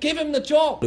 give him the job.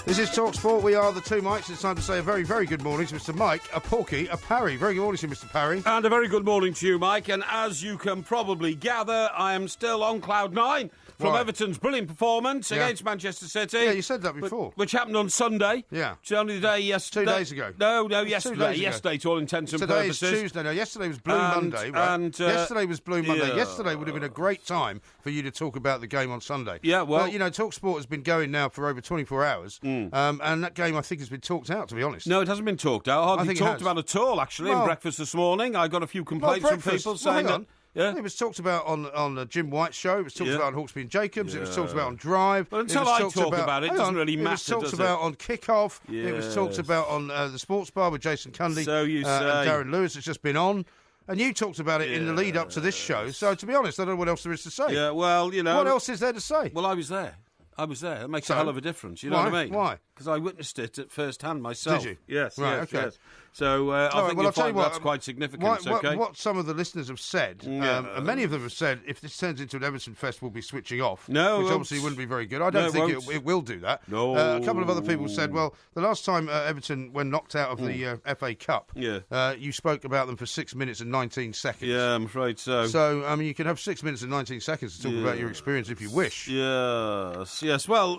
This is TalkSport. We are the two Mikes. It's time to say a very, very good morning to Mr. Mike, a Porky, a Parry. Very good morning to you, Mr. Parry. And a very good morning to you, Mike. And as you can probably gather, I am still on cloud nine from Everton's brilliant performance against Manchester City. Yeah, you said that before. Which happened on Sunday. Yeah. It's only the day yesterday. 2 days ago. No, yesterday. Yesterday, to all intents and purposes. Today is Tuesday. No, yesterday was Blue Monday, right? And, yesterday was Blue Monday. yeah. Yesterday would have been a great time for you to talk about the game on Sunday. Yeah, well... But, you know, TalkSport has been going now for over 24 hours, and that game, I think, has been talked out, to be honest. No, it hasn't been talked out. Hardly talked about at all, actually, in breakfast this morning. I got a few complaints from people saying that... Yeah. It was talked about on Jim White's show. It was talked about on Hawksby and Jacobs. It was talked about on Drive. But until I talk about it, it doesn't really matter, It was talked about on Kickoff. Yes. It was talked about on the Sports Bar with Jason Cundy. So you say. And Darren Lewis has just been on. And you talked about it in the lead up to this show. So, to be honest, I don't know what else there is to say. Yeah, well, you know... What else is there to say? Well, I was there. That makes a hell of a difference. You know what I mean? Why? Because I witnessed it at first hand myself. Did you? Yes. Right, yes, okay. yes. So I think you'll find that's quite significant. What some of the listeners have said, and many of them have said, if this turns into an Everton Fest, we'll be switching off. No, which obviously wouldn't be very good. I don't think it will do that. No. A couple of other people said, well, the last time Everton, when knocked out of the FA Cup, you spoke about them for 6 minutes and 19 seconds. Yeah, I'm afraid so. So, I mean, you can have 6 minutes and 19 seconds to talk about your experience if you wish. Yes. Well,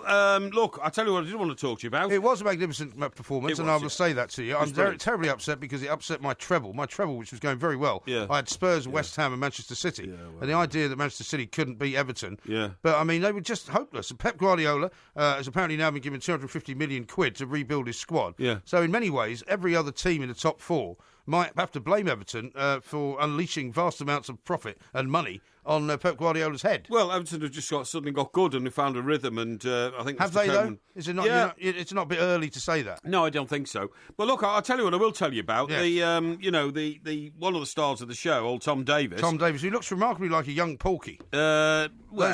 look, I tell you what I did want to talk to you about. It was a magnificent performance, and I will say that to you. I'm terribly upset because it upset my treble, which was going very well. Yeah. I had Spurs, West Ham and Manchester City. And the idea that Manchester City couldn't beat Everton. Yeah. But, I mean, they were just hopeless. And Pep Guardiola has apparently now been given 250 million quid to rebuild his squad. Yeah. So, in many ways, every other team in the top four might have to blame Everton for unleashing vast amounts of profit and money on Pep Guardiola's head. Well, Everton have just suddenly got good and they found a rhythm, and I think have Mr. they Coleman, though? Is it not? It's not a bit early to say that. No, I don't think so. But look, I'll tell you what I will tell you about. Yes. The one of the stars of the show, old Tom Davis. Tom Davis, who looks remarkably like a young Porky. Those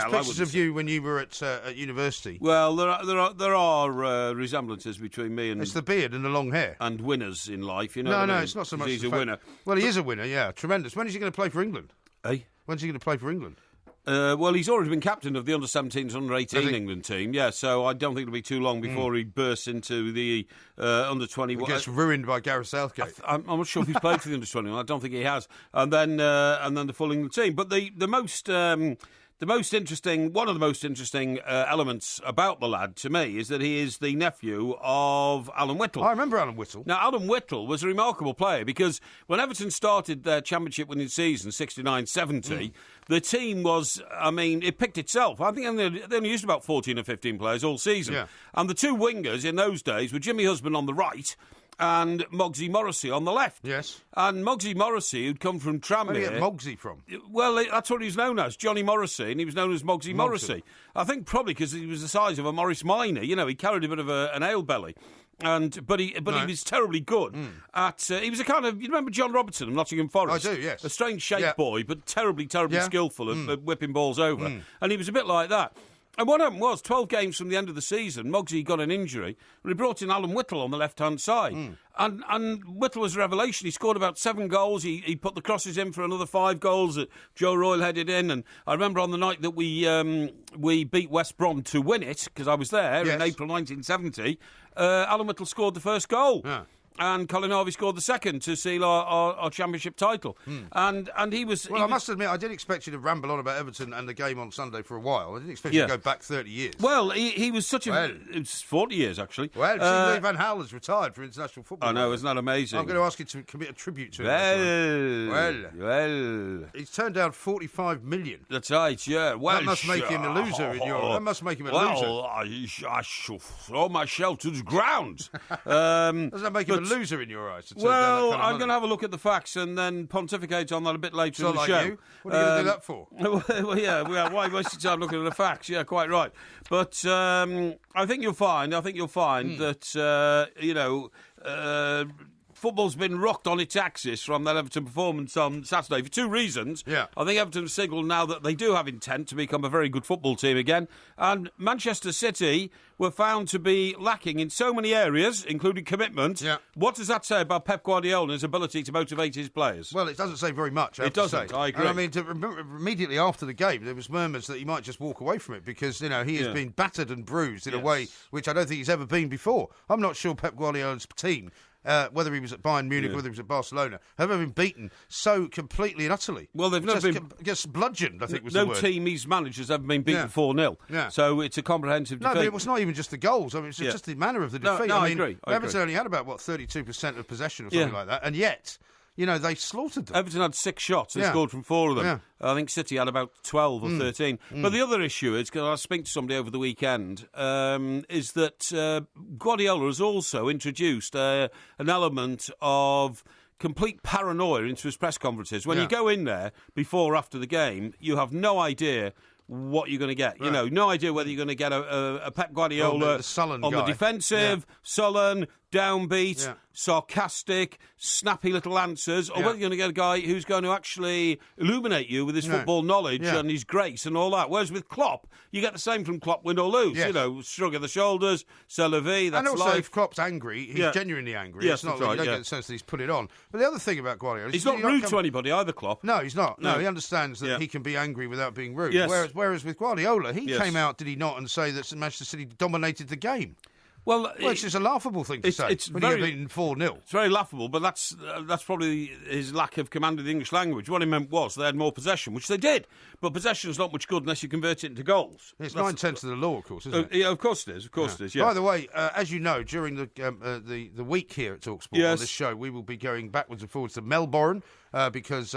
pictures of you when you were at university. Well, there are resemblances between me and... It's the beard and the long hair. And winners in life, you know. No, it's not so much. He's a winner. Well, he is a winner, yeah. Tremendous. When is he going to play for England? When's he going to play for England? Well, he's already been captain of the under-17s, under-18 England team, so I don't think it'll be too long before he bursts into the under-21. He gets ruined by Gareth Southgate. I'm not sure if he's played for the under-21. I don't think he has. And then the full England team. But the most interesting, one of the most interesting elements about the lad to me is that he is the nephew of Alan Whittle. I remember Alan Whittle. Now, Alan Whittle was a remarkable player because when Everton started their championship winning season, 69-70, the team was, it picked itself. I think they only used about 14 or 15 players all season. Yeah. And the two wingers in those days were Jimmy Husband on the right and Mogsy Morrissey on the left. Yes. And Mogsy Morrissey, who'd come from Tranmere... Where did he get Mogsy from? Well, that's what he was known as, Johnny Morrissey, and he was known as Mogsy Morrissey. I think probably because he was the size of a Morris Minor. You know, he carried a bit of an ale belly. But he was terribly good at... he was a kind of... You remember John Robertson of Nottingham Forest? I do, yes. A strange-shaped boy, but terribly skillful at whipping balls over. And he was a bit like that. And what happened was, 12 games from the end of the season, Mogsy got an injury, and he brought in Alan Whittle on the left-hand side. And Whittle was a revelation. He scored about 7 goals. He put the crosses in for another 5 goals that Joe Royle headed in. And I remember on the night that we beat West Brom to win it, because I was there in April 1970, Alan Whittle scored the first goal. Yeah. And Colin Harvey scored the second to seal our championship title. And he was... Well, I must admit, I did expect you to ramble on about Everton and the game on Sunday for a while. I didn't expect you to go back 30 years. Well, he was such a... It was 40 years, actually. Well, Louis Van Gaal has retired for international football. I know, isn't that amazing? I'm going to ask you to commit a tribute to him. Well. He's turned down 45 million. That's right, yeah. Well, that must make him a loser in your... That must make him a loser. Well, I shall throw my shell to the ground. Doesn't that make him a loser in your eyes? Well, I'm going to have a look at the facts and then pontificate on that a bit later in the show. You? What are you going to do that for? Well, why waste your time looking at the facts? Yeah, quite right. But I think you'll find that football's been rocked on its axis from that Everton performance on Saturday for two reasons. Yeah. I think Everton signalled now that they do have intent to become a very good football team again. And Manchester City were found to be lacking in so many areas, including commitment. Yeah. What does that say about Pep Guardiola and his ability to motivate his players? Well, it doesn't say very much. It doesn't, I agree. And I mean, immediately after the game, there was murmurs that he might just walk away from it because, he has been battered and bruised in a way which I don't think he's ever been before. I'm not sure Pep Guardiola's team, whether he was at Bayern Munich, whether he was at Barcelona, have ever been beaten so completely and utterly. Well, they've never been... Just bludgeoned, I think was the word. No team he's managed has ever been beaten 4-0. Yeah. So it's a comprehensive defeat. No, but it was not even just the goals. I mean, it's just the manner of the defeat. No, I I agree. Everton only had about, 32% of possession or something like that, and yet... they slaughtered them. Everton had 6 shots. They scored from 4 of them. Yeah. I think City had about 12 or 13. But the other issue is, because I was speaking to somebody over the weekend, is that Guardiola has also introduced an element of complete paranoia into his press conferences. When you go in there before or after the game, you have no idea what you're going to get. Right. No idea whether you're going to get a Pep Guardiola the sullen on guy. the defensive, sullen, downbeat, sarcastic, snappy little answers, or whether you're going to get a guy who's going to actually illuminate you with his football knowledge and his grace and all that. Whereas with Klopp, you get the same from Klopp, win or lose. Yes. Shrug of the shoulders, c'est la vie, that's and also, life. if Klopp's angry, he's genuinely angry. Yes, it's not that's right, you don't get the sense that he's put it on. But the other thing about Guardiola... He's not rude to anybody either, Klopp. No, he's not. No, he understands that he can be angry without being rude. Yes. Whereas with Guardiola, he came out, did he not, and say that Manchester City dominated the game. Well, it's just a laughable thing to say when you get beaten 4-0. It's very laughable, but that's probably his lack of command of the English language. What he meant was they had more possession, which they did. But possession's not much good unless you convert it into goals. It's 9/10 of the law, of course, isn't it? Yeah, of course it is. Of course it is. Yeah. By the way, as you know, during the week here at TalkSport on this show, we will be going backwards and forwards to Melbourne. Because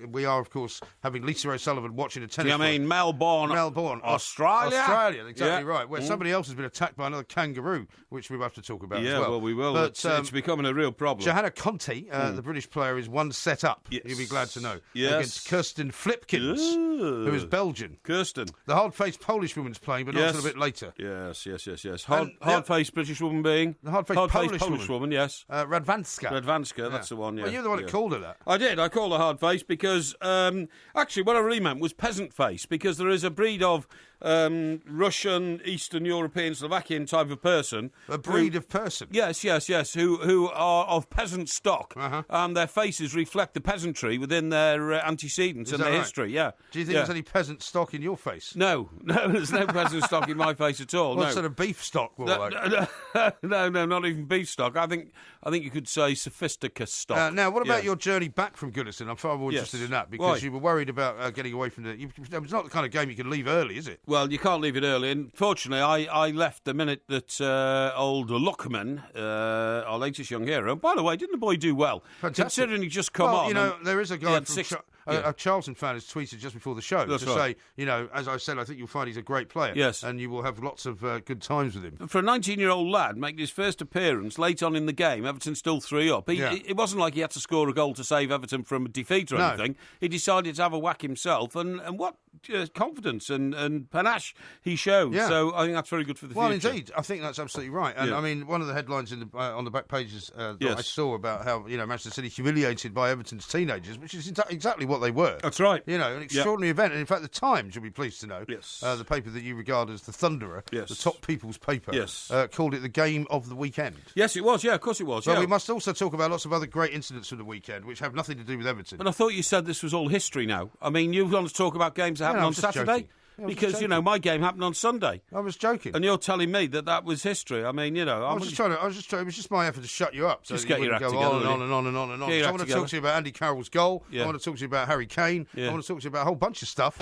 we are, of course, having Lisa O'Sullivan watching a tennis. Melbourne, Australia? Australia, exactly right. Where somebody else has been attacked by another kangaroo, which we'll have to talk about as well. Yeah, well, we will. But it's becoming a real problem. Johanna Conti, the British player, is one set up. Yes. You'll be glad to know. Yes. Against Kirsten Flipkins, who is Belgian. Kirsten. The hard-faced Polish woman's playing, but not until a bit later. Yes. Hard-faced British woman being? The hard-faced Polish woman, yes. Radwanska, that's the one, yeah. Well, you're the one that called her that. I did. I called her hard face because, actually, what I really meant was peasant face, because there is a breed of Russian, Eastern European, Slovakian type of person. A breed of person? Yes, who are of peasant stock, and their faces reflect the peasantry within their antecedents and their history, Do you think there's any peasant stock in your face? No, there's no peasant stock in my face at all. What sort of beef stock? No, not even beef stock. I think you could say sophisticus stock. Now, what about your journey back from Goodison? I'm far more interested in that because you were worried about getting away from it's not the kind of game you can leave early, is it? Well, you can't leave it early. And fortunately, I left the minute that old Luckman, our latest young hero, by the way, didn't the boy do well? Fantastic. Considering he just come on. There is a guy from a Charlton fan has tweeted just before the show say, as I said, I think you'll find he's a great player. Yes. And you will have lots of good times with him. For a 19-year-old lad making his first appearance late on in the game, Everton still 3 up. It wasn't like he had to score a goal to save Everton from a defeat or anything. He decided to have a whack himself, and what confidence and panache he showed. Yeah. So I think that's very good for the future. Well, indeed, I think that's absolutely right. And I mean, one of the headlines on the back pages that I saw about how Manchester City humiliated by Everton's teenagers, which is exactly what they were. That's right. An extraordinary event. And in fact, the Times, you'll be pleased to know, the paper that you regard as the Thunderer, the top people's paper, called it the game of the weekend. Yes, it was. Yeah, of course it was. But we must also talk about lots of other great incidents from the weekend, which have nothing to do with Everton. But I thought you said this was all history now. I mean, you want to talk about games that happened on Saturday? Because, my game happened on Sunday. I was joking. And you're telling me that was history. I mean, I was just trying. It was just my effort to shut you up. So just get your act together. On and on and on and on. I want to talk to you about Andy Carroll's goal. I want to talk to you about Harry Kane. I want to talk to you about a whole bunch of stuff.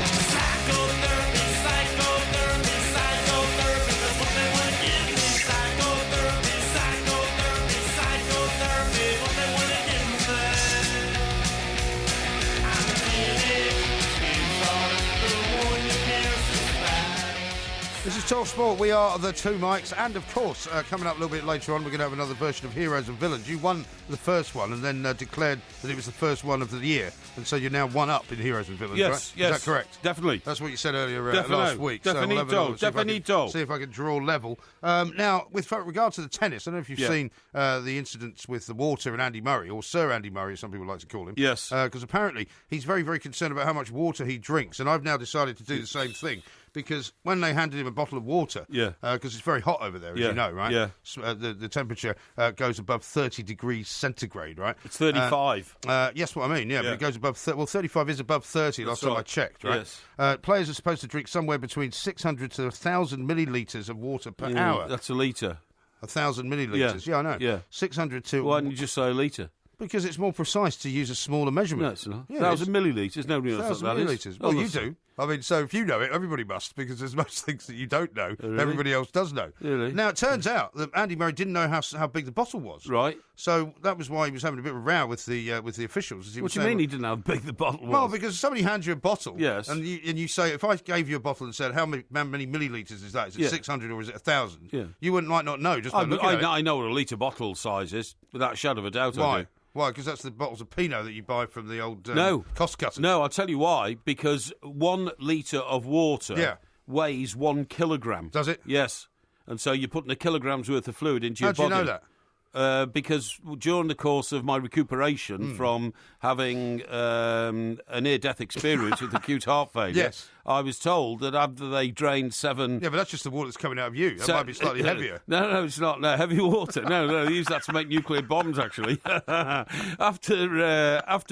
This is Talk Sport. We are the two mics. And, of course, coming up a little bit later on, we're going to have another version of Heroes and Villains. You won the first one and then declared that it was the first one of the year. And so you're now one up in Heroes and Villains, yes, right? Yes. Is that correct? Definitely. That's what you said earlier last week. Definito. See if I can draw level. Now, with regard to the tennis, I don't know if you've seen the incidents with the water and Andy Murray, or Sir Andy Murray, as some people like to call him. Yes. Because apparently he's very, very concerned about how much water he drinks. And I've now decided to do the same thing. Because when they handed him a bottle of water, because it's very hot over there, as you know, right? Yeah. The temperature goes above 30 degrees centigrade, right? It's 35. Yes, what I mean, but it goes above... 35 is above 30, last time I checked, right? Yes. Players are supposed to drink somewhere between 600 to 1,000 millilitres of water per hour. That's a litre. 1,000 millilitres, I know. Yeah. 600 to... Why didn't you just say a litre? Because it's more precise to use a smaller measurement. No, it's not. 1,000 millilitres. Nobody knows what that is. 1,000 millilitres. Well, you do. I mean, so if you know it, everybody must, because there's most things that you don't know. Really? Everybody else does know. Really? Now, it turns out that Andy Murray didn't know how big the bottle was. Right. So that was why he was having a bit of a row with the officials. What do you mean he didn't know how big the bottle was? Well, because somebody hands you a bottle, yes, and you say, if I gave you a bottle and said, how many millilitres is that? Is it 600 or is it 1,000? Yeah. You might not know just by looking at it. I know what a litre bottle size is, without a shadow of a doubt. Why? I do. Why? Because that's the bottles of Pinot that you buy from the old cost cutters. No, I'll tell you why. Because 1 litre of water weighs 1 kilogramme. Does it? Yes. And so you're putting a kilogram's worth of fluid into your body. How do you know that? Because during the course of my recuperation from having a near-death experience with acute heart failure, I was told that after they drained 7... Yeah, but that's just the water that's coming out of you. That might be slightly heavier. No, it's not. No, heavy water. No, they use that to make nuclear bombs, actually. After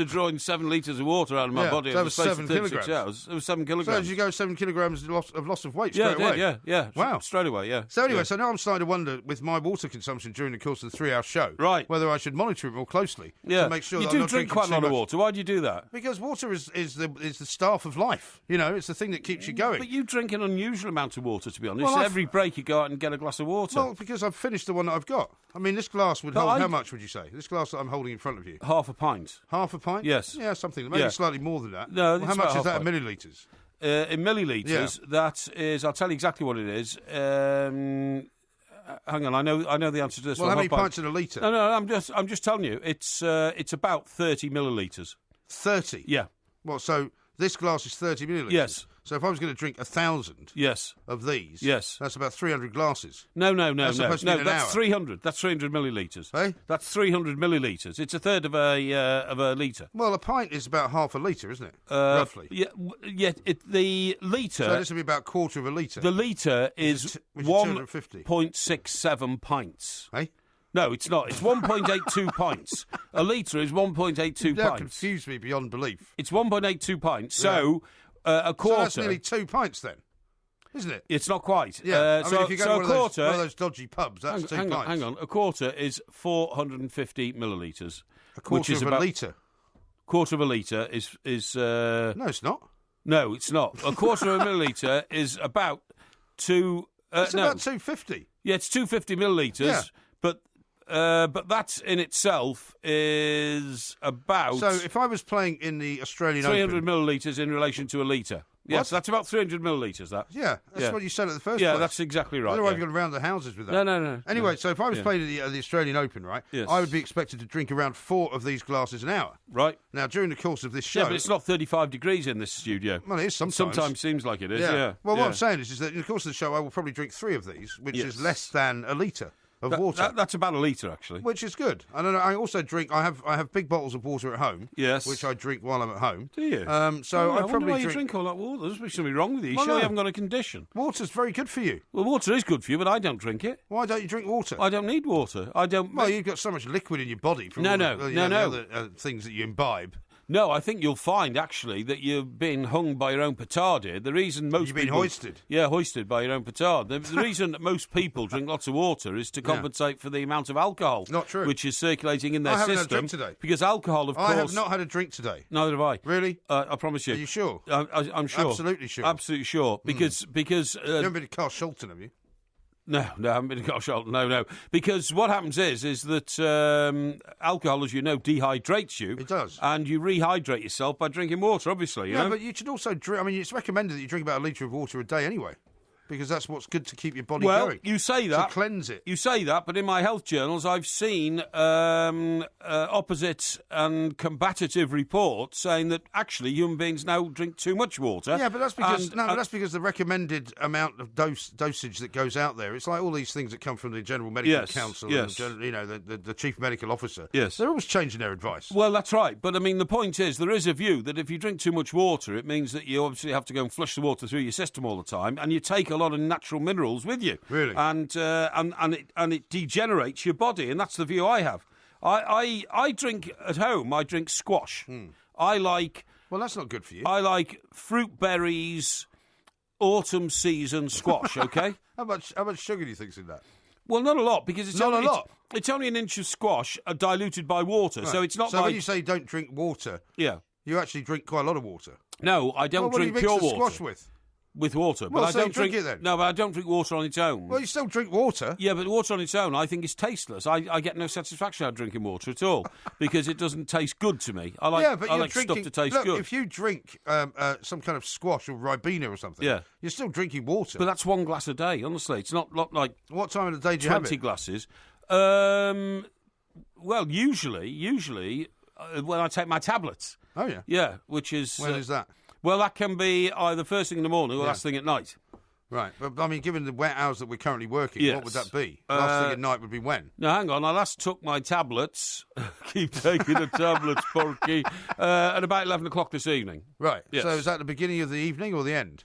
drawing 7 litres of water out of my body over the space of 36 hours, it was 7 kilograms. So did you go 7 kilograms of loss of weight straight away? Yeah. Wow. Straight away, yeah. So anyway, so now I'm starting to wonder, with my water consumption during the course of the 3-hour show, whether I should monitor it more closely to make sure that I'm not drink quite a lot of water. Why do you do that? Because water is the staff of life. You know, it's the thing that keeps you going. But you drink an unusual amount of water, to be honest. Well, every break you go out and get a glass of water. Well, because I've finished the one that I've got. I mean, this glass would hold... How much would you say? This glass that I'm holding in front of you? Half a pint. Half a pint? Yes. Yeah, something. Maybe slightly more than that. No, how much is that in millilitres? In millilitres, that is... I'll tell you exactly what it is. Hang on, I know the answer to this. Well, how many pints in a litre? No, I'm just telling you. It's about 30 millilitres. 30? Yeah. Well, so this glass is 30 millilitres? Yes. So if I was going to drink 1,000 of these, that's about 300 glasses. No. That's supposed to be an that's hour. 300. That's 300 millilitres. Eh? That's 300 millilitres. It's a third of a litre. Well, a pint is about half a litre, isn't it? Roughly. Yeah. The litre. So this would be about a quarter of a litre. The litre is 250. 1.67 pints. Eh? No, it's not. It's 1.82 pints. A litre is 1.82 pints. That confused me beyond belief. It's 1.82 pints. So a quarter. So that's nearly 2 pints then, isn't it? It's not quite. Yeah. I mean, if you go to a quarter, one of those dodgy pubs, that's 2 pints. Hang on. A quarter is 450 millilitres. A quarter of a litre. Quarter of a litre is. No, it's not. No, it's not. A quarter of a millilitre is about 2. It's about 250. Yeah, it's 250 millilitres. Yeah. But that in itself is about... So if I was playing in the Australian 300 Open... millilitres in relation to a litre. Yes, that's about 300 millilitres, that. Yeah, that's what you said at the first place. Yeah, that's exactly right. I don't know why you've gone around the houses with that. No. Anyway, so if I was playing at the Australian Open, right, I would be expected to drink around 4 of these glasses an hour. Right. Now, during the course of this show... Yeah, but it's not 35 degrees in this studio. Well, it is sometimes. Sometimes seems like it is, yeah. Well, what I'm saying is that in the course of the show, I will probably drink 3 of these, which is less than a litre of water. That's about a litre, actually. Which is good. And I also drink... I have big bottles of water at home. Yes. Which I drink while I'm at home. Do you? So I probably why you drink all that water. There's something wrong with you. You surely haven't got a condition. Water's very good for you. Well, water is good for you, but I don't drink it. Why don't you drink water? I don't need water. I don't... Well, you've got so much liquid in your body from the other things that you imbibe. No, I think you'll find, actually, that you've been hung by your own petard here. The reason most You've been hoisted? Yeah, hoisted by your own petard. The reason that most people drink lots of water is to compensate for the amount of alcohol. Not true. Which is circulating in their system. system. I haven't had a drink today. Because alcohol, of course... I have not had a drink today. Neither have I. Really? I promise you. Are you sure? I'm sure. Absolutely sure. Absolutely sure. Because you haven't been to Carl Shelton, have you? No, I haven't been to Carl Shelton. No. Because what happens is that alcohol, as you know, dehydrates you. It does. And you rehydrate yourself by drinking water, obviously. You know? But you should also drink... I mean, it's recommended that you drink about a litre of water a day anyway. because that's what's good to keep your body going. You say that. To cleanse it. You say that, but in my health journals, I've seen opposite and combative reports saying that actually human beings now drink too much water. Yeah, but that's because that's because the recommended amount of dosage that goes out there. It's like all these things that come from the General Medical Council and the Chief Medical Officer. Yes. They're always changing their advice. Well, that's right. But, I mean, the point is there is a view that if you drink too much water, it means that you obviously have to go and flush the water through your system all the time, and you take a lot of natural minerals with you. Really? And it degenerates your body, and that's the view I have. I drink at home, I drink squash. I like... Well, that's not good for you. I like fruit berries, autumn season squash, okay? How much sugar do you think's in that? Well, not a lot, because it's not only a lot. It's only an inch of squash diluted by water, right. so it's not so like... when you say don't drink water, you actually drink quite a lot of water. No, I don't drink pure water. What do you mix the squash with? With water. Well, but so I don't drink it then. No, but I don't drink water on its own. Well, you still drink water. Yeah, but water on its own I think is tasteless. I get no satisfaction out of drinking water at all because it doesn't taste good to me. I like stuff to taste good. If you drink some kind of squash or Ribena or something, you're still drinking water. But that's one glass a day, honestly. It's not like... What time of the day do you have it? 20 glasses. Well, usually when I take my tablets. Oh, yeah? Yeah, which is... When is that? Well, that can be either first thing in the morning or last thing at night. Right, but I mean, given the wet hours that we're currently working, what would that be? Last thing at night would be when? No, hang on. I last took my tablets. Keep taking the tablets, Porky. At about 11 o'clock this evening. Right. Yes. So is that the beginning of the evening or the end?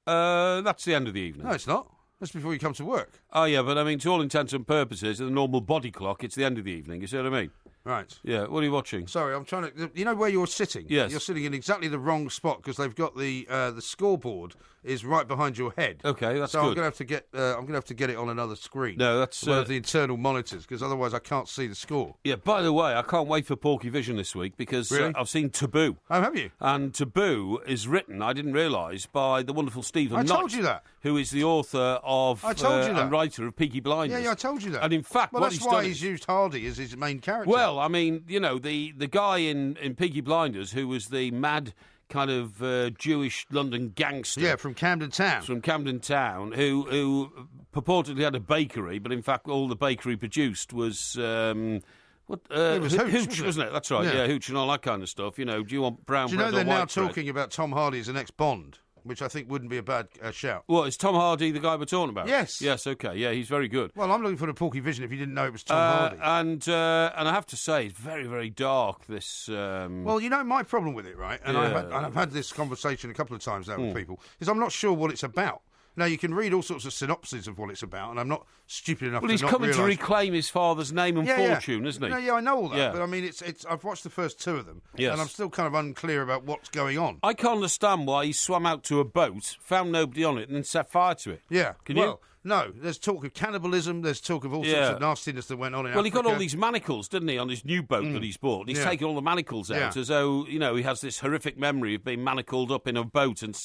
That's the end of the evening. No, it's not. That's before you come to work. Oh, yeah, but I mean, to all intents and purposes, in the normal body clock, it's the end of the evening. You see what I mean? Right. Yeah, what are you watching? Sorry, I'm trying to... You know where you're sitting? Yes. You're sitting in exactly the wrong spot because they've got the scoreboard is right behind your head. Okay, that's so good. I'm going to have to get it on another screen. No, that's... one of the internal monitors because otherwise I can't see the score. Yeah, by the way, I can't wait for Porky Vision this week because really? I've seen Taboo. Oh, have you? And Taboo is written, I didn't realise, by the wonderful Stephen Knight. I told you that. Who is the author of and writer of Peaky Blinders. Yeah, I told you that. And in fact, well, that's why he's used Hardy as his main character. Well, I mean, you know, the guy in Peaky Blinders who was the mad kind of Jewish London gangster. Yeah, from Camden Town. From Camden Town, who purportedly had a bakery, but in fact all the bakery produced was... it was Hooch, wasn't it? That's right, yeah, Hooch and all that kind of stuff. You know, do you want brown bread or white bread? Do you know they're now talking about Tom Hardy as the next Bond? Which I think wouldn't be a bad shout. Well, is Tom Hardy the guy we're talking about? Yes. Yes, okay. Yeah, he's very good. Well, I'm looking for the Porky Vision if you didn't know it was Tom Hardy. And I have to say, it's very, very dark, this... Well, you know, my problem with it, right, and I've had this conversation a couple of times now with people, is I'm not sure what it's about. Now, you can read all sorts of synopses of what it's about, and I'm not stupid enough to not realise... Well, he's coming to reclaim his father's name and fortune, isn't he? Yeah, I know all that, but I mean, I've watched the first two of them, and I'm still kind of unclear about what's going on. I can't understand why he swam out to a boat, found nobody on it, and then set fire to it. Yeah. Can you? No, there's talk of cannibalism, there's talk of all sorts of nastiness that went on in Africa. Well, he got all these manacles, didn't he, on his new boat that he's bought. He's taken all the manacles out as though, you know, he has this horrific memory of being manacled up in a boat. And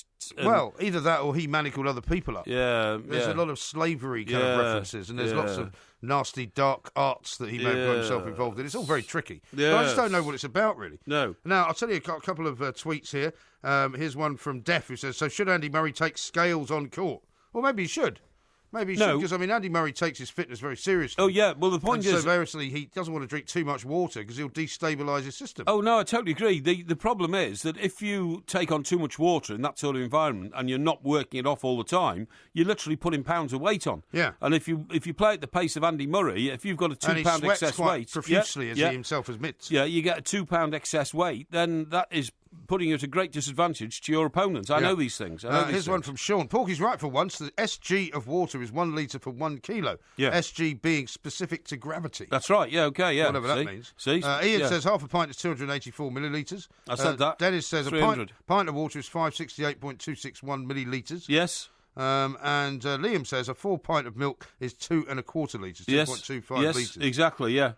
well, either that or he manacled other people up. Yeah, There's a lot of slavery kind of references, and there's lots of nasty, dark arts that he may have got himself involved in. It's all very tricky. Yeah. But I just don't know what it's about, really. No. Now, I'll tell you a couple of tweets here. Here's one from Def who says, so should Andy Murray take scales on court? Well, maybe he should. Maybe he should, because, I mean, Andy Murray takes his fitness very seriously. Oh, yeah, well, the point is... so, variously, he doesn't want to drink too much water because he'll destabilise his system. Oh, no, I totally agree. The problem is that if you take on too much water in that sort of environment and you're not working it off all the time, you're literally putting pounds of weight on. Yeah. And if you play at the pace of Andy Murray, if you've got a 2 pound excess weight... profusely, as he himself admits. Yeah, you get a 2 pound excess weight, then that is... putting you at a great disadvantage to your opponents. I know these things. Here's one from Sean. Porky's right for once. The SG of water is 1 litre for 1 kilo. Yeah. SG being specific to gravity. That's right. Yeah, okay, yeah. Whatever that means. See? Ian says half a pint is 284 millilitres. I said that. Dennis says 300. A pint of water is 568.261 millilitres. Yes. And Liam says a full pint of milk is 2 1/4 litres, 2.25 litres. Yes, exactly, yeah.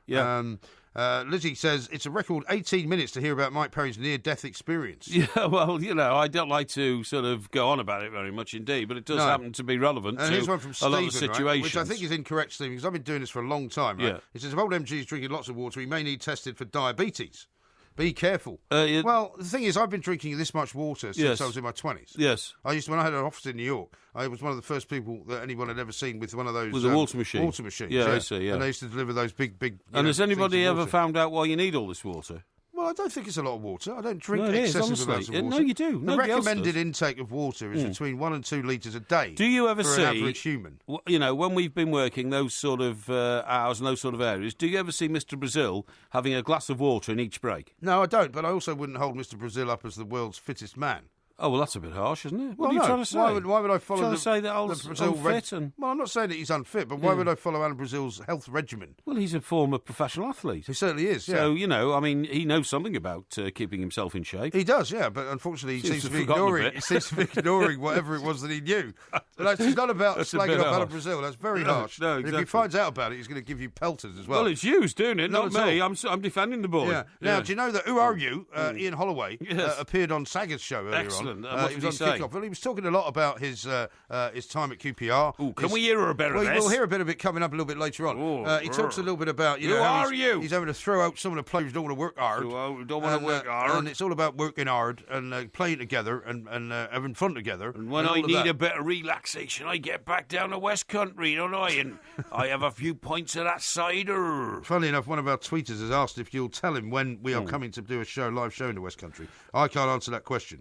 Lizzie says it's a record 18 minutes to hear about Mike Perry's near-death experience. Yeah, well, you know, I don't like to sort of go on about it very much indeed, but it does happen to be relevant and to one from a lot of Stephen, situations. Right, which I think is incorrect, Stephen, because I've been doing this for a long time. Right? Yeah. He says if old MG is drinking lots of water, he may need tested for diabetes. Be careful. Well, the thing is, I've been drinking this much water since I was in my 20s. Yes. When I had an office in New York, I was one of the first people that anyone had ever seen with one of those... Was a water machine. Water machines. Yeah, I see, yeah. And they used to deliver those big... And has anybody ever found out why you need all this water? Well, I don't think it's a lot of water. I don't drink excessive amounts of water. No, you do. The recommended intake of water is between 1 and 2 litres a day. Do you ever see... an average human. When we've been working those sort of hours and those sort of areas, do you ever see Mr. Brazil having a glass of water in each break? No, I don't, but I also wouldn't hold Mr. Brazil up as the world's fittest man. Oh, well, that's a bit harsh, isn't it? What are you trying to say? Why would I follow trying to say that Brazil unfit? Well, I'm not saying that he's unfit, but why would I follow Alan Brazil's health regimen? Well, he's a former professional athlete. He certainly is, yeah. So, he knows something about keeping himself in shape. He does, yeah, but unfortunately he seems to be ignoring whatever it was that he knew. But it's not about slagging off Alan Brazil. That's very harsh. No, exactly. If he finds out about it, he's going to give you pelters as well. Well, it's you doing it, not me. I'm defending the boy. Yeah. Now, do you know that Who Are You? Ian Holloway appeared on Saggers' show earlier on. Excellent. He was on Kickoff. Well, he was talking a lot about his time at QPR. Ooh, can we hear a bit of this? We'll hear a bit of it coming up a little bit later on. He talks a little bit about Who are you? He's having to throw out some of the players who don't want to work hard. Who don't want to work hard. And it's all about working hard and playing together and having fun together. And when I need a bit of relaxation, I get back down to West Country, don't I? And I have a few pints of that cider. Funnily enough, one of our tweeters has asked if you'll tell him when we are coming to do a live show in the West Country. I can't answer that question.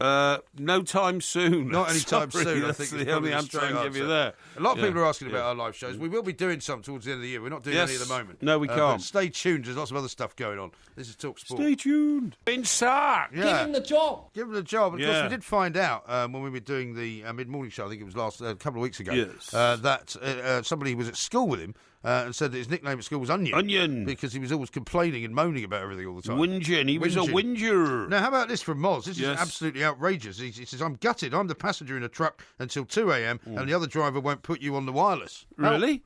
No time soon. Not any time soon. That's I think the only answer I can give you there. A lot of people are asking about our live shows. We will be doing some towards the end of the year. We're not doing any at the moment. No, we can't. But stay tuned. There's lots of other stuff going on. This is Talk Sport. Stay tuned. Been sacked. Yeah. Give him the job. Give him the job. Of course, we did find out when we were doing the mid-morning show, I think it was a couple of weeks ago, that somebody was at school with him and said that his nickname at school was Onion. Onion. Because he was always complaining and moaning about everything all the time. Whinging. He was a whinger. Now, how about this from Moz? This is absolutely outrageous. He says, I'm gutted. I'm the passenger in a truck until 2 a.m. and the other driver won't put you on the wireless. Really?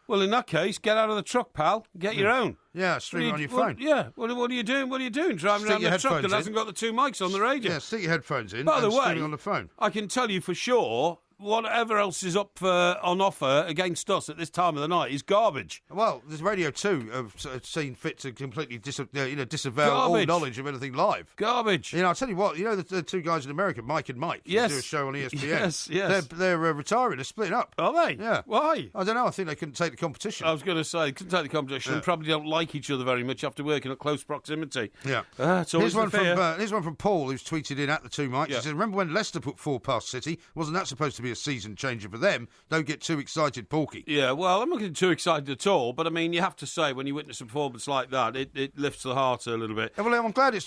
Well, in that case, get out of the truck, pal. Get your own. Yeah, stream it on your phone. What are you doing? What are you doing? Driving around the truck that hasn't got the 2 mics on the radio. Yeah, stick your headphones in By the way, stream it on the phone. I can tell you for sure, whatever else is up on offer against us at this time of the night is garbage. Well, there's Radio 2 have seen fit to completely disavow all knowledge of anything live. Garbage. I'll tell you what, the 2 guys in America, Mike and Mike, yes. who do a show on ESPN. Yes. They're retiring. They're splitting up. Are they? Yeah. Why? I don't know. I think they couldn't take the competition. I was going to say, they couldn't take the competition and probably don't like each other very much after working at close proximity. Yeah. Here's one from Paul, who's tweeted in at the 2 mics. Yeah. He said, remember when Leicester put 4 past City? Wasn't that supposed to be a season changer for them? Don't get too excited, Porky. Yeah, well, I'm not getting too excited at all, but I mean, you have to say, when you witness a performance like that, it lifts the heart a little bit. Yeah, well, I'm glad it's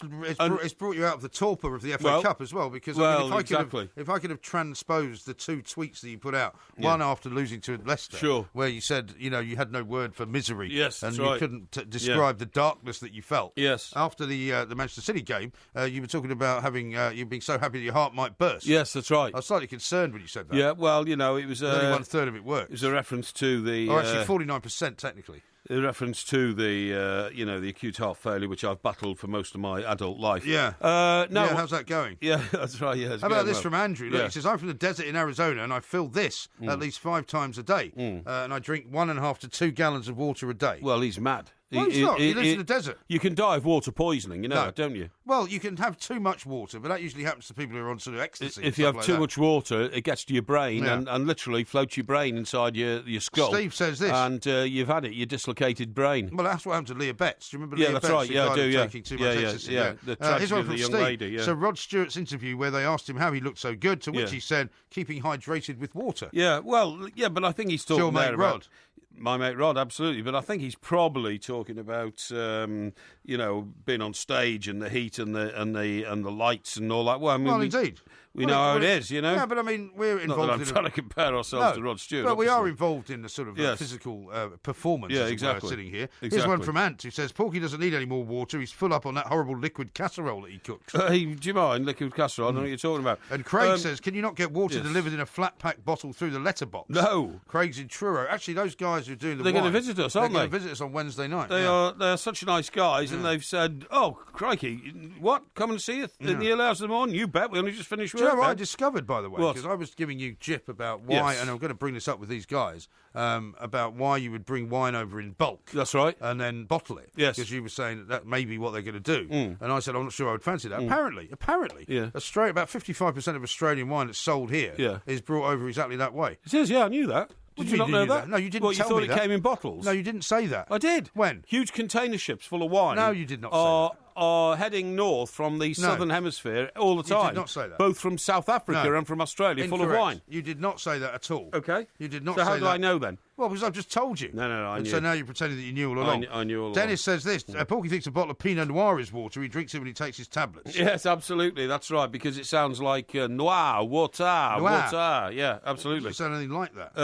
brought you out of the torpor of the FA Cup as well, because if I could have transposed the 2 tweets that you put out, one after losing to Leicester, where you said, you had no word for misery, and you couldn't describe the darkness that you felt. Yes. After the Manchester City game, you were talking about having you being so happy that your heart might burst. Yes, that's right. I was slightly concerned when you said that. Yeah, well, it was only 1/3 of it worked. It was a reference to the. Actually, 49% technically. A reference to the the acute heart failure, which I've battled for most of my adult life. Yeah. No. Yeah, how's that going? Yeah, that's right. Yeah. How about this from Andrew? Look, he says, I'm from the desert in Arizona, and I fill this at least 5 times a day, and I drink 1.5 to 2 gallons of water a day. Well, he's mad. No, he's not. He lives in the desert. You can die of water poisoning, that, don't you? Well, you can have too much water, but that usually happens to people who are on sort of ecstasy. If you have too much water, it gets to your brain and literally floats your brain inside your skull. Steve says this. And you've had it, your dislocated brain. Well, that's what happened to Leah Betts. Do you remember Leah Betts? That's right. Yeah, I do, taking too much ecstasy. Yeah. The tragedy of the young lady, yeah. So Rod Stewart's interview where they asked him how he looked so good, to which he said, keeping hydrated with water. Yeah, well, but I think he's talking Your mate Rod. My mate Rod, absolutely. But I think he's probably talking about, being on stage and the heat and the lights and all that. Well, I mean, indeed. We know how it is, Yeah, but I mean, we're involved. Not that I'm trying to compare ourselves to Rod Stewart. But we are involved in the sort of physical performance. Yeah, exactly. Sitting here. Exactly. Here's one from Ant who says Porky doesn't need any more water. He's full up on that horrible liquid casserole that he cooks. Do you mind liquid casserole? I don't know what you're talking about. And Craig says, can you not get water delivered in a flat pack bottle through the letterbox? No. Craig's in Truro. Actually, those guys who are doing the They're going to visit us, aren't they? They're going to visit us on Wednesday night. They're such nice guys, and they've said, "Oh, crikey, what? Come and see us in the early hours of the morning." You bet. We only just finished work. Do you know what I discovered, by the way? What? Because I was giving you jip about why, and I'm going to bring this up with these guys, about why you would bring wine over in bulk. That's right. And then bottle it. Yes. Because you were saying that may be what they're going to do. And I said, I'm not sure I would fancy that. Apparently, Yeah. about 55% of Australian wine that's sold here is brought over exactly that way. It is, yeah, I knew that. Did you not know that? No, you didn't What, tell me you thought that. it came in bottles? No, you didn't say that. I did. When? Huge container ships full of wine. No, you did not say that. Are heading north from the southern hemisphere all the time. You did not say that. Both from South Africa and from Australia, Incorrect. full of wine. You did not say that at all. Okay. You did not say that. So how do I that. know then? Well, because I've just told you. No, I and knew. so now you're pretending that you knew all along. I knew all along. Dennis says this, Porky thinks a bottle of Pinot Noir is water. He drinks it when he takes his tablets. Yes, absolutely. That's right, because it sounds like noir, water. Yeah, absolutely. It doesn't sound anything like that.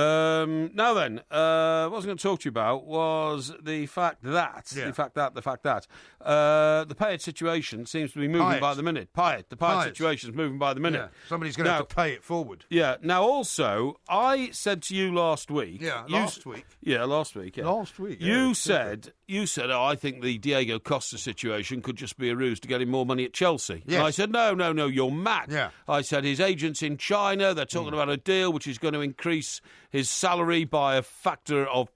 Now then, what I was going to talk to you about was the fact that the Payet situation seems to be moving by the minute. The Payet situation is moving by the minute. Yeah. Somebody's going to have to pay it forward. Yeah. Now, also, I said to you last week. Yeah, last week. Yeah, last week. Yeah. Last week. You said, oh, I think the Diego Costa situation could just be a ruse to get him more money at Chelsea. Yes. And I said, no, you're mad. Yeah. I said his agent's in China. They're talking about a deal which is going to increase his salary by a factor of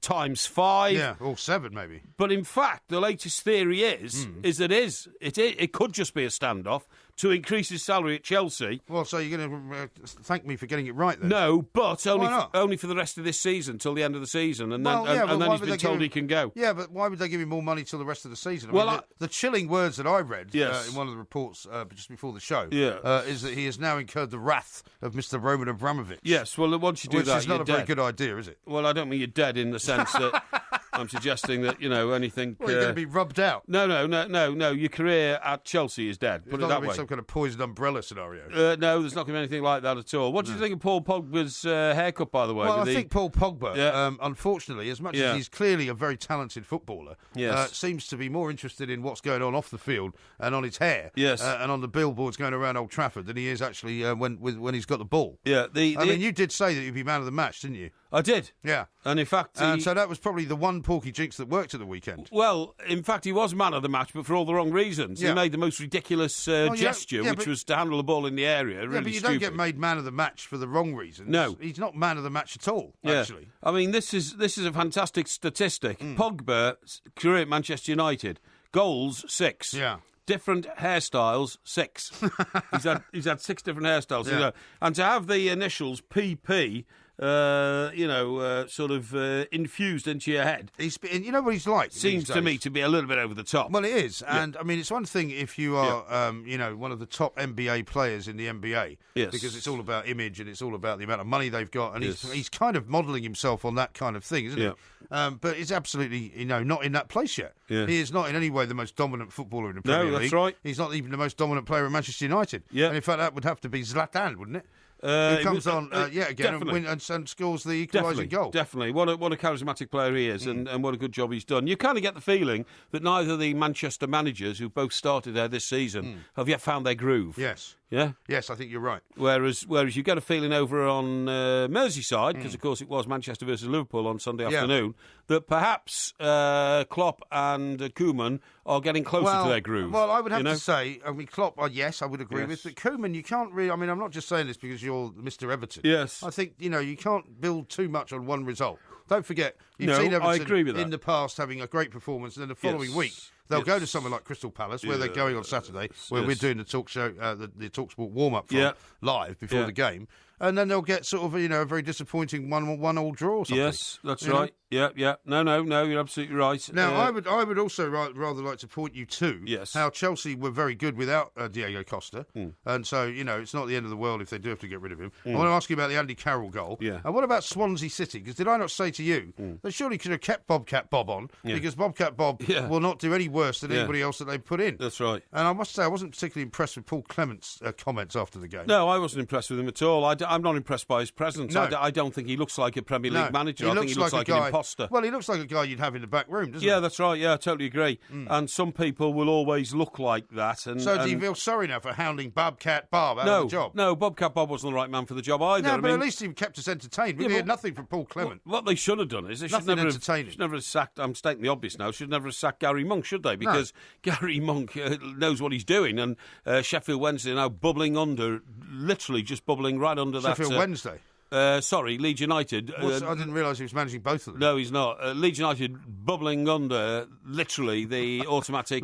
times 5. Yeah, or 7 maybe. But in fact, the latest theory is that it could just be a standoff to increase his salary at Chelsea. Well, so you're going to thank me for getting it right then? No, but only for the rest of this season, till the end of the season, and then he's been told he can go. Yeah, but why would they give him more money till the rest of the season? The chilling words that I read in one of the reports just before the show is that he has now incurred the wrath of Mr. Roman Abramovich. Yes, well, once you do that, which is not you're a very dead. good idea, is it? Well, I don't mean you're dead in the sense that I'm suggesting that, anything... Well, you're going to be rubbed out. No, your career at Chelsea is dead. Put it that way. Some kind of poisoned umbrella scenario. No, there's not going to be anything like that at all. What do you think of Paul Pogba's haircut, by the way? Well, I think Paul Pogba, unfortunately, as much as he's clearly a very talented footballer, seems to be more interested in what's going on off the field and on his hair and on the billboards going around Old Trafford than he is actually when he's got the ball. Yeah, I mean, you did say that you'd be man of the match, didn't you? I did. Yeah. And in fact... so that was probably the one Porky jinx that worked at the weekend. Well, in fact, he was man of the match, but for all the wrong reasons. Yeah. He made the most ridiculous gesture, which was to handle the ball in the area. Really but you stupid. don't get made man of the match for the wrong reasons. No. He's not man of the match at all, actually. I mean, this is a fantastic statistic. Pogba's career at Manchester United, goals, 6. Yeah. Different hairstyles, 6. he's had 6 different hairstyles. Yeah. And to have the initials PP... infused into your head. You know what he's like? Seems to me to be a little bit over the top. Well, it is. And, I mean, it's one thing if you are, one of the top NBA players in the NBA. Yes. Because it's all about image and it's all about the amount of money they've got. And he's kind of modelling himself on that kind of thing, isn't he? But he's absolutely, not in that place yet. Yeah. He is not in any way the most dominant footballer in the Premier League. No, that's right. He's not even the most dominant player at Manchester United. Yeah. And in fact, that would have to be Zlatan, wouldn't it? Who comes on again and scores the equalising goal. Definitely. What a charismatic player he is and what a good job he's done. You kind of get the feeling that neither the Manchester managers, who both started there this season, have yet found their groove. Yes. Yeah? Yes, I think you're right. Whereas you get a feeling over on Merseyside, because of course it was Manchester versus Liverpool on Sunday afternoon, that perhaps Klopp and Koeman are getting closer to their groove. Well, I would have to say, Klopp, yes, I would agree with. But Koeman, you can't really, I'm not just saying this because you're Mr. Everton. Yes. I think, you can't build too much on one result. Don't forget, you've seen Everton I agree with that. in the past having a great performance, and then the following week they'll go to somewhere like Crystal Palace, where they're going on Saturday, where we're doing the talk show, the TalkSport warm-up live before the game, and then they'll get sort of a very disappointing 1-1 draw or something. Yes, that's right. Yeah. No, you're absolutely right. Now, I would also rather like to point you to how Chelsea were very good without Diego Costa, and so it's not the end of the world if they do have to get rid of him. I want to ask you about the Andy Carroll goal. Yeah. And what about Swansea City? Because did I not say to you they surely could have kept Bobcat Bob on, because Bobcat Bob will not do any worse than anybody else that they've put in. That's right. And I must say I wasn't particularly impressed with Paul Clement's comments after the game. No, I wasn't impressed with him at all. I'm not impressed by his presence. No. I don't think he looks like a Premier League manager. I think he looks like an imposter. Well, he looks like a guy you'd have in the back room, doesn't he? Yeah, that's right. Yeah, I totally agree. And some people will always look like that. And, so do you feel sorry now for hounding Bobcat Bob out of the job? No, Bobcat Bob wasn't the right man for the job either. No, but at least he kept us entertained. We had nothing from Paul Clement. What they should have done is they should never have sacked. I'm stating the obvious now. Should never have sacked Gary Monk, should they? Because Gary Monk knows what he's doing, and Sheffield Wednesday are now bubbling under, literally just bubbling right under that. Sheffield Wednesday. Sorry, Leeds United. I didn't realise he was managing both of them. No, he's not. Leeds United bubbling under, literally, the automatic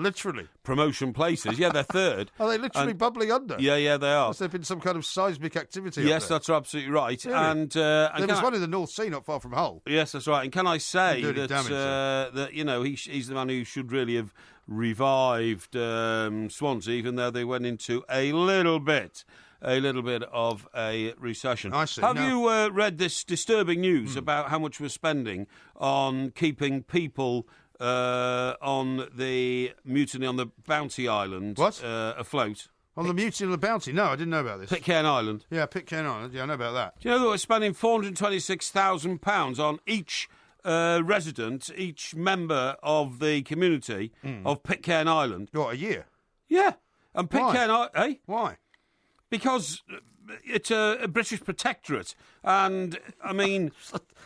promotion places. Yeah, they're third. Are they literally bubbling under? Yeah, they are. Must there been some kind of seismic activity Yes, that's absolutely right. Really? And there was one in the North Sea, not far from Hull. Yes, that's right. And can I say that you know, he's the man who should really have revived Swansea, even though they went into a little bit of a recession. I see. Have you read this disturbing news about how much we're spending on keeping people on the mutiny on the Bounty Island afloat? On the mutiny on the Bounty? No, I didn't know about this. Pitcairn Island. Yeah, Pitcairn Island. Yeah, I know about that. Do you know that we're spending £426,000 on each resident, each member of the community of Pitcairn Island? What, a year? Yeah. And Pitcairn Island... Why? Because it's a British protectorate, and, I mean...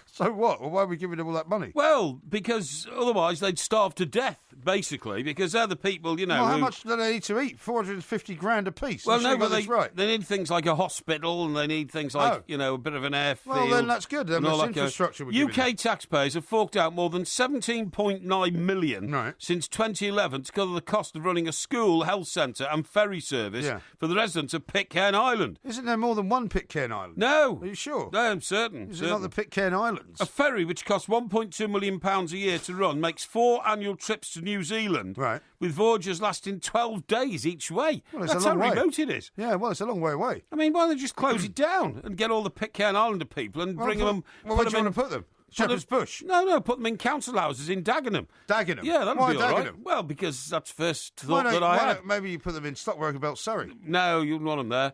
So what? Well, why are we giving them all that money? Well, because otherwise they'd starve to death, basically, because they're the people, you know... Well, how much do they need to eat? 450 grand a piece. Well, no, but they need things like a hospital, and they need things like, you know, a bit of an airfield. Well, then that's good. Then that's infrastructure we're giving UK taxpayers have forked out more than £17.9 million since 2011 to cover the cost of running a school, health centre and ferry service for the residents of Pitcairn Island. Isn't there more than one Pitcairn Island? No. Are you sure? No, I'm certain. Is it not the Pitcairn Islands? A ferry, which costs £1.2 million a year to run, makes 4 annual trips to New Zealand, with voyages lasting 12 days each way. Well, it's That's a long how way. remote it is. Yeah, well, it's a long way away. I mean, why don't they just close it down and get all the Pitcairn Islander people and bring them... Well, where do you want to put them? Shepherd's Bush? No, put them in council houses in Dagenham. Dagenham? Yeah, that'd Why be all Dagenham? right. Well, because that's the first thought that I had. Maybe you put them in Stockbroker Belt, Surrey. No, you wouldn't want them there.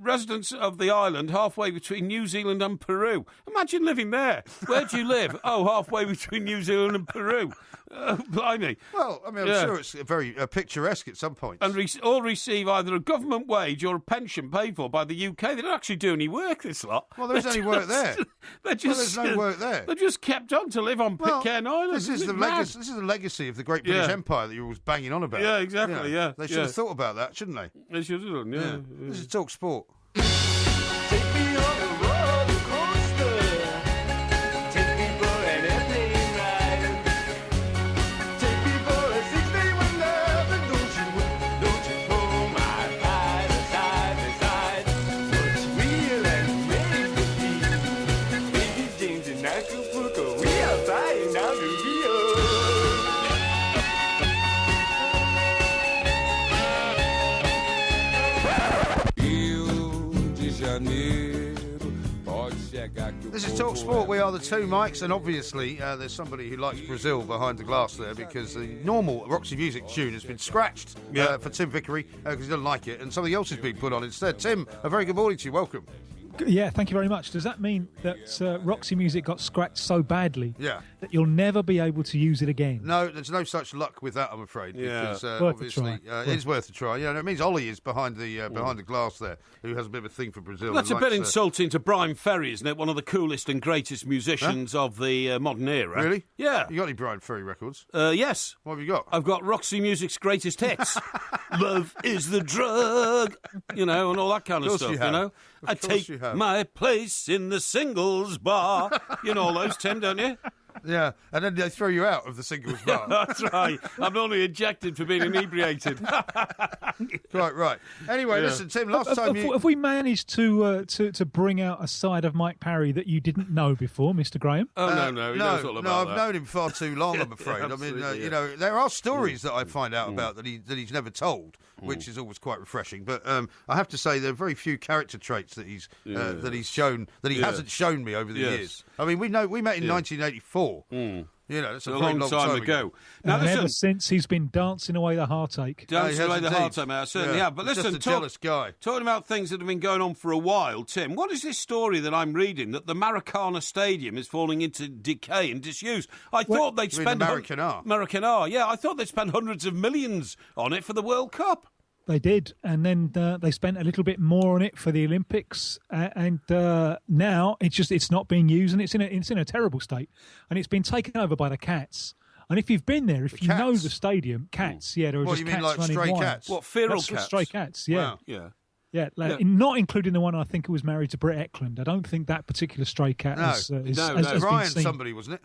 Residents of the island halfway between New Zealand and Peru. Imagine living there. Where do you live? Oh, halfway between New Zealand and Peru. Blimey. Well, I mean, I'm sure it's very picturesque at some point. And all receive either a government wage or a pension paid for by the UK. They don't actually do any work, this lot. Well, there isn't any work there. There's no work there. They're just kept on to live on Pitcairn Island. This is the legacy of the Great British Empire that you're always banging on about. Yeah, exactly, They should have thought about that, shouldn't they? They should have done, yeah. This is Talk Sport. Take me on a roller coaster. Take me for an airplane ride. Take me for a 6-day wonder. But don't you pull my ride side by side. What's real and made to be? Baby James and Acapulco, we are flying down to Rio. This is Talk Sport. We are the two mics, and obviously there's somebody who likes Brazil behind the glass there, because the normal Roxy Music tune has been scratched for Tim Vickery because he doesn't like it, and something else has been put on instead. Tim, a very good morning to you. Welcome. Yeah, thank you very much. Does that mean that Roxy Music got scratched so badly that you'll never be able to use it again? No, there's no such luck with that, I'm afraid. Because obviously it is worth a try. Yeah, it means Ollie is behind the glass there, who has a bit of a thing for Brazil. Well, that's a bit insulting to Brian Ferry, isn't it? One of the coolest and greatest musicians of the modern era. Really? Yeah. You got any Brian Ferry records? Yes. What have you got? I've got Roxy Music's greatest hits. Love is the drug, and all that kind of stuff, you know. I take my place in the singles bar. You know all those, Tim, don't you? Yeah, and then they throw you out of the singles bar. That's right. I'm only ejected for being inebriated. Right. Anyway, listen, Tim, last time Have we managed to bring out a side of Mike Parry that you didn't know before, Mr. Graham? Oh, no. He knows all about that. I've known him far too long, I'm afraid. I mean, there are stories that I find out about that he's never told, which is always quite refreshing. But I have to say there are very few character traits that he's shown, that he hasn't shown me over the years. I mean, we met in 1984. That's a very long time ago. Now, and ever since he's been dancing away the heartache. Dancing away the heartache, mate. I certainly have. But listen, just a jealous guy. Talking about things that have been going on for a while, Tim, what is this story that I'm reading that the Maracana Stadium is falling into decay and disuse? I thought they'd spend... Maracana, yeah. I thought they'd spend hundreds of millions on it for the World Cup. They did, and then they spent a little bit more on it for the Olympics, and now it's not being used, and it's in a terrible state, and it's been taken over by the cats. And if you've been there, if you know the stadium, cats, there are just cats running wild. What, you mean like stray cats? What, feral cats? Stray cats, yeah. Wow. Yeah, not including the one I think who was married to Britt Ekland. I don't think that particular stray cat has Brian been seen. Somebody, wasn't it?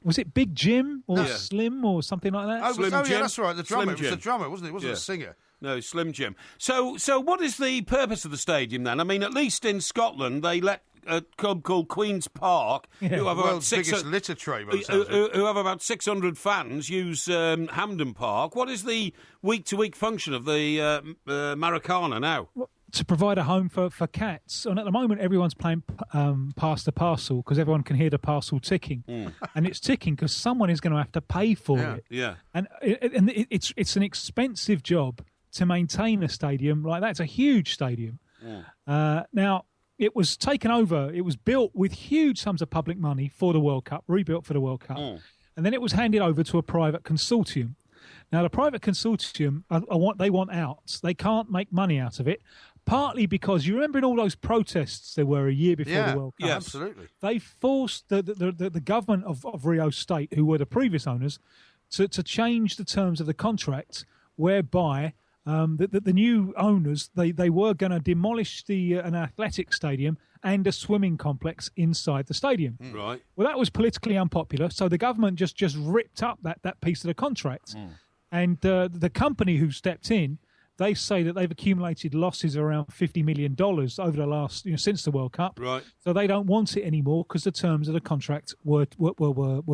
Was it Big Jim or Slim or something like that? Yeah, that's right. The drummer. It was the drummer, wasn't it? It wasn't a singer. No, Slim Jim. So what is the purpose of the stadium then? I mean, at least in Scotland, they let a club called Queen's Park, who have about biggest litter tray, who have about 600 fans, use Hampden Park. What is the week-to-week function of the Maracana now? Well, to provide a home for cats. And at the moment, everyone's playing pass the parcel because everyone can hear the parcel ticking. And it's ticking because someone is going to have to pay for it. Yeah. And it's an expensive job to maintain a stadium like that. It's a huge stadium. Now, it was taken over. It was built with huge sums of public money for the World Cup, rebuilt for the World Cup. And then it was handed over to a private consortium. Now, the private consortium, they want out. They can't make money out of it, partly because you remember in all those protests there were a year before the World Cup? Yeah, absolutely. They forced the government of Rio State, who were the previous owners, to change the terms of the contract whereby the new owners, they were going to demolish an athletic stadium and a swimming complex inside the stadium. Right. Well, that was politically unpopular, so the government just ripped up that piece of the contract. And the company who stepped in, they say that they've accumulated losses around $50 million over the last, since the World Cup. Right. So they don't want it anymore because the terms of the contract were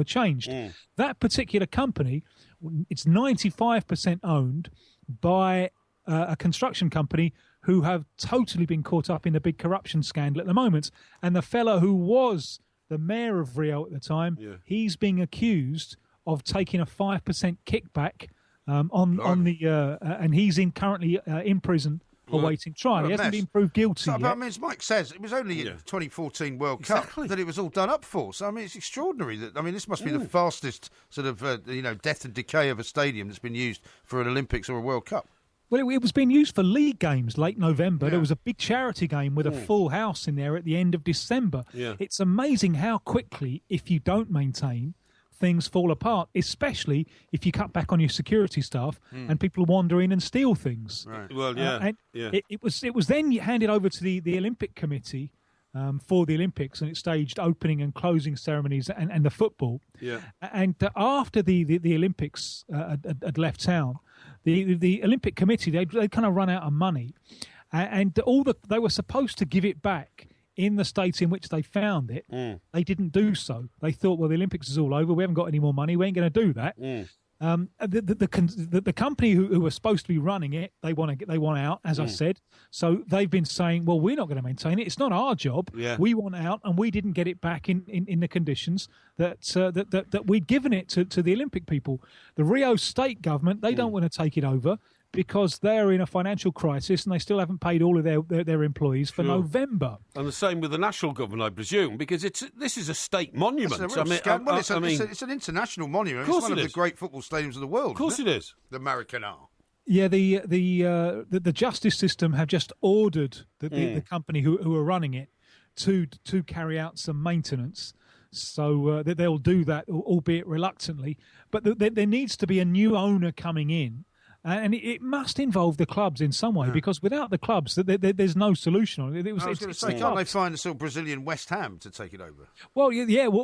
changed. That particular company, it's 95% owned by a construction company who have totally been caught up in the big corruption scandal at the moment. And the fellow who was the mayor of Rio at the time, he's being accused of taking a 5% kickback and he's currently in prison awaiting trial. He hasn't been proved guilty yet. But I mean, as Mike says, it was only in the 2014 World Cup that it was all done up for. So I mean, it's extraordinary that this must be the fastest sort of death and decay of a stadium that's been used for an Olympics or a World Cup. Well, it was being used for league games late November. There was a big charity game with a full house in there at the end of December. It's amazing how quickly, if you don't maintain, things fall apart, especially if you cut back on your security staff and people wander in and steal things. Right. Well, It was then handed over to the Olympic Committee for the Olympics, and it staged opening and closing ceremonies and the football. And after the Olympics had left town, the Olympic Committee, they kind of run out of money, and they were supposed to give it back in the state in which they found it. They didn't do so. They thought, well, the Olympics is all over. We haven't got any more money. We ain't going to do that. The company who were supposed to be running it, they want out, as I said. So they've been saying, well, we're not going to maintain it. It's not our job. We want out, and we didn't get it back in the conditions that we'd given it to the Olympic people. The Rio State government, they don't want to take it over because they're in a financial crisis and they still haven't paid all of their employees for November. And the same with the national government, I presume, because this is a state monument. It's an international monument. It's one of the great football stadiums of the world. Of course it is. The Maracana. Yeah, the justice system have just ordered the company who are running it to carry out some maintenance. So they'll do that, albeit reluctantly. But there needs to be a new owner coming in. And it must involve the clubs in some way, because without the clubs, there's no solution. I was going to say, can't they find a sort of Brazilian West Ham to take it over? Well,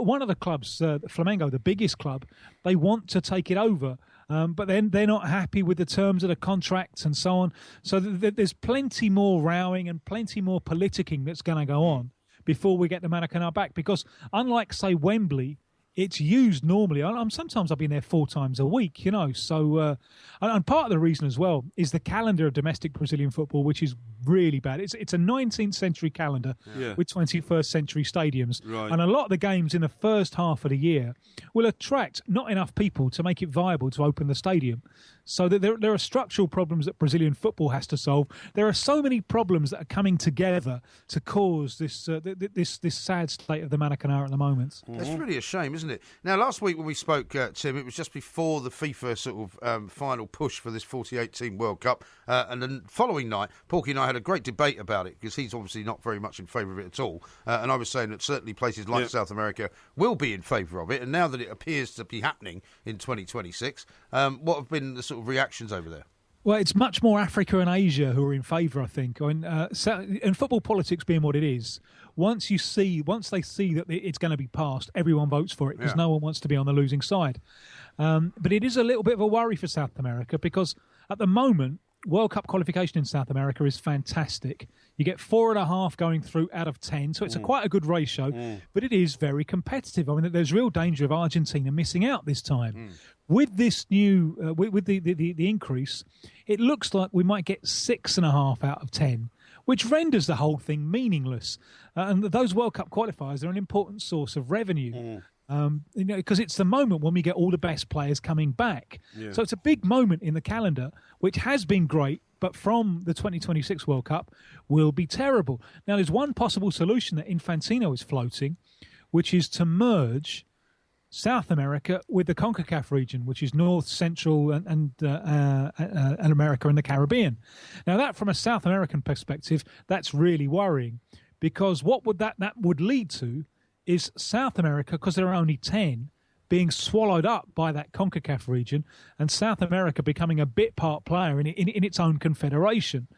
one of the clubs, Flamengo, the biggest club, they want to take it over. But then they're not happy with the terms of the contracts and so on. So there's plenty more rowing and plenty more politicking that's going to go on before we get the Maracanã back. Because unlike, say, Wembley it's used normally. Sometimes I've been there 4 times a week, So, and part of the reason as well is the calendar of domestic Brazilian football, which is really bad. It's a 19th century calendar with 21st century stadiums, and a lot of the games in the first half of the year will attract not enough people to make it viable to open the stadium. So that there are structural problems that Brazilian football has to solve. There are so many problems that are coming together to cause this sad state of the Maracanã at the moment. It's really a shame, isn't it? Now, last week when we spoke, Tim, it was just before the FIFA sort of final push for this 48-team World Cup, and the following night, Porky and I had a great debate about it, because he's obviously not very much in favour of it at all, and I was saying that certainly places like South America will be in favour of it, and now that it appears to be happening in 2026, what have been the sort of reactions over there? Well, it's much more Africa and Asia who are in favour, I think. And football politics being what it is, once they see that it's going to be passed, everyone votes for it because no one wants to be on the losing side. But it is a little bit of a worry for South America because at the moment, World Cup qualification in South America is fantastic. You get 4.5 going through out of 10, so it's quite a good ratio, but it is very competitive. I mean, there's real danger of Argentina missing out this time. With this new, with the increase, it looks like we might get 6.5 out of 10, which renders the whole thing meaningless. And those World Cup qualifiers are an important source of revenue. Because it's the moment when we get all the best players coming back. So it's a big moment in the calendar, which has been great, but from the 2026 World Cup will be terrible. Now, there's one possible solution that Infantino is floating, which is to merge South America with the CONCACAF region, which is North, Central, and America and the Caribbean. Now, that from a South American perspective, that's really worrying, because what would that would lead to is South America, because there are only 10, being swallowed up by that CONCACAF region, and South America becoming a bit part player in its own confederation.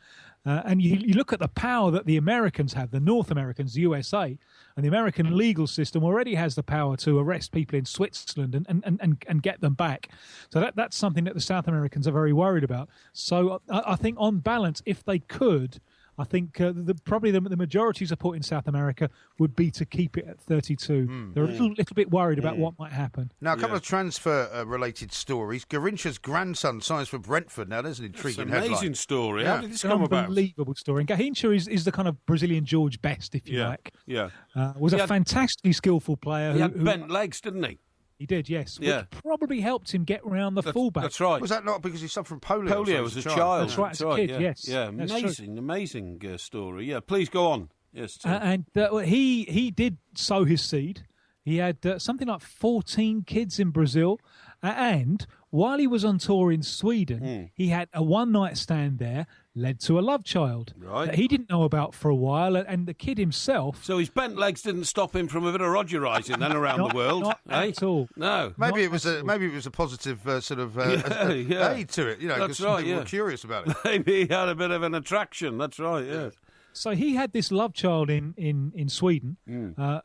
And you look at the power that the Americans have, the North Americans, the USA, and the American legal system already has the power to arrest people in Switzerland and get them back. So that's something that the South Americans are very worried about. So I think on balance, if they could, I think probably the majority support in South America would be to keep it at 32. They're a little bit worried about what might happen. Now, a couple of transfer-related stories. Garincha's grandson signs for Brentford. Now, there's an intriguing headline. Amazing story. How did this come about? Unbelievable story. And Garincha is the kind of Brazilian George Best, if you like. Yeah. Was a fantastically skillful player. He had bent legs, didn't he? He did, yes. Which probably helped him get around the fullback. That's right. Was that not because he suffered from polio? Polio as a child. That's right, as a kid, yes. Yeah, amazing story. Yeah, please go on. Yes. And he did sow his seed. He had something like 14 kids in Brazil. And while he was on tour in Sweden, he had a one-night stand there, led to a love child that he didn't know about for a while. And the kid himself... So his bent legs didn't stop him from a bit of Rogerising then around the world, not at all. No. Maybe it was a positive sort of aid to it, because people were curious about it. Maybe he had a bit of an attraction. That's right, yes. So he had this love child in Sweden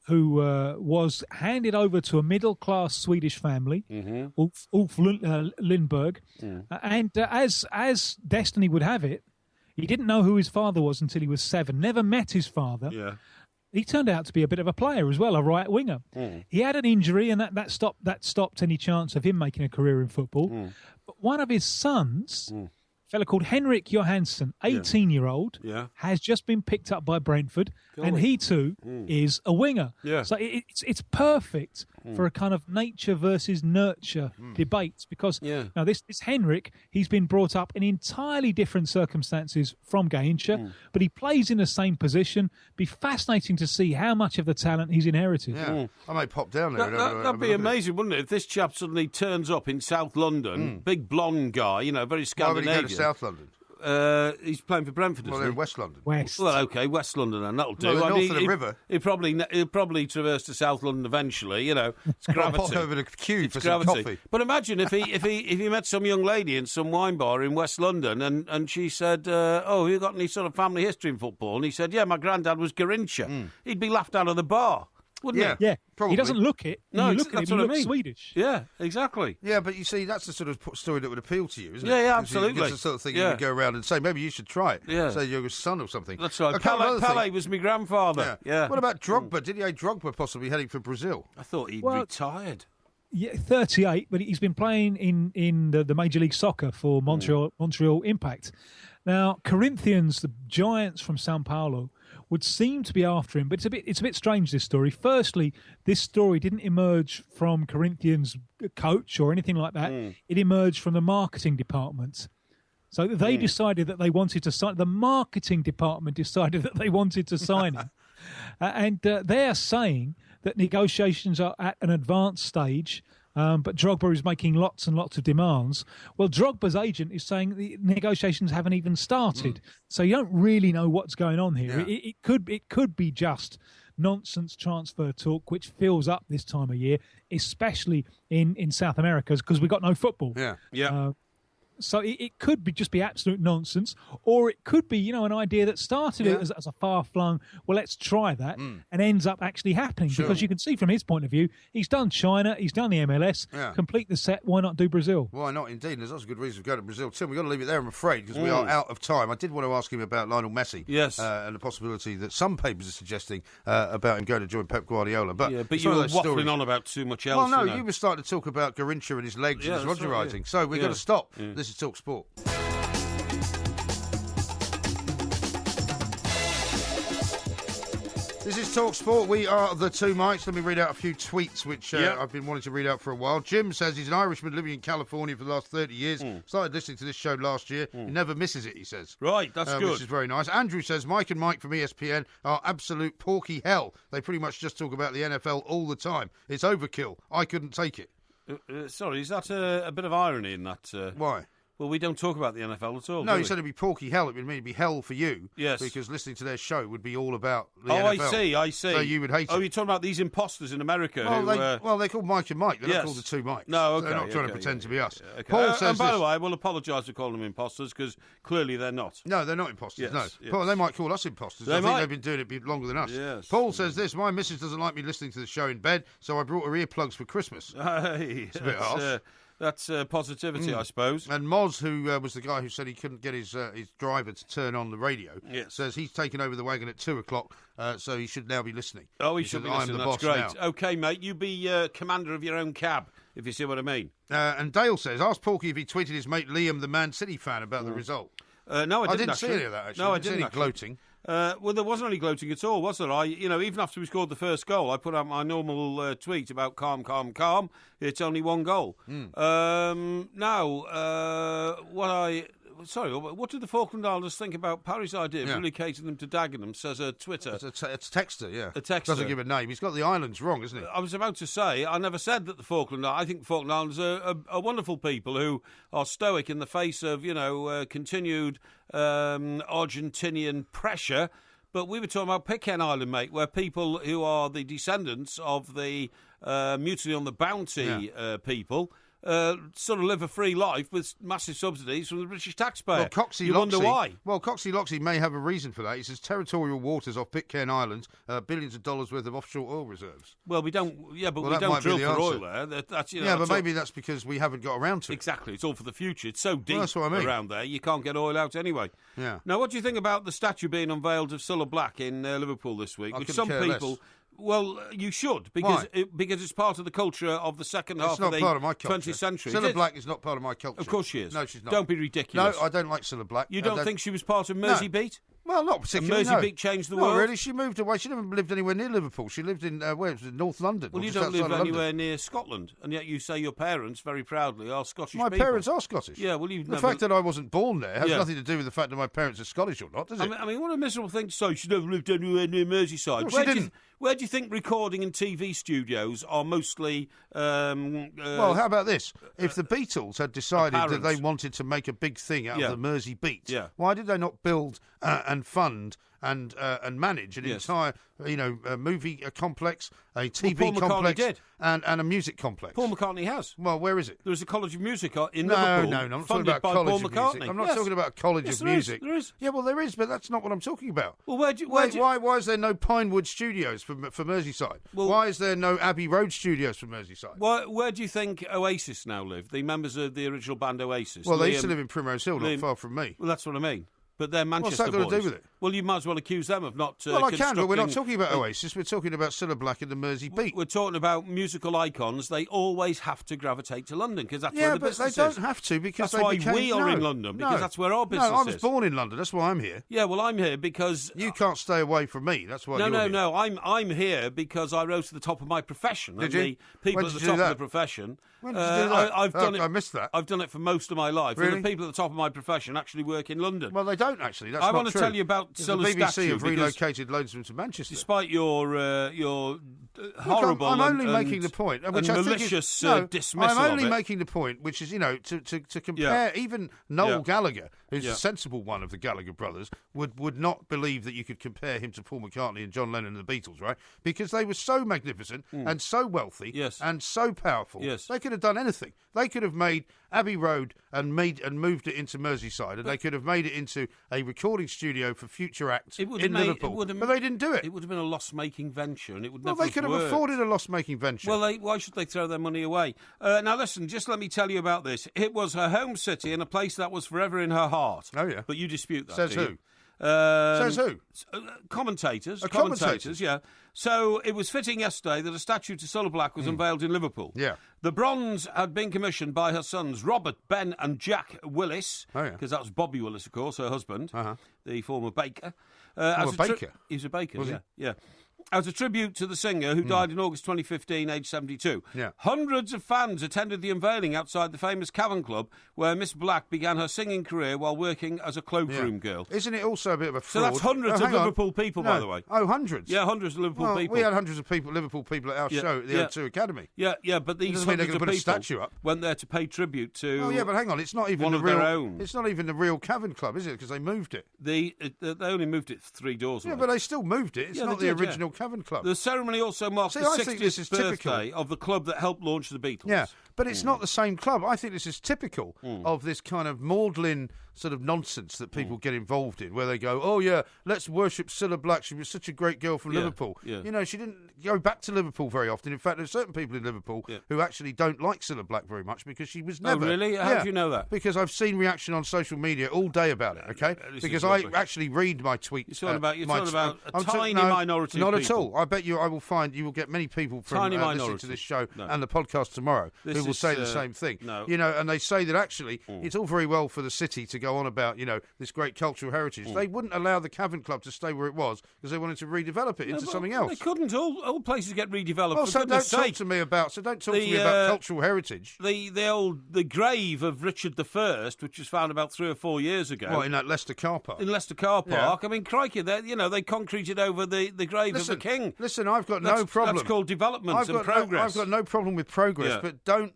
who was handed over to a middle-class Swedish family, Ulf Lindberg. And as destiny would have it, he didn't know who his father was until he was 7, never met his father. Yeah. He turned out to be a bit of a player as well, a right winger. He had an injury, and that stopped any chance of him making a career in football. But one of his sons... a fellow called Henrik Johansson, 18-year-old, has just been picked up by Brentford, and he too is a winger. Yeah. So it's perfect for a kind of nature versus nurture debate, because now this Henrik, he's been brought up in entirely different circumstances from Gaincha, but he plays in the same position. Be fascinating to see how much of the talent he's inherited. Yeah. I may pop down there. That'd be amazing, wouldn't it? If this chap suddenly turns up in South London, big blonde guy, very Scandinavian. Why would he go to South London? He's playing for Brentford, isn't Well, he? they're in West London. West. Well, okay, West London, then that'll do. Well, north of the river. He'll probably traverse to South London eventually. It's gravity. Pop over to queue for gravity. some coffee. But imagine if he met some young lady in some wine bar in West London, and she said, "Oh, you got any sort of family history in football?" And he said, "Yeah, my granddad was Garincha." He'd be laughed out of the bar. wouldn't Yeah. it? Yeah, Probably. he doesn't look it. No, When you look at that's him, he what I looks mean. Swedish. Yeah, exactly. Yeah, but you see, that's the sort of story that would appeal to you, isn't it? Yeah, yeah, 'Cause absolutely. It's the sort of thing Yeah. you would go around and say, maybe you should try it. Yeah. Say you're his son or something. That's right. A couple of other Pele things. was my grandfather. Yeah. What about Drogba? Didier Drogba possibly heading for Brazil? I thought he'd Well- retired. Yeah, 38, but he's been playing in the Major League Soccer for Montreal Impact. Now, Corinthians, the Giants from Sao Paulo, would seem to be after him, but it's a bit strange, this story. Firstly, this story didn't emerge from Corinthians' coach or anything like that. It emerged from the marketing department. So they decided that they wanted to sign. The marketing department decided that they wanted to sign him, and they're saying that negotiations are at an advanced stage. But Drogba is making lots and lots of demands. Well, Drogba's agent is saying the negotiations haven't even started, so you don't really know what's going on here. Yeah. It could be just nonsense transfer talk, which fills up this time of year, especially in South America, because we've got no football. Yeah. So it could be absolute nonsense, or it could be, an idea that started as a far-flung, well, let's try that, and ends up actually happening. Sure. Because you can see from his point of view, he's done China, he's done the MLS, complete the set, why not do Brazil? Why not, indeed? There's lots of good reasons for going to Brazil. Tim, we've got to leave it there, I'm afraid, because we are out of time. I did want to ask him about Lionel Messi. Yes. And the possibility that some papers are suggesting about him going to join Pep Guardiola. But But you were waffling on about too much else. Well, no, you were starting to talk about Garrincha and his legs and his that's right, Rogerizing. yeah. So we've got to stop. Yeah. This is Talk Sport. This is Talk Sport. We are the two mics. Let me read out a few tweets which I've been wanting to read out for a while. Jim says he's an Irishman living in California for the last 30 years. Started listening to this show last year. He never misses it, he says. Right, that's good. Which is very nice. Andrew says Mike and Mike from ESPN are absolute porky hell. They pretty much just talk about the NFL all the time. It's overkill. I couldn't take it. Sorry, is that a bit of irony in that? Why? Well, we don't talk about the NFL at all. No, do he we? said it'd be porky hell. It would mean it'd be hell for you. Yes. Because listening to their show would be all about the Oh, NFL. I see. So you would hate it. Oh, you're talking about these imposters in America Well, they're called Mike and Mike. They're Yes. not called the two Mikes. No, okay. They're not trying to okay, pretend to be us. Okay. Paul says and by this. the way, I will apologise for calling them imposters because clearly they're not. No, they're not imposters, Yes, no. yes. Paul, they might call us imposters. They I think might. they've been doing it longer than us. Yes. Paul says this, my missus doesn't like me listening to the show in bed, so I brought her earplugs for Christmas. Hey, a bit harsh. That's positivity, I suppose. And Moz, who was the guy who said he couldn't get his driver to turn on the radio, Yes. says he's taken over the wagon at 2 o'clock, so he should now be listening. Oh, he should says, be I'm listening. the That's boss great. now. Okay, mate, you be commander of your own cab, if you see what I mean. And Dale says, ask Porky if he tweeted his mate Liam, the Man City fan, about the result. No, I didn't see actually. any of that, actually. No, I didn't see didn't any actually. gloating. Well, there wasn't any gloating at all, was there? Even after we scored the first goal, I put out my normal tweet about calm, calm, calm. It's only one goal. What did the Falkland Islanders think about Parry's idea of relocating them to Dagenham? Says a Twitter. It's a texter, yeah. A texter. Doesn't give a name. He's got the islands wrong, isn't he? I was about to say, I never said that I think the Falkland Islanders are wonderful people who are stoic in the face of, continued Argentinian pressure. But we were talking about Pitcairn Island, mate, where people who are the descendants of the Mutiny on the Bounty people sort of live a free life with massive subsidies from the British taxpayer. Well, Coxie you wonder why? Well, Coxie Loxie may have a reason for that. He says territorial waters off Pitcairn Islands, billions of dollars worth of offshore oil reserves. Well, we don't. Yeah, but Well, we that don't might be drill the for answer. oil there. That's But maybe that's because we haven't got around to it. Exactly. It's all for the future. It's so deep that's what I mean. around there, you can't get oil out anyway. Yeah. Now, what do you think about the statue being unveiled of Cilla Black in Liverpool this week? I Which couldn't some care people... less. Well, you should, because Why? because it's part of the culture of the second half It's not of the part of my culture. 20th century. Cilla Black is not part of my culture. Of course she is. No, she's not. Don't be ridiculous. No, I don't like Cilla Black. You don't think she was part of Mersey Beat? Well, not particularly. Mersey Beat changed the Not world? really. She moved away. She never lived anywhere near Liverpool. She lived in North London. Well, or you just don't live outside of anywhere London. near Scotland, and yet you say your parents, very proudly, are Scottish My people. parents are Scottish. Yeah, well, you've the never... fact that I wasn't born there has Yeah. nothing to do with the fact that my parents are Scottish or not, does it? I mean, what a miserable thing to say. She never lived anywhere near Merseyside. No, she didn't. Where do you think recording and TV studios are mostly... Well, how about this? If the Beatles had decided that Apparent. they wanted to make a big thing out Yeah. of the Mersey Beat, Yeah. why did they not build and fund and manage an entire, movie complex, a TV Paul McCartney complex, did. and a music complex. Paul McCartney has. Well, where is it? There's a College of Music in No, Liverpool. I'm not talking funded about by College Paul of McCartney. Music. I'm not Yes. talking about College Yes, of there Music. There is. Yeah, well, there is, but that's not what I'm talking about. Well, why is there no Pinewood Studios for Merseyside? Why is there no Abbey Road Studios for Merseyside? Where do you think Oasis now live? The members of the original band Oasis. Well, they used to live in Primrose Hill, not far from me. Well, that's what I mean. But they're Manchester What's that got boys. to do with it? Well, you might as well accuse them of not. Well, I can, but we're not talking about Oasis. We're talking about Cilla Black and the Mersey Beat. We're talking about musical icons. They always have to gravitate to London because that's where the business is. Yeah, but they don't have to because that's why we are in London because that's where our business is. No, I was born in London. That's why I'm here. Yeah, well, I'm here because you can't stay away from me. That's why. No. I'm here because I rose to the top of my profession. Did you? The people at the top of the profession. When did you do that? I've done it. I missed that. I've done it for most of my life. Really? And the people at the top of my profession actually work in London. Well, they don't actually. That's I not want to true. tell you about Cilla's the BBC statue have relocated loads of them to Manchester. Despite your horrible, I'm only making the point, which and I malicious think is, dismissal. I'm only of it. making the point, which is to compare even Noel Gallagher, who's Yeah. a sensible one of the Gallagher brothers, would not believe that you could compare him to Paul McCartney and John Lennon and the Beatles, right? Because they were so magnificent and so wealthy and so powerful. Yes. They could have done anything. They could have made Abbey Road and moved it into Merseyside, and they could have made it into a recording studio for future acts in Liverpool. But they didn't do it. It would have been a loss-making venture, and it would Well, never they could have worked. afforded a loss-making venture. Well, why should they throw their money away? Now, listen, just let me tell you about this. It was her home city and a place that was forever in her heart. Oh, yeah. But you dispute that, Says do who? you? Says who? Commentators. Commentators? Yeah. So it was fitting yesterday that a statue to Cilla Black was unveiled in Liverpool. Yeah. The bronze had been commissioned by her sons Robert, Ben and Jack Willis. Oh, yeah. Because that was Bobby Willis, of course, her husband, the former baker. Baker? He was a baker, Was he? yeah. As a tribute to the singer who died in August 2015, aged 72. Yeah. Hundreds of fans attended the unveiling outside the famous Cavern Club, where Miss Black began her singing career while working as a cloakroom girl. Isn't it also a bit of a So fraud? that's hundreds of Liverpool people, by the way. Oh, hundreds? Yeah, hundreds of Liverpool people. We had hundreds of Liverpool people at our show at the O2 Academy. Yeah, but these doesn't mean they're hundreds of gonna put a people statue up. went there to pay tribute to. Oh, yeah, but hang on, it's not even one the of real. their own. It's not even the real Cavern Club, is it? Because they moved it. They only moved it 3 doors away. Yeah, but they still moved it. It's Yeah, not they the did, original Cavern Club. The ceremony also marked See, the I think this 60th is typical. birthday of the club that helped launch the Beatles. Yeah, but it's not the same club. I think this is typical of this kind of maudlin sort of nonsense that people get involved in, where they go, oh, yeah, let's worship Cilla Black. She was such a great girl from Liverpool. Yeah. You know, she didn't go back to Liverpool very often. In fact, there's certain people in Liverpool who actually don't like Cilla Black very much because she was never... Oh, really? How do you know that? Because I've seen reaction on social media all day about it, okay? Because I actually read my tweets. You're talking about a tiny minority Not of at people. all. I bet you you will get many people from Tiny listening minority. to this show No. and the podcast tomorrow This who will is, say the same thing. no. You know, and they say that actually it's all very well for the city to go on about, you know, this great cultural heritage. They wouldn't allow the Cavern Club to stay where it was because they wanted to redevelop it into something else. They couldn't. All places get redeveloped. Well, for so goodness don't sake. talk to me about cultural heritage. The grave of Richard I, which was found about 3 or 4 years ago. What, in that Leicester car park? In Leicester car Yeah. park. I mean, crikey, they concreted over the grave of the king. Listen, I've got no problem. That's called development and progress. I've got no problem with progress, Yeah. but don't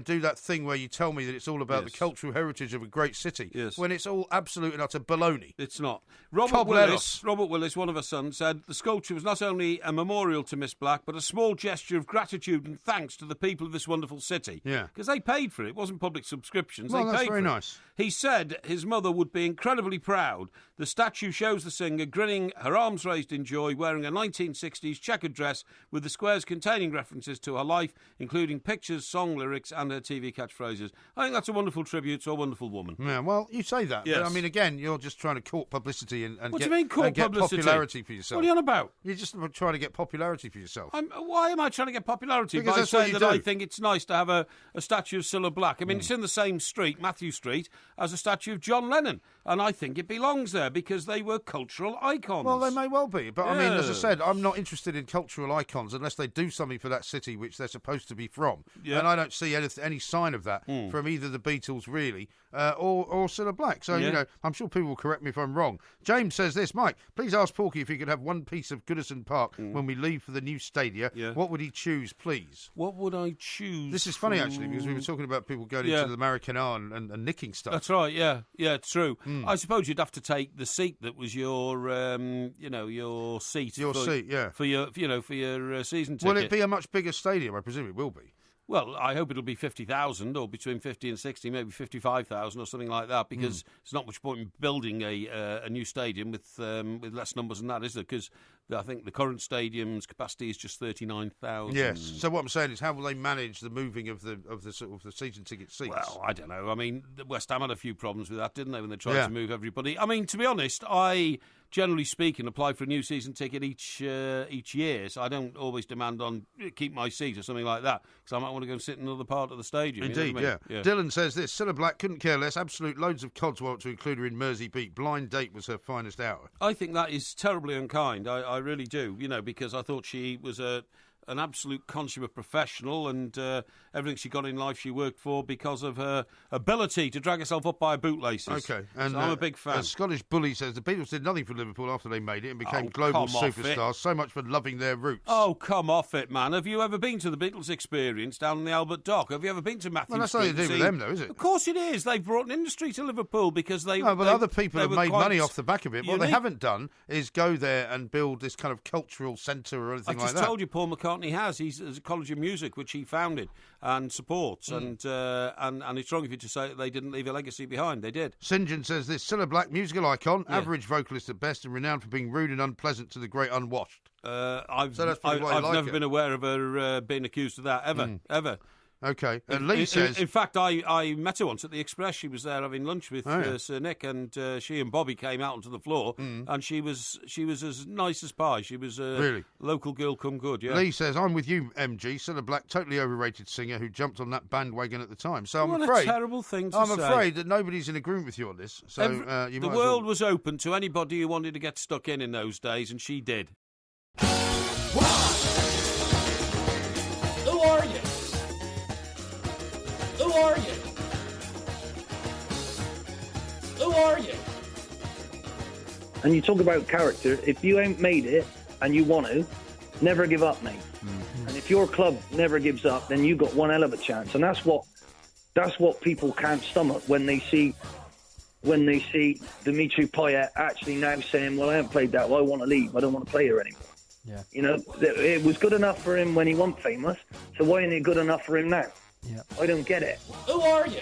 do that thing where you tell me that it's all about the Yes. cultural heritage of a great city Yes. when it's all absolute and utter baloney. It's not. Robert Cobleros. Willis, one of her sons, said the sculpture was not only a memorial to Miss Black, but a small gesture of gratitude and thanks to the people of this wonderful city. Yeah. Because they paid for it. It wasn't public subscriptions. Well, they that's paid very for it. nice. He said his mother would be incredibly proud. The statue shows the singer grinning, her arms raised in joy, wearing a 1960s checkered dress with the squares containing references to her life, including pictures, song lyrics, and her TV catchphrases. I think that's a wonderful tribute to a wonderful woman. Yeah, well, you say that, Yes. but I mean, again, you're just trying to court publicity and What get, do you mean court and get publicity? popularity for yourself. What are you on about? You're just trying to get popularity for yourself. Why am I trying to get popularity? Because By that's what saying you that do. I think it's nice to have a statue of Cilla Black. I mean, it's in the same street, Matthew Street, as a statue of John Lennon. And I think it belongs there because they were cultural icons. Well, they may well be, but I mean, as I Yeah. said, I'm not interested in cultural icons unless they do something for that city which they're supposed to be from. Yeah. And I don't see any sign of that from either the Beatles, really, or Cilla Black. So, you know, I'm sure people will correct me if I'm wrong. James says this, Mike, please ask Porky if he could have one piece of Goodison Park when we leave for the new stadia. Yeah. What would he choose, please? What would I choose? This is funny, actually, because we were talking about people going into the Maracana and nicking stuff. That's right, yeah. Yeah, it's true. I suppose you'd have to take the seat that was your, your seat. Your seat, yeah. For your season ticket. Will it be a much bigger stadium? I presume it will be. Well, I hope it'll be 50,000 or between 50 and 60, maybe 55,000 or something like that, because it's not much point in building a new stadium with less numbers than that, is there? Because I think the current stadium's capacity is just 39,000. Yes. So what I'm saying is, how will they manage the moving of the sort of the season ticket seats? Well, I don't know. I mean, West Ham had a few problems with that, didn't they, when they tried to move everybody? I mean, to be honest, I, generally speaking, apply for a new season ticket each year, so I don't always demand on keep my seat or something like that, because I might want to go and sit in another part of the stadium. Indeed, you know what I mean? Dylan says this: Cilla Black couldn't care less. Absolute loads of codswallop to include her in Mersey Beat. Blind date was her finest hour. I think that is terribly unkind. I really do, because I thought she was an absolute consummate professional, and everything she got in life she worked for because of her ability to drag herself up by her bootlaces. Okay, and so I'm a big fan. Scottish Bully says the Beatles did nothing for Liverpool after they made it and became global superstars. So much for loving their roots. Oh, come off it, man. Have you ever been to the Beatles experience down in the Albert Dock? Have you ever been to Matthew Well, that's Street? nothing to do with them, though, is it? Of course it is. They've brought an industry to Liverpool because they... No, but other people have made money off the back of it. What they unique. haven't done is go there and build this kind of cultural centre or anything like that. I just told you Paul McCartney has. He's a College of Music, which he founded and supports, and it's wrong of you to say that they didn't leave a legacy behind. They did. St. John says this: Cilla Black, musical icon, average vocalist at best, and renowned for being rude and unpleasant to the great unwashed. I've like never been aware of her being accused of that, ever. Okay. And Lee says... In fact, I met her once at the Express. She was there having lunch with Sir Nick, and she and Bobby came out onto the floor, and she was as nice as pie. She was a really? Local girl come good, yeah. Lee says, I'm with you, MG. Cilla Black, totally overrated singer who jumped on that bandwagon at the time. So what I'm afraid... a terrible thing to say. I'm afraid that nobody's in agreement with you on this. So the world was open to anybody who wanted to get stuck in those days, and she did. Who are you? Who are you? Who are you? And you talk about character. If you ain't made it and you want to, never give up, mate. Mm-hmm. And if your club never gives up, then you got one hell of a chance. And that's what people can't stomach when they see Dimitri Payet actually now saying, well, I haven't played that well, I want to leave. I don't want to play here anymore. Yeah. It was good enough for him when he wasn't famous, so why isn't it good enough for him now? Yeah. I don't get it. Who are you?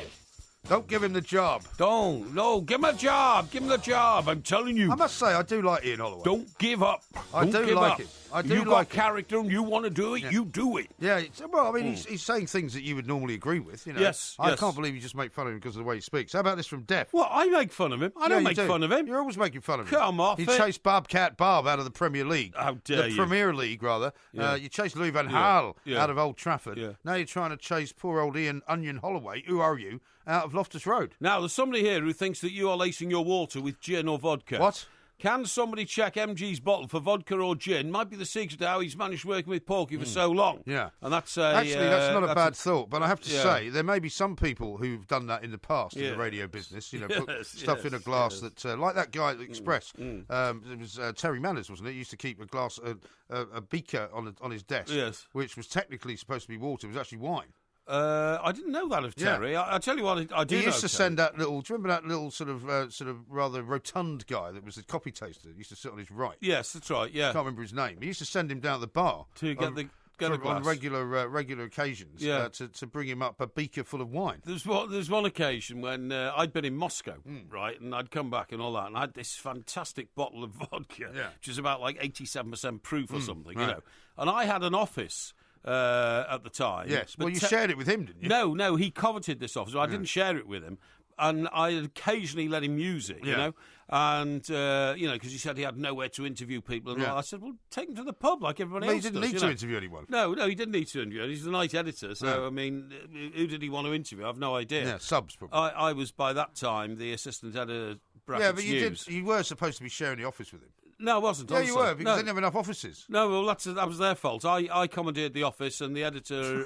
Don't give him the job. No, give him a job. Give him the job. I'm telling you. I must say, I do like Ian Holloway. Don't give up. I do like it. You got character and you want to do it, you do it. Yeah, well, I mean, he's saying things that you would normally agree with, Yes, I can't believe you just make fun of him because of the way he speaks. How about this from Def? Well, I make fun of him. I don't make fun of him. You're always making fun of him. Come off He it. chased Bobcat Barb out of the Premier League. How dare you. The Premier League, rather. Yeah. You chased Louis van Gaal Yeah. out of Old Trafford. Yeah. Now you're trying to chase poor old Ian Onion Holloway, who are you, out of Loftus Road. Now, there's somebody here who thinks that you are lacing your water with gin or vodka. What? Can somebody check MG's bottle for vodka or gin? Might be the secret to how he's managed working with Porky for so long. Yeah. And that's actually, that's not a bad thought, but I have to say, there may be some people who've done that in the past in the radio business, put stuff in a glass that, like that guy at the Express, it was Terry Manners, wasn't it? He used to keep a beaker on his desk, which was technically supposed to be water, it was actually wine. I didn't know that of Terry. Yeah. I tell you what, I do know. He used to send that little. Do you remember that little sort of rather rotund guy that was the copy taster? He used to sit on his right. Yes, that's right. Yeah, I can't remember his name. He used to send him down to the bar to get a glass on regular occasions. To bring him up a beaker full of wine. There's one occasion when I'd been in Moscow, right, and I'd come back and all that, and I had this fantastic bottle of vodka, which is about like 87% proof or something, right. And I had an office. At the time. Yes, well, you shared it with him, didn't you? No, he coveted this office. I didn't share it with him. And I occasionally let him use it, you know, and, because he said he had nowhere to interview people. And all. I said, well, take him to the pub like everybody else he didn't does, need to interview anyone. No, he didn't need to interview. He's the night editor, so, I mean, who did he want to interview? I've no idea. Yeah, subs, probably. I was, by that time, the assistant editor, Yeah, but you were supposed to be sharing the office with him. No, I wasn't. Yeah, you were, because they didn't have enough offices. No, well, that was their fault. I commandeered the office, and the editor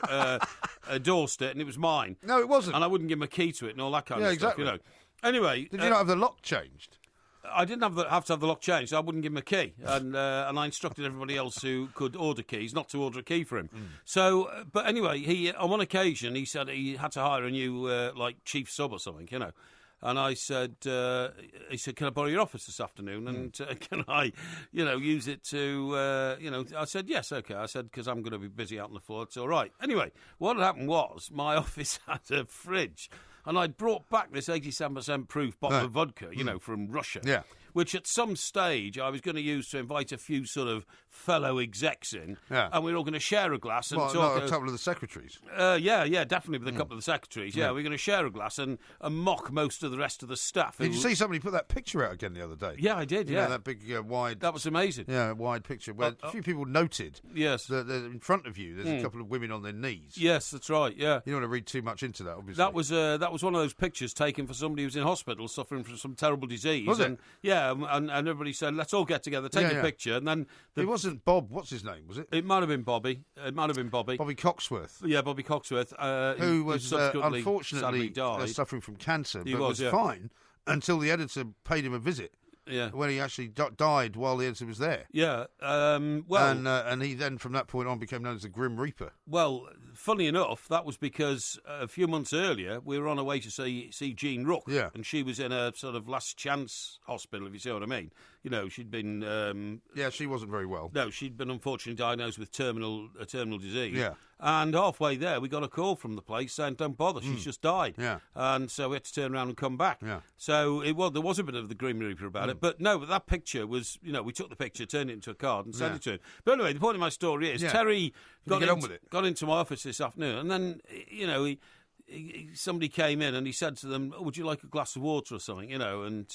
endorsed it, and it was mine. No, it wasn't. And I wouldn't give him a key to it and all that kind of stuff, exactly. Anyway... Did you not have the lock changed? I didn't have to have the lock changed, so I wouldn't give him a key. And I instructed everybody else who could order keys not to order a key for him. So, but anyway, on one occasion, he said he had to hire a new, chief sub or something, And I said, he said, can I borrow your office this afternoon? And can I, use it to, I said, yes, okay. I said, because I'm going to be busy out on the floor. It's all right. Anyway, what had happened was my office had a fridge. And I brought back this 87% proof bottle of vodka, from Russia. Yeah. Which at some stage I was going to use to invite a few sort of fellow execs in. Yeah. And we were all going to share a glass. And talk. A couple of the secretaries? Yeah, definitely with a couple of the secretaries. Yeah, we're going to share a glass and mock most of the rest of the staff. Did you see somebody put that picture out again the other day? Yeah, I did, You know, that big, wide... That was amazing. Yeah, wide picture where a few people noted that in front of you there's a couple of women on their knees. Yes, that's right, yeah. You don't want to read too much into that, obviously. That was one of those pictures taken for somebody who's in hospital suffering from some terrible disease. Was it? Yeah, and everybody said, let's all get together, take a picture, and then... It wasn't Bob, what's his name, was it? It might have been Bobby. Bobby Coxworth. Yeah, Bobby Coxworth. Who was unfortunately suffering from cancer, but was fine until the editor paid him a visit. Yeah, when he actually died while the editor was there. Yeah, and he then from that point on became known as the Grim Reaper. Well, funny enough, that was because a few months earlier we were on our way to see Jean Rook, and she was in a sort of last chance hospital, if you see what I mean. She'd been she wasn't very well. No, she'd been unfortunately diagnosed with terminal disease. Yeah. And halfway there, we got a call from the place saying, "Don't bother, she's just died." Yeah. And so we had to turn around and come back. Yeah. So there was a bit of the Grim Reaper about it, but that picture was, we took the picture, turned it into a card, and sent it to him. But anyway, the point of my story is Terry got into my office this afternoon, and then somebody came in and he said to them, "Would you like a glass of water or something?" And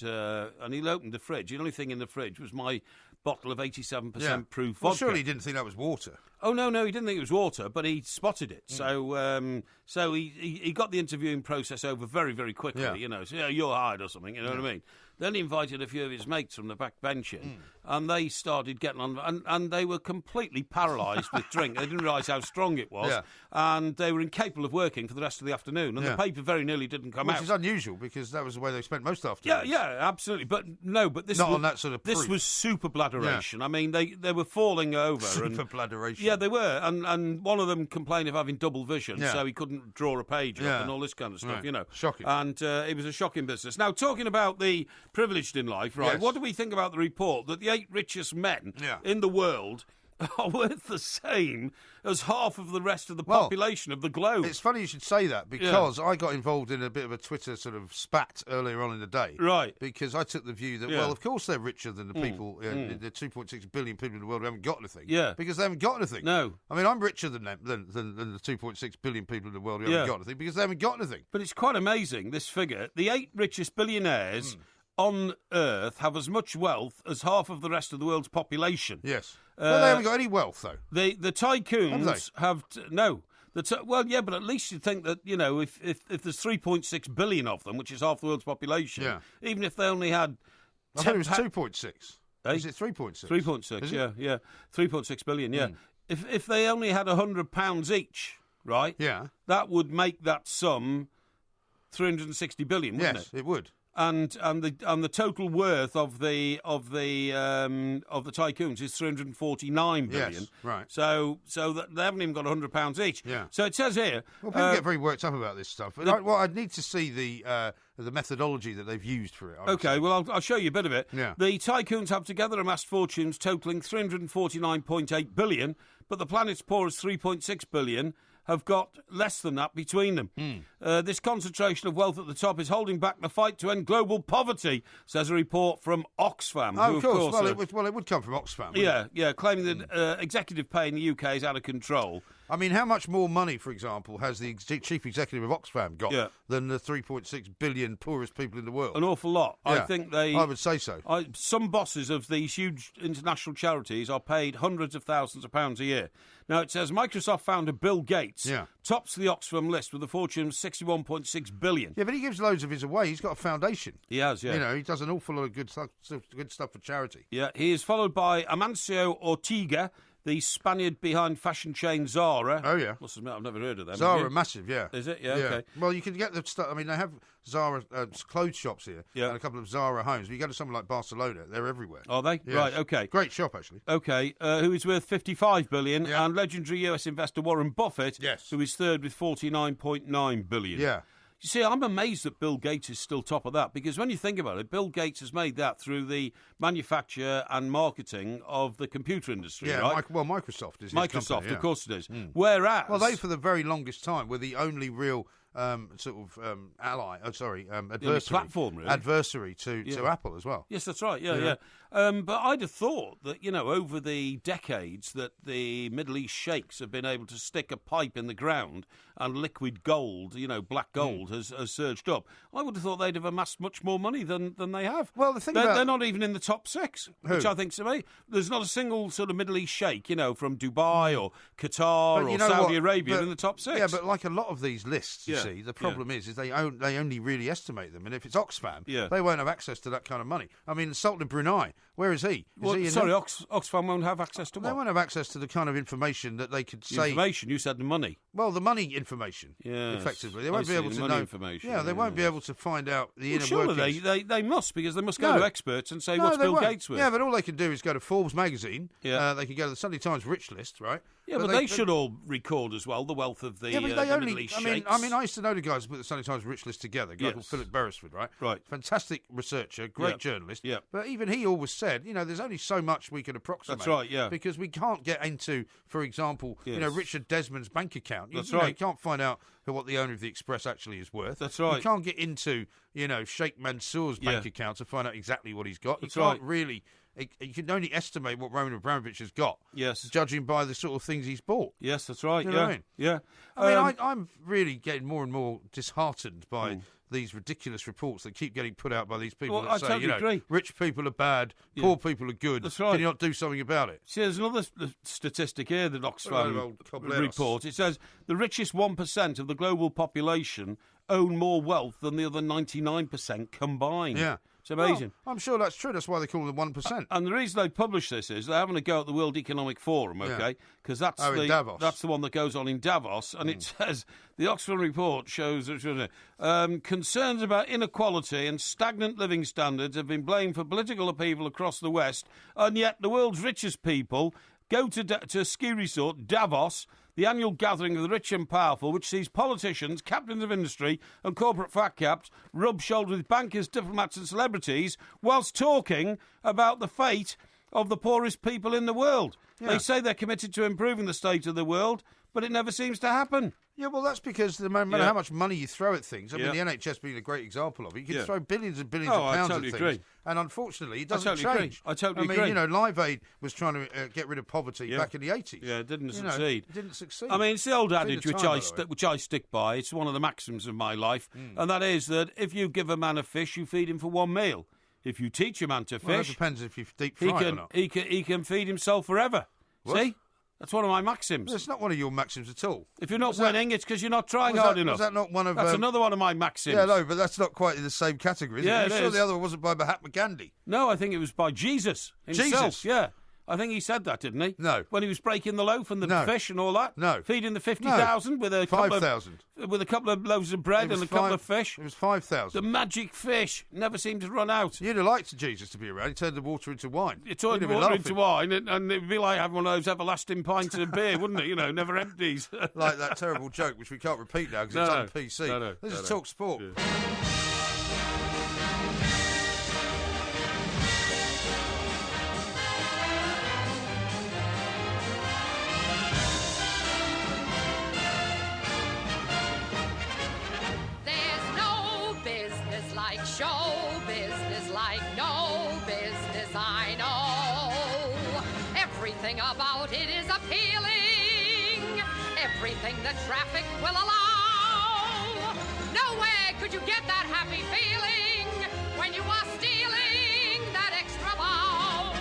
he opened the fridge. The only thing in the fridge was my bottle of 87% proof vodka. Well, surely he didn't think that was water. Oh, no, he didn't think it was water, but he spotted it. So he got the interviewing process over very, very quickly, So, you're hired or something, you know what I mean? Then he invited a few of his mates from the back bench in, and they started getting on, and they were completely paralysed with drink. They didn't realise how strong it was, and they were incapable of working for the rest of the afternoon, and the paper very nearly didn't come out. Which is unusual, because that was the way they spent most afternoons. Yeah, absolutely. But this Not on that sort of proof. This was super bladderation. I mean, they were falling over. Super bladderation. Yeah, they were, and one of them complained of having double vision, so he couldn't draw a page up and all this kind of stuff, Shocking. And it was a shocking business. Now, talking about the privileged in life, right? Yes. What do we think about the report that the 8 richest men in the world are worth the same as half of the rest of the population of the globe? It's funny you should say that, because I got involved in a bit of a Twitter sort of spat earlier on in the day. Right. Because I took the view that, well, of course they're richer than the people, the 2.6 billion people in the world who haven't got anything. Yeah. Because they haven't got anything. No. I mean, I'm richer than them, than the 2.6 billion people in the world who haven't got anything, because they haven't got anything. But it's quite amazing, this figure. The 8 richest billionaires on Earth have as much wealth as half of the rest of the world's population. Yes. But they haven't got any wealth, though. The tycoons have no. Well, yeah, but at least you'd think that, if there's 3.6 billion of them, which is half the world's population, even if they only had... I thought it was 2.6. Is it 3.6? 3.6, yeah. 3.6 billion, yeah. If they only had £100 each, right? Yeah. That would make that sum 360 billion, wouldn't it? Yes, it would. And the total worth of the tycoons is 349 billion. Yes, right. So that they haven't even got £100 each. Yeah. So it says here. Well, people get very worked up about this stuff. I'd need to see the methodology that they've used for it. Okay, well I'll show you a bit of it. Yeah. The tycoons have together amassed fortunes totaling 349.8 billion, but the planet's poorest 3.6 billion have got less than that between them. This concentration of wealth at the top is holding back the fight to end global poverty, says a report from Oxfam. Oh, of course. Well, it would come from Oxfam. Yeah, claiming that executive pay in the UK is out of control. I mean, how much more money, for example, has the chief executive of Oxfam got than the 3.6 billion poorest people in the world? An awful lot. Yeah. I think I would say so. Some bosses of these huge international charities are paid hundreds of thousands of pounds a year. Now, it says Microsoft founder Bill Gates tops the Oxfam list with a fortune of 61.6 billion. Yeah, but he gives loads of his away. He's got a foundation. He has, yeah. He does an awful lot of good stuff for charity. Yeah, he is followed by Amancio Ortega, the Spaniard behind fashion chain Zara. Oh, yeah. Must admit, I've never heard of them. Zara are massive, yeah. Is it? Yeah, okay. Well, you can get the stuff. I mean, they have Zara clothes shops here and a couple of Zara homes. But you go to somewhere like Barcelona, they're everywhere. Are they? Yes. Right, okay. Great shop, actually. Okay, who is worth $55 billion, and legendary US investor Warren Buffett, who is third with $49.9 billion. Yeah. You see, I'm amazed that Bill Gates is still top of that, because when you think about it, Bill Gates has made that through the manufacture and marketing of the computer industry, right? Microsoft is his Microsoft, company, of course it is. Whereas... Well, they, for the very longest time, were the only real platform, really. adversary to Apple as well. Yes, that's right, yeah. But I'd have thought that, over the decades that the Middle East sheikhs have been able to stick a pipe in the ground and liquid gold, black gold, has surged up. I would have thought they'd have amassed much more money than they have. Well, the thing they're not even in the top 6, which I think's amazing. There's not a single sort of Middle East sheikh, from Dubai or Qatar or Saudi Arabia in the top 6. Yeah, but like a lot of these lists, you see, the problem is they only really estimate them. And if it's Oxfam, they won't have access to that kind of money. I mean, the Sultan of Brunei, where is he? Oxfam won't have access to what? They won't have access to the kind of information that they could say... Information? You said the money. Well, the money information, effectively. They won't be able to know... information. Yeah, they won't be able to find out the inner workings. Surely they must, because they must go to experts and say, what's Bill Gates with? Yeah, but all they can do is go to Forbes magazine. Yeah. They can go to the Sunday Times rich list, right? Yeah, but they should all record as well the wealth of the Middle East sheikhs. I mean, I used to know the guys who put the Sunday Times rich list together, a guy called Philip Beresford, right? Right. Fantastic researcher, great journalist. Yeah. But even he always said, there's only so much we can approximate. That's right, yeah. Because we can't get into, for example, Richard Desmond's bank account. That's right. You can't find out what the owner of the Express actually is worth. That's right. You can't get into, Sheikh Mansour's bank account to find out exactly what he's got. That's you can't really... You can only estimate what Roman Abramovich has got, judging by the sort of things he's bought. Yes, that's right. Do you know what I mean? Yeah. I mean, I'm really getting more and more disheartened by these ridiculous reports that keep getting put out by these people that say, totally agree. Rich people are bad, poor people are good. That's right. Can you not do something about it? See, there's another statistic here that Oxfam report. It says the richest 1% of the global population own more wealth than the other 99% combined. Yeah. It's amazing. Well, I'm sure that's true. That's why they call them 1%. And the reason they publish this is they're having a go at the World Economic Forum, okay? Because that's the one that goes on in Davos, and it says the Oxfam report shows concerns about inequality and stagnant living standards have been blamed for political upheaval across the West, and yet the world's richest people go to a ski resort, Davos, the annual gathering of the rich and powerful, which sees politicians, captains of industry and corporate fat caps rub shoulders with bankers, diplomats and celebrities whilst talking about the fate of the poorest people in the world. Yeah. They say they're committed to improving the state of the world, but it never seems to happen. Yeah, well, that's because no matter how much money you throw at things, I mean, the NHS being a great example of it, you can throw billions and billions of pounds at things. Agree. And unfortunately, it doesn't change. I totally agree. Live Aid was trying to get rid of poverty back in the 80s. Yeah, it didn't succeed. It didn't succeed. I mean, it's the old adage which I stick by. It's one of the maxims of my life, and that is that if you give a man a fish, you feed him for one meal. If you teach a man to fish, it depends if you deep fry it or not. He can feed himself forever. What? See? That's one of my maxims. It's not one of your maxims at all. If you're not winning, it's because you're not trying hard enough. Was that not one of... That's another one of my maxims. Yeah, no, but that's not quite in the same category, is it? I'm sure the other one wasn't by Mahatma Gandhi. No, I think it was by Jesus himself. Jesus? Yeah. I think he said that, didn't he? No. When he was breaking the loaf and the fish and all that? No. Feeding the 50,000 with a 5,000. With a couple of loaves of bread and a couple of fish? It was 5,000. The magic fish never seemed to run out. You'd have liked Jesus to be around. He turned the water into wine. He turned the water into wine, and it'd be like having one of those everlasting pints of beer, wouldn't it? Never empties. Like that terrible joke, which we can't repeat now because it's on PC. This is Talk Sport. Yeah. Show business like no business I know. Everything about it is appealing. Everything the traffic will allow. Nowhere could you get that happy feeling when you are stealing that extra bow.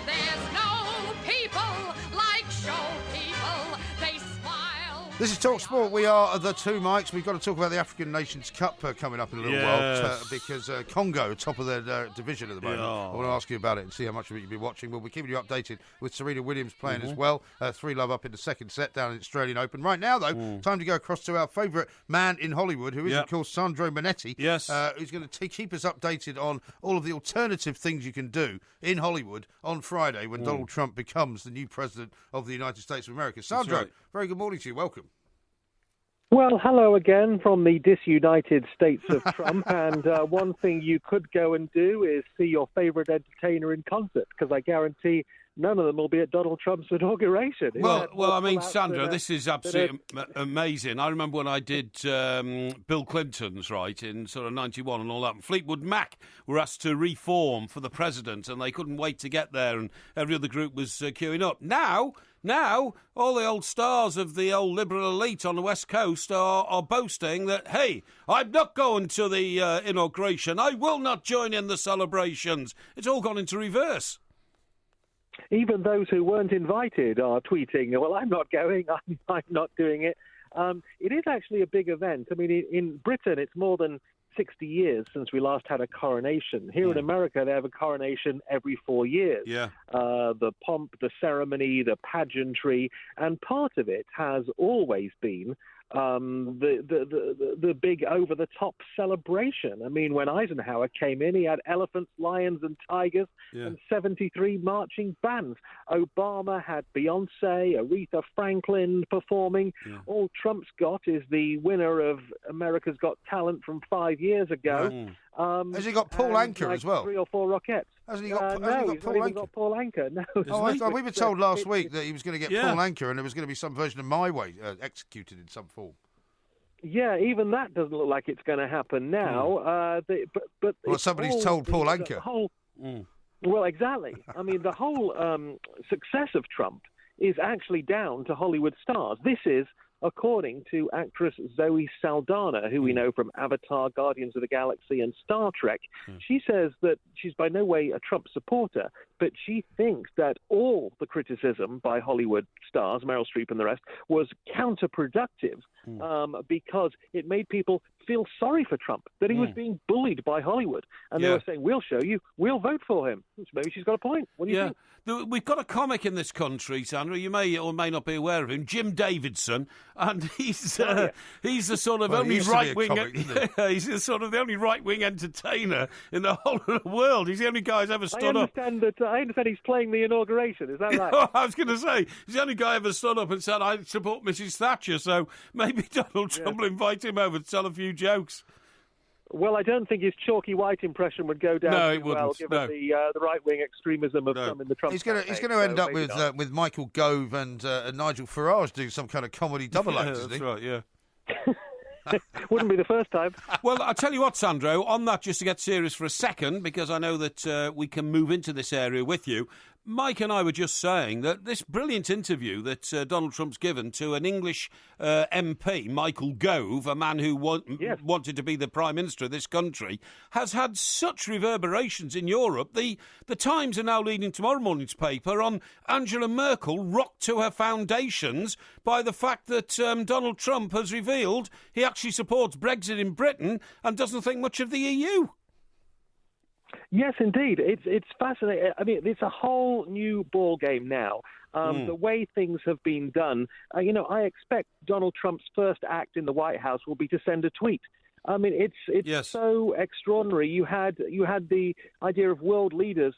There's no people like show people. They smile. This is Talk Sport. We are the two mics. We've got to talk about the African Nations Cup coming up in a little while because Congo, top of their division at the moment. I want to ask you about it and see how much of it you've been watching. We'll be keeping you updated with Serena Williams playing as well. 3-love up in the second set down in the Australian Open. Right now, though, time to go across to our favourite man in Hollywood, who is, of course, Sandro Manetti. Yes. Who's going to keep us updated on all of the alternative things you can do in Hollywood on Friday when Donald Trump becomes the new president of the United States of America. Sandro, very good morning to you. Welcome. Well, hello again from the disunited states of Trump. And one thing you could go and do is see your favorite entertainer in concert, because I guarantee none of them will be at Donald Trump's inauguration. Well, I mean, Sandra, this is absolutely amazing. I remember when I did Bill Clinton's, right, in sort of 91 and all that. And Fleetwood Mac were asked to reform for the president, and they couldn't wait to get there, and every other group was queuing up. Now, all the old stars of the old liberal elite on the West Coast are boasting that, hey, I'm not going to the inauguration. I will not join in the celebrations. It's all gone into reverse. Even those who weren't invited are tweeting, well, I'm not going, I'm not doing it. It is actually a big event. I mean, in Britain, it's more than 60 years since we last had a coronation. Here in America, they have a coronation every 4 years. Yeah. The pomp, the ceremony, the pageantry, and part of it has always been the big over-the-top celebration. I mean, when Eisenhower came in, he had elephants, lions, and tigers, and 73 marching bands. Obama had Beyonce, Aretha Franklin performing. Yeah. All Trump's got is the winner of America's Got Talent from 5 years ago. Has he got Paul Anka as well? 3 or 4 Rockets. Hasn't he got, no, he's not even got Paul Anka. No. We were told last week that he was going to get Paul Anka, and there was going to be some version of My Way executed in some form. Yeah, even that doesn't look like it's going to happen now. But somebody's told Paul Anka. Well, exactly. I mean, the whole success of Trump is actually down to Hollywood stars. This is according to actress Zoe Saldana, who we know from Avatar, Guardians of the Galaxy, and Star Trek. She says that she's by no way a Trump supporter, but she thinks that all the criticism by Hollywood stars, Meryl Streep and the rest, was counterproductive because it made people feel sorry for Trump, that he was being bullied by Hollywood. And they were saying, we'll show you, we'll vote for him. Maybe she's got a point. What do you think? We've got a comic in this country, Sandra, you may or may not be aware of him, Jim Davidson, and he's the sort of only right-wing... he's the sort of the only right-wing entertainer in the whole of the world. He's the only guy who's ever stood up... I understand he's playing the inauguration, is that right? I was going to say, he's the only guy who ever stood up and said, I support Mrs. Thatcher, so maybe Donald Trump will invite him over to tell a few jokes. Well, I don't think his chalky white impression would go down too well, given the right-wing extremism of some in the Trump campaign. He's going to end up with Michael Gove and Nigel Farage doing some kind of comedy double act, isn't he? That's right, yeah. Wouldn't be the first time. Well, I'll tell you what, Sandro, on that, just to get serious for a second, because I know that we can move into this area with you, Mike and I were just saying that this brilliant interview that Donald Trump's given to an English MP, Michael Gove, a man who wanted to be the Prime Minister of this country, has had such reverberations in Europe. The Times are now leading tomorrow morning's paper on Angela Merkel rocked to her foundations by the fact that Donald Trump has revealed he actually supports Brexit in Britain and doesn't think much of the EU. Yes, indeed. It's fascinating. I mean, it's a whole new ball game now. The way things have been done, I expect Donald Trump's first act in the White House will be to send a tweet. I mean, it's so extraordinary. You had the idea of world leaders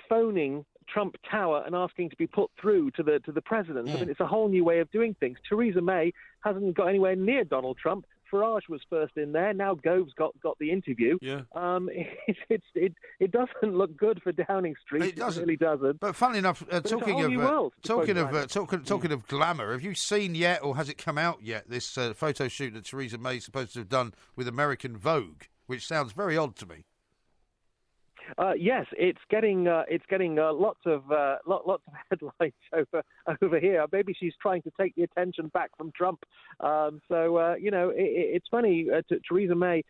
phoning Trump Tower and asking to be put through to the president. I mean, it's a whole new way of doing things. Theresa May hasn't got anywhere near Donald Trump. Farage was first in there. Now Gove's got the interview. Yeah. It doesn't look good for Downing Street. It really doesn't. But funnily enough, talking of glamour, have you seen yet, or has it come out yet, this photo shoot that Theresa May is supposed to have done with American Vogue, which sounds very odd to me. Yes, it's getting lots of headlines over here. Maybe she's trying to take the attention back from Trump. It's funny. Theresa May,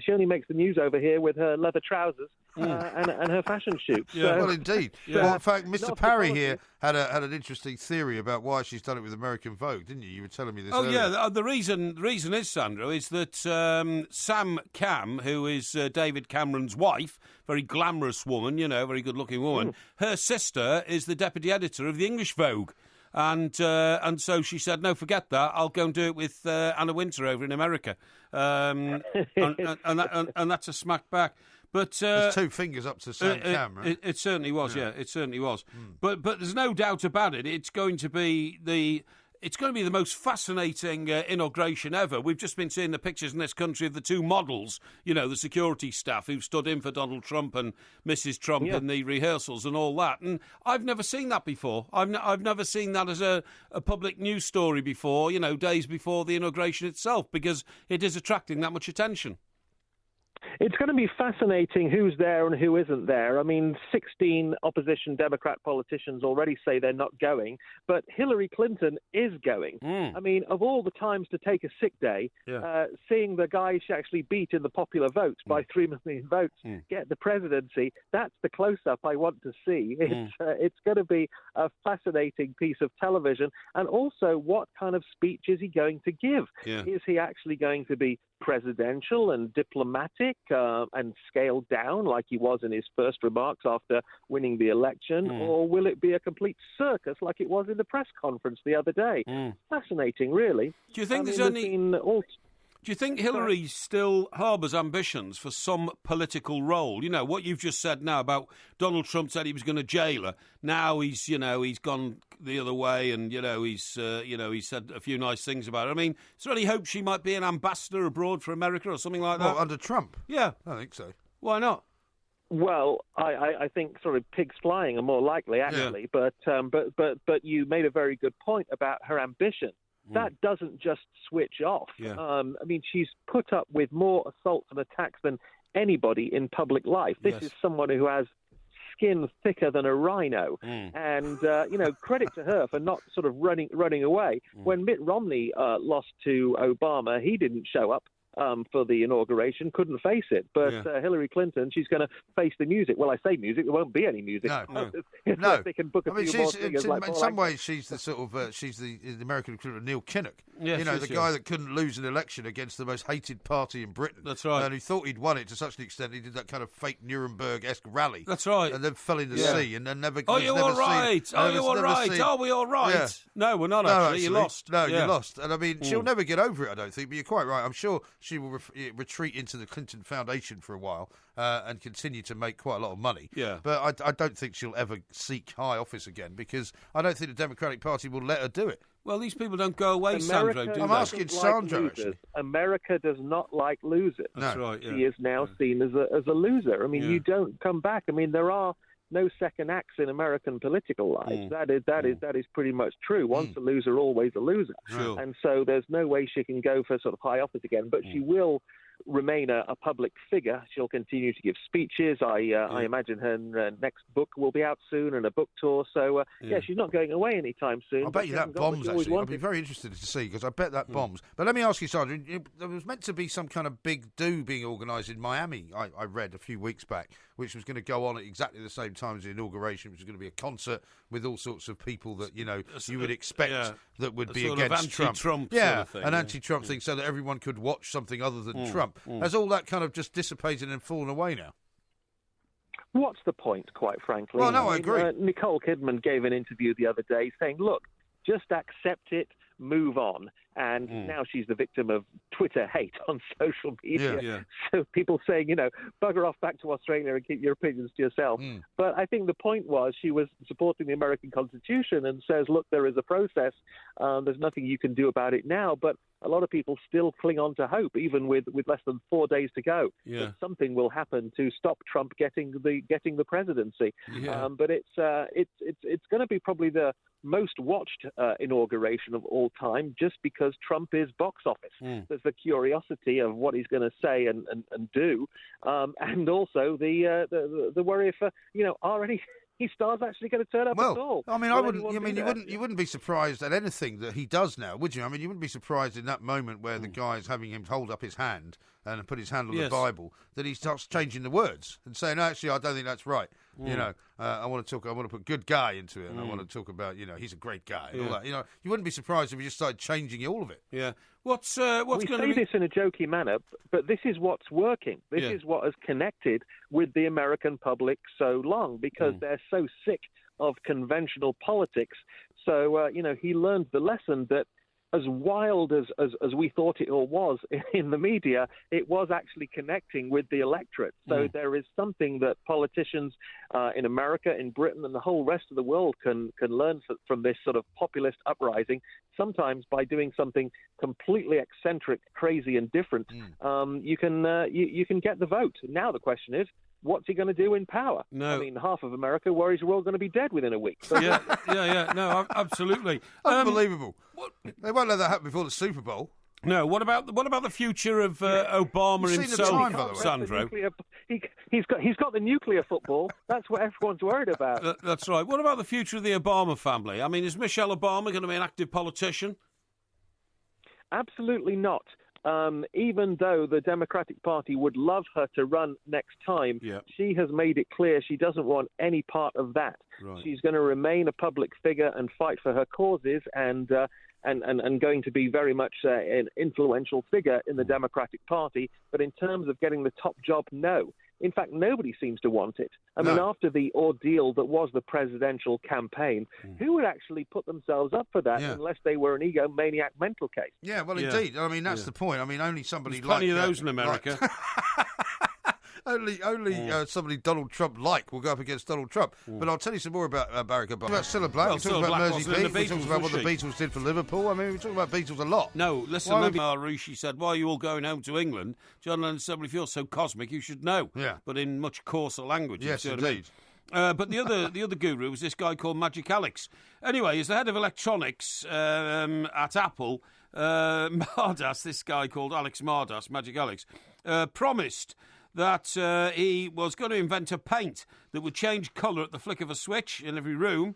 she only makes the news over here with her leather trousers and her fashion shoots. Yeah, well, indeed. Well, in fact, Mr. Parry here had an interesting theory about why she's done it with American Vogue, didn't you? You were telling me this earlier. Yeah, the reason is, Sandro, is that Sam Cam, who is David Cameron's wife, very glamorous woman, very good-looking woman, her sister is the deputy editor of the English Vogue. And so she said, no, forget that. I'll go and do it with Anna Wintour over in America. And that's a smack back. But there's two fingers up to Sam Cam, right? It certainly was, it certainly was. But there's no doubt about it. It's going to be It's going to be the most fascinating inauguration ever. We've just been seeing the pictures in this country of the two models, the security staff who've stood in for Donald Trump and Mrs. Trump in the rehearsals and all that. And I've never seen that before. I've never seen that as a public news story before, days before the inauguration itself, because it is attracting that much attention. It's going to be fascinating who's there and who isn't there. I mean, 16 opposition Democrat politicians already say they're not going, but Hillary Clinton is going. I mean, of all the times to take a sick day, seeing the guy she actually beat in the popular votes by 3 million votes get the presidency, that's the close-up I want to see. It's going to be a fascinating piece of television. And also, what kind of speech is he going to give? Is he actually going to be presidential and diplomatic and scaled down like he was in his first remarks after winning the election, or will it be a complete circus like it was in the press conference the other day? Fascinating, really. Do you think Do you think Hillary still harbours ambitions for some political role? What you've just said now about Donald Trump said he was going to jail her. Now he's gone the other way, and he's said a few nice things about her. I mean, is there any hope she might be an ambassador abroad for America or something like that? Under Trump? Yeah, I think so. Why not? Well, I think sort of pigs flying are more likely, actually. Yeah. But you made a very good point about her ambition. That doesn't just switch off. Yeah. I mean, she's put up with more assaults and attacks than anybody in public life. This is someone who has skin thicker than a rhino. And, credit to her for not sort of running away. When Mitt Romney lost to Obama, he didn't show up for the inauguration, couldn't face it. But Hillary Clinton, she's going to face the music. Well, I say music, there won't be any music. No. They can book a few more singers in some ways, she's the sort of she's the American equivalent of Neil Kinnock. The guy that couldn't lose an election against the most hated party in Britain. That's right. And who thought he'd won it to such an extent he did that kind of fake Nuremberg-esque rally. That's right. And then fell in the sea and then never. Are you all right? Are you all right? Are we all right? Yeah. No, we're not actually. You lost. No, you lost. And I mean, she'll never get over it. I don't think. But you're quite right. I'm sure she will retreat into the Clinton Foundation for a while and continue to make quite a lot of money. Yeah. But I don't think she'll ever seek high office again because I don't think the Democratic Party will let her do it. Well, these people don't go away, Sandro, do they? I'm asking Sandro, actually. America does not like losers. That's right, yeah. He is now seen as a loser. I mean, you don't come back. I mean, there are no second acts in American political life. That is pretty much true. Once a loser, always a loser. Sure. And so there's no way she can go for sort of high office again. But she will remain a public figure. She'll continue to give speeches. I imagine her next book will be out soon and a book tour. So, she's not going away anytime soon. I bet you that bombs, actually. I'd be very interested to see because I bet that bombs. But let me ask you, Sandra, there was meant to be some kind of big do being organised in Miami, I read a few weeks back, which was going to go on at exactly the same time as the inauguration, which was going to be a concert with all sorts of people that, you would expect that would be against Trump. Trump yeah, sort of thing, an anti-Trump thing so that everyone could watch something other than Trump. Has all that kind of just dissipated and fallen away now? What's the point, quite frankly? Well, no, I agree. Nicole Kidman gave an interview the other day saying, look, just accept it, move on. And now she's the victim of Twitter hate on social media. Yeah. So people saying, bugger off back to Australia and keep your opinions to yourself. But I think the point was she was supporting the American Constitution and says, look, there is a process. There's nothing you can do about it now. But a lot of people still cling on to hope, even with less than 4 days to go. That something will happen to stop Trump getting the presidency. But it's going to be probably the most watched inauguration of all time, just because Trump is box office. There's the curiosity of what he's going to say and do, and also the worry if are any stars actually going to turn up at all? I mean, you wouldn't be surprised at anything that he does now, would you? I mean, you wouldn't be surprised in that moment where the guy's having him hold up his hand and put his hand on the Bible that he starts changing the words and saying, actually, I don't think that's right. I want to put good guy into it, and I want to talk about, he's a great guy and all that. You wouldn't be surprised if he just started changing all of it. Yeah. What's going to be... We say this in a jokey manner, but this is what's working. This is what has connected with the American public so long, because they're so sick of conventional politics. So, he learned the lesson that as wild as we thought it all was in the media, it was actually connecting with the electorate. So there is something that politicians in America, in Britain, and the whole rest of the world can learn from this sort of populist uprising. Sometimes by doing something completely eccentric, crazy, and different, you can get the vote. Now the question is, what's he going to do in power? No. I mean, half of America worries we're all going to be dead within a week. So Yeah. No, absolutely. Unbelievable. They won't let that happen before the Super Bowl. No, what about the future of Obama You've seen the himself, time, by the way. Sandro? He's got the nuclear football. That's what everyone's worried about. That's right. What about the future of the Obama family? I mean, is Michelle Obama going to be an active politician? Absolutely not. Even though the Democratic Party would love her to run next time, she has made it clear she doesn't want any part of that. Right. She's going to remain a public figure and fight for her causes and going to be very much an influential figure in the Democratic Party. But in terms of getting the top job, no. In fact, nobody seems to want it. I mean, after the ordeal that was the presidential campaign, who would actually put themselves up for that unless they were an egomaniac mental case? Yeah, well, indeed. I mean, that's the point. I mean, only somebody There's plenty of those in America. Only somebody Donald Trump will go up against Donald Trump. But I'll tell you some more about Barack Obama. About Cilla Black, we talk about Mersey Beat, we talk about what the Beatles did for Liverpool. I mean, we talk about Beatles a lot. No, listen, maybe Rishi said, why are you all going home to England? John Lennon said, well, if you're so cosmic, you should know. Yeah. But in much coarser language. Yes, you see what I mean? indeed. But the other guru was this guy called Magic Alex. Anyway, he's the head of electronics at Apple. Mardas, this guy called Alex Mardas, Magic Alex, promised that he was going to invent a paint that would change colour at the flick of a switch in every room.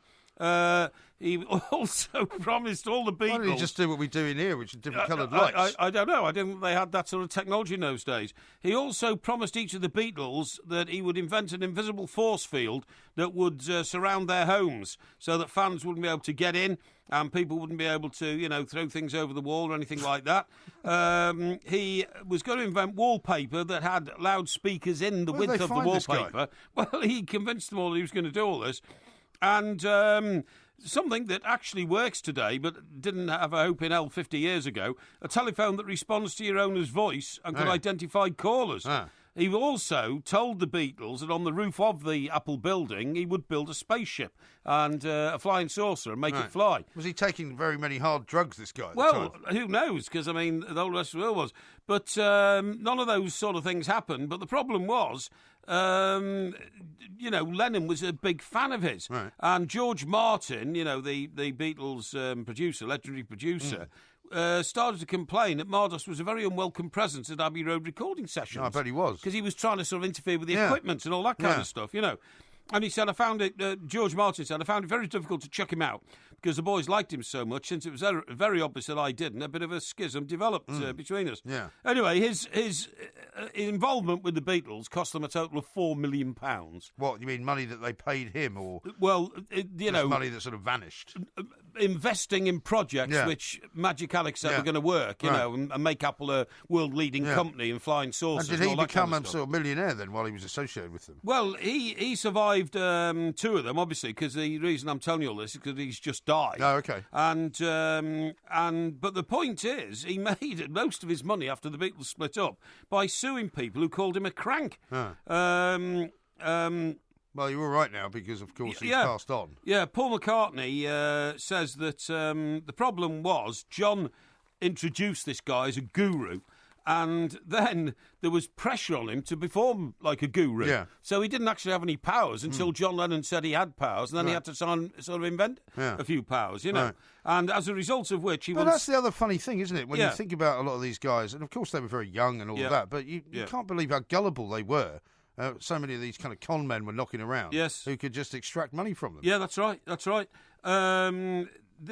He also promised all the Beatles... Why don't you just do what we do in here, which is different coloured lights? I don't know. I didn't think they had that sort of technology in those days. He also promised each of the Beatles that he would invent an invisible force field that would surround their homes so that fans wouldn't be able to get in and people wouldn't be able to, throw things over the wall or anything like that. He was going to invent wallpaper that had loudspeakers in the width of the wallpaper. Well, he convinced them all that he was going to do all this. And something that actually works today but didn't have a hope in hell 50 years ago, a telephone that responds to your owner's voice and can identify callers. He also told the Beatles that on the roof of the Apple building he would build a spaceship and a flying saucer and make it fly. Was he taking very many hard drugs, this guy? Well, who knows? Because, I mean, the whole rest of the world was. But none of those sort of things happened. But the problem was, Lennon was a big fan of his. Right. And George Martin, the Beatles legendary producer, started to complain that Mardos was a very unwelcome presence at Abbey Road recording sessions. No, I bet he was. Because he was trying to sort of interfere with the equipment and all that kind of stuff, And he said, George Martin said, I found it very difficult to chuck him out because the boys liked him so much, since it was very obvious that I didn't. A bit of a schism developed between us. Yeah. Anyway, his involvement with the Beatles cost them a total of £4 million. What, you mean money that they paid him, or money that sort of vanished? Investing in projects which Magic Alex said were going to work, and make Apple a world-leading company in flying saucers. And did he become a sort of millionaire then while he was associated with them? Well, he survived two of them, obviously, because the reason I'm telling you all this is because he's just died. Oh, okay. But the point is, he made most of his money after the Beatles split up by suing people who called him a crank. Well, you're all right now because, of course, he's passed on. Yeah, Paul McCartney says that the problem was John introduced this guy as a guru, and then there was pressure on him to perform like a guru. Yeah. So he didn't actually have any powers until John Lennon said he had powers, and then he had to sort of invent a few powers, Right. And as a result of which he was... But that's the other funny thing, isn't it? When you think about a lot of these guys, and of course they were very young and all of that, but you can't believe how gullible they were. So many of these kind of con men were knocking around who could just extract money from them. Yeah, that's right.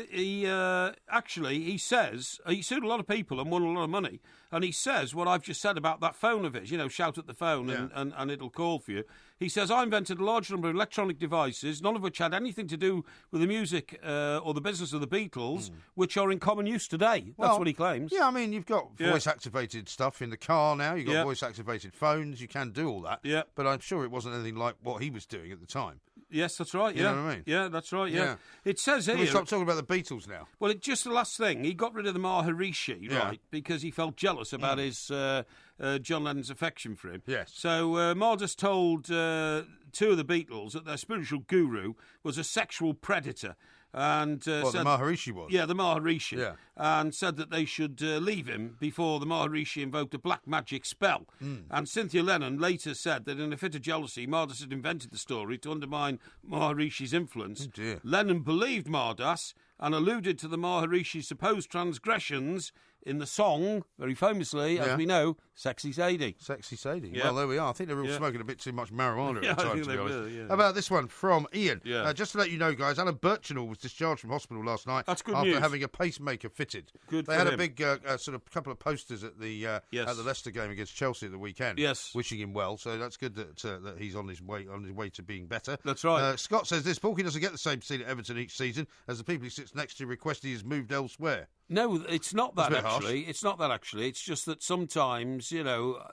He says he sued a lot of people and won a lot of money, and he says what I've just said about that phone of his, shout at the phone and it'll call for you. He says, I invented a large number of electronic devices, none of which had anything to do with the music or the business of the Beatles, which are in common use today. That's what he claims. Yeah, I mean, you've got voice-activated stuff in the car now, you've got voice-activated phones, you can do all that. Yeah. But I'm sure it wasn't anything like what he was doing at the time. Yes, that's right. You Yeah, know what I mean? Yeah, that's right. Yeah, it says here. Can we stop talking about the Beatles now? Well, just the last thing, he got rid of the Maharishi, right, because he felt jealous about his John Lennon's affection for him. Yes. So Mardus told two of the Beatles that their spiritual guru was a sexual predator. And the Maharishi was? Yeah, the Maharishi. Yeah. And said that they should leave him before the Maharishi invoked a black magic spell. And Cynthia Lennon later said that in a fit of jealousy, Mardus had invented the story to undermine Maharishi's influence. Oh, dear. Lennon believed Mardus and alluded to the Maharishi's supposed transgressions in the song, very famously, as we know, Sexy Sadie. Sexy Sadie. Yeah. Well, there we are. I think they were all smoking a bit too much marijuana at the I time, think to be they honest. were, yeah. How about this one from Ian? Yeah. Just to let you know, guys, Alan Birchinall was discharged from hospital last night That's good after news. having a pacemaker fitted. Good They for had a him. big sort of couple of posters at the Leicester game against Chelsea at the weekend. Yes. Wishing him well. So that's good that he's on his way to being better. That's right. Scott says this: Porky doesn't get the same seat at Everton each season as the people he sits next to request he is moved elsewhere. No, it's not that, That's a bit harsh. actually. It's not that, actually. It's just that sometimes,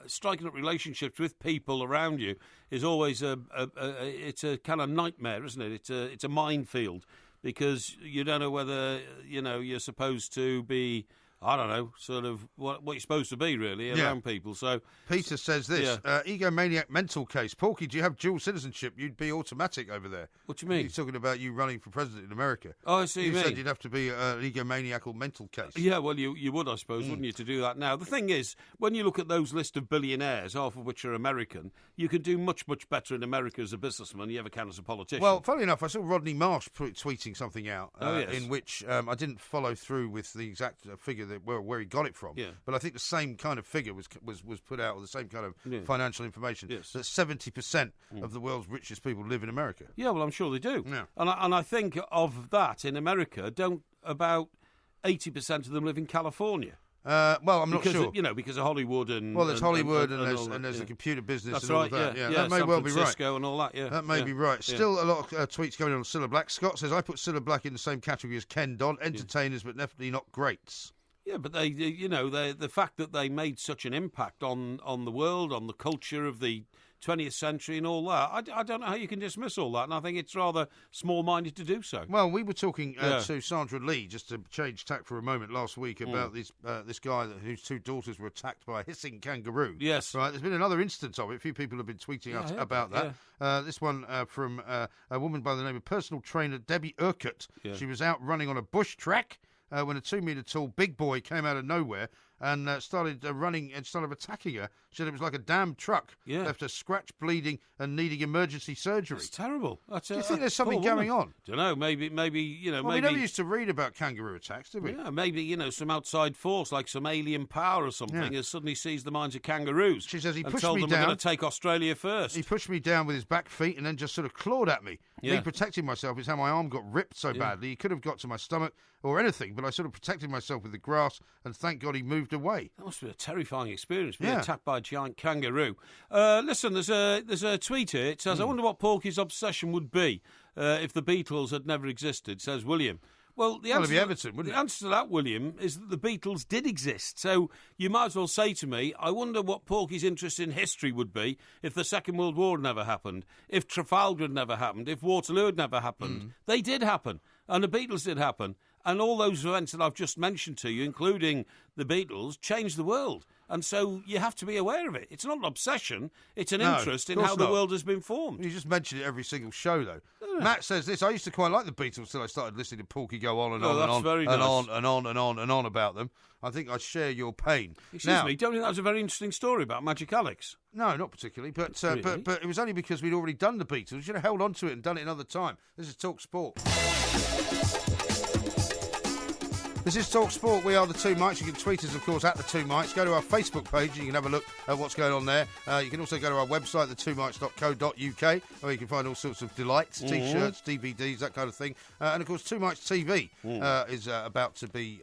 striking up relationships with people around you is always it's a kind of nightmare, isn't it? It's a minefield because you don't know whether, you're supposed to be, I don't know, sort of what you're supposed to be, really, around people. So Peter says this, egomaniac mental case. Porky, do you have dual citizenship? You'd be automatic over there. What do you mean? He's talking about you running for president in America. Oh, I see what you said mean. you'd have to be an egomaniacal mental case. Yeah, well, you would, I suppose, wouldn't you, to do that now? The thing is, when you look at those list of billionaires, half of which are American, you can do much, much better in America as a businessman than you ever can as a politician. Well, funnily enough, I saw Rodney Marsh tweeting something out Yes. in which I didn't follow through with the exact figure where he got it from. Yeah. But I think the same kind of figure was put out, or the same kind of financial information. Yes. That 70% of the world's richest people live in America. Yeah, well, I'm sure they do. Yeah. And I think of that in America, about 80% of them live in California. Well, I'm not because sure. Because of Hollywood and... Well, there's Hollywood and all that, there's the computer business That's and all right, of that. yeah. That may San well be right. Francisco and all that, yeah. That may be right. Still a lot of tweets going on Cilla Black. Scott says, I put Cilla Black in the same category as Ken Dodd. Entertainers, but definitely not greats. Yeah, but the fact that they made such an impact on the world, on the culture of the 20th century and all that, I don't know how you can dismiss all that, and I think it's rather small-minded to do so. Well, we were talking to Sandra Lee, just to change tack for a moment, last week about this guy whose two daughters were attacked by a hissing kangaroo. Yes. Right, there's been another instance of it. A few people have been tweeting us about that. Yeah. This one from a woman by the name of personal trainer Debbie Urquhart. Yeah. She was out running on a bush track when a 2-metre tall big boy came out of nowhere and started running and started attacking her. She said it was like a damn truck. Yeah. Left her scratched, bleeding, and needing emergency surgery. It's terrible. Do you think there's something going on? Don't know. Maybe. Well, we never used to read about kangaroo attacks, did we? Yeah, maybe some outside force, like some alien power or something, has suddenly seized the minds of kangaroos. She says he and pushed told me them down. we're going to take Australia first. He pushed me down with his back feet and then just sort of clawed at me. Yeah. Me protecting myself is how my arm got ripped so badly. He could have got to my stomach or anything, but I sort of protected myself with the grass, and thank God he moved away. That must be a terrifying experience, being Yeah. attacked by a giant kangaroo. Listen, there's a tweet here. It says, I wonder what Porky's obsession would be if the Beatles had never existed, says William. Well, the Well, answer, it'd be Everton, wouldn't the answer to that, William, is that the Beatles did exist. So you might as well say to me, I wonder what Porky's interest in history would be if the Second World War had never happened, if Trafalgar had never happened, if Waterloo had never happened. They did happen, and the Beatles did happen. And all those events that I've just mentioned to you, including the Beatles, changed the world. And so you have to be aware of it. It's not an obsession. It's an interest in of how course the not. world has been formed. You just mention it every single show, though. Matt says this, I used to quite like the Beatles till I started listening to Porky go on and Oh, on and that's on very and nice. on and on and on and on about them. I think I share your pain. Excuse me, don't you think that was a very interesting story about Magic Alex? No, not particularly, but Really? but it was only because we'd already done the Beatles. We should have held on to it and done it another time. This is Talk Sport. This is Talk Sport. We are the Two Mics. You can tweet us, of course, at the Two Mics. Go to our Facebook page and you can have a look at what's going on there. You can also go to our website, thetwomics.co.uk, where you can find all sorts of delights, T-shirts, DVDs, that kind of thing. And, of course, Two Mics TV is about to be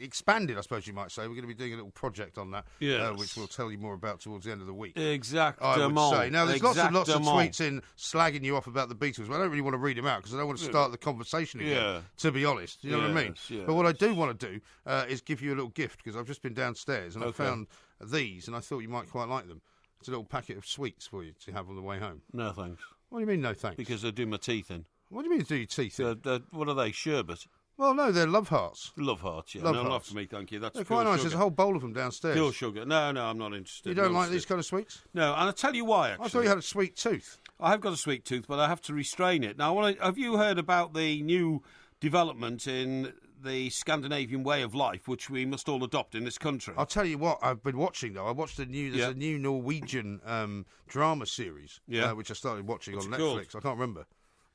expanded, I suppose you might say. We're going to be doing a little project on that, Yes. which we'll tell you more about towards the end of the week. Exactement. I would say. Now, there's lots of tweets in slagging you off about the Beatles, but I don't really want to read them out because I don't want to start the conversation again, to be honest. You know what I mean? Yes. But what I do want to do is give you a little gift because I've just been downstairs and I found these and I thought you might quite like them. It's a little packet of sweets for you to have on the way home. No, thanks. What do you mean, no thanks? Because they do my teeth in. What do you mean, do your teeth in? What are they, sherbet? Well, no, they're love hearts. Love hearts, yeah. Love no, hearts. not for me, thank you. That's They're pure quite nice. sugar. There's a whole bowl of them downstairs. Pure sugar. No, I'm not interested. You don't No, like these kind of sweets? No, and I'll tell you why, actually. I thought you had a sweet tooth. I have got a sweet tooth, but I have to restrain it. Now, have you heard about the new development in the Scandinavian way of life, which we must all adopt in this country? I'll tell you what I've been watching, though. I watched there's a new Norwegian drama series, which I started watching on Netflix. Called? I can't remember.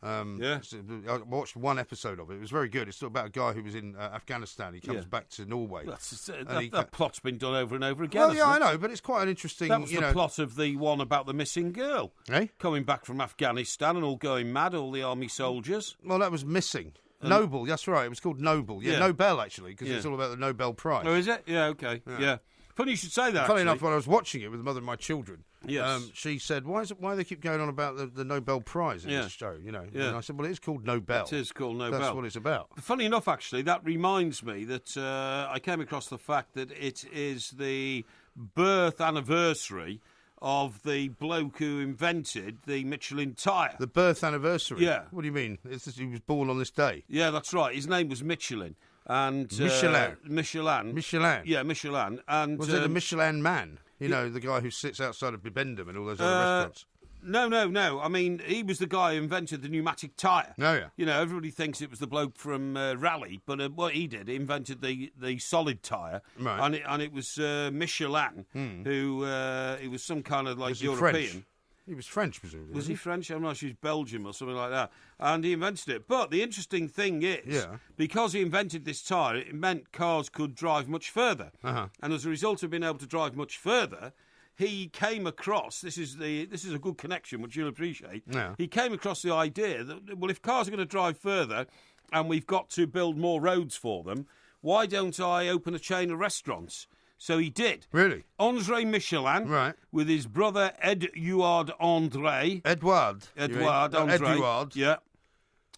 I watched one episode of it. It was very good. It's about a guy who was in Afghanistan. He comes back to Norway. That plot's been done over and over again. Well, yeah, I know, but it's quite an interesting. That was the plot of the one about the missing girl. Coming back from Afghanistan and all going mad, all the army soldiers. Well, that was Missing. Noble, that's right. It was called Noble. Yeah, Nobel, actually, because it's all about the Nobel Prize. Oh, is it? Yeah, okay. Yeah. Funny you should say that. Funny enough, when I was watching it with the mother of my children, yes. She said, why they keep going on about the Nobel Prize in this show, you know? Yeah. And I said, well, it is called Nobel. It is called Nobel. That's what it's about. Funny enough, actually, that reminds me that I came across the fact that it is the birth anniversary of the bloke who invented the Michelin tyre. The birth anniversary? Yeah. What do you mean? He was born on this day? Yeah, that's right. His name was Michelin. And Michelin. Michelin. Yeah, Michelin. And was it the Michelin Man? You know, the guy who sits outside of Bibendum and all those other restaurants. No. I mean, he was the guy who invented the pneumatic tyre. Oh, yeah. You know, everybody thinks it was the bloke from Raleigh, but what he did, he invented the solid tyre. Right. And it was Michelin, who he was some kind of like was he European. French? He was French, presumably. Was he French? I'm not sure. He's Belgium or something like that. And he invented it. But the interesting thing is, because he invented this tyre, it meant cars could drive much further. And as a result of being able to drive much further, he came across, this is a good connection, which you'll appreciate. Yeah. He came across the idea that, well, if cars are going to drive further and we've got to build more roads for them, why don't I open a chain of restaurants? So he did. Really? André Michelin, right, with his brother Edouard André. Edouard André. Yeah.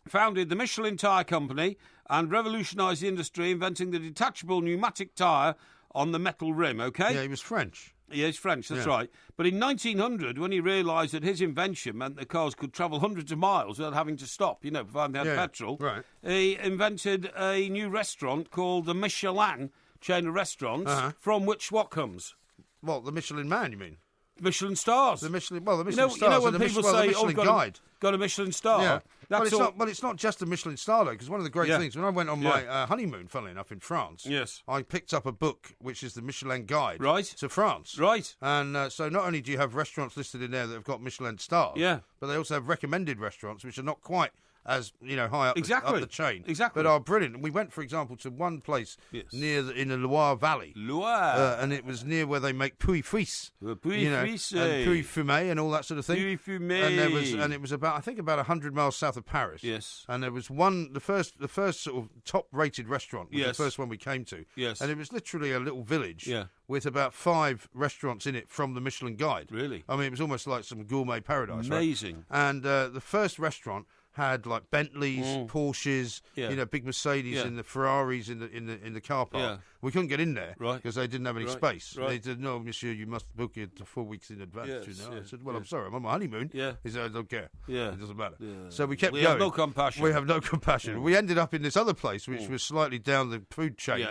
Founded the Michelin Tyre Company and revolutionised the industry, inventing the detachable pneumatic tyre on the metal rim, okay? Yeah, he was French. Yeah, he's French, that's right. But in 1900, when he realised that his invention meant that cars could travel hundreds of miles without having to stop, you know, providing they had petrol, he invented a new restaurant called the Michelin chain of restaurants, from which what comes? What, the Michelin Man, you mean? Michelin stars. The Michelin stars. You know when people say, the Michelin oh, Guide. Got a Michelin star? Yeah. That's it's not just a Michelin star, though, because one of the great things, when I went on my honeymoon, funnily enough, in France, I picked up a book, which is the Michelin Guide to France. Right. And so not only do you have restaurants listed in there that have got Michelin stars, but they also have recommended restaurants, which are not quite as high up, up the chain, but are brilliant. And we went, for example, to one place in the Loire Valley, and it was near where they make pouilles frites, and pouilles fumées and all that sort of thing. Pouilles fumées, and it was about 100 miles south of Paris. Yes, and there was the first sort of top-rated restaurant was the first one we came to. Yes, and it was literally a little village. With about 5 restaurants in it from the Michelin Guide. Really? I mean, it was almost like some gourmet paradise. Amazing. Right? And the first restaurant had like Bentleys, Porsches, big Mercedes, and the Ferraris in the car park. We couldn't get in there because they didn't have any space. They said, "No, monsieur, you must book it 4 weeks in advance." I said, "Well, I'm sorry, I'm on my honeymoon." He said, "I don't care. It doesn't matter." So we kept going. We have no compassion. We have no compassion. We ended up in this other place, which was slightly down the food chain,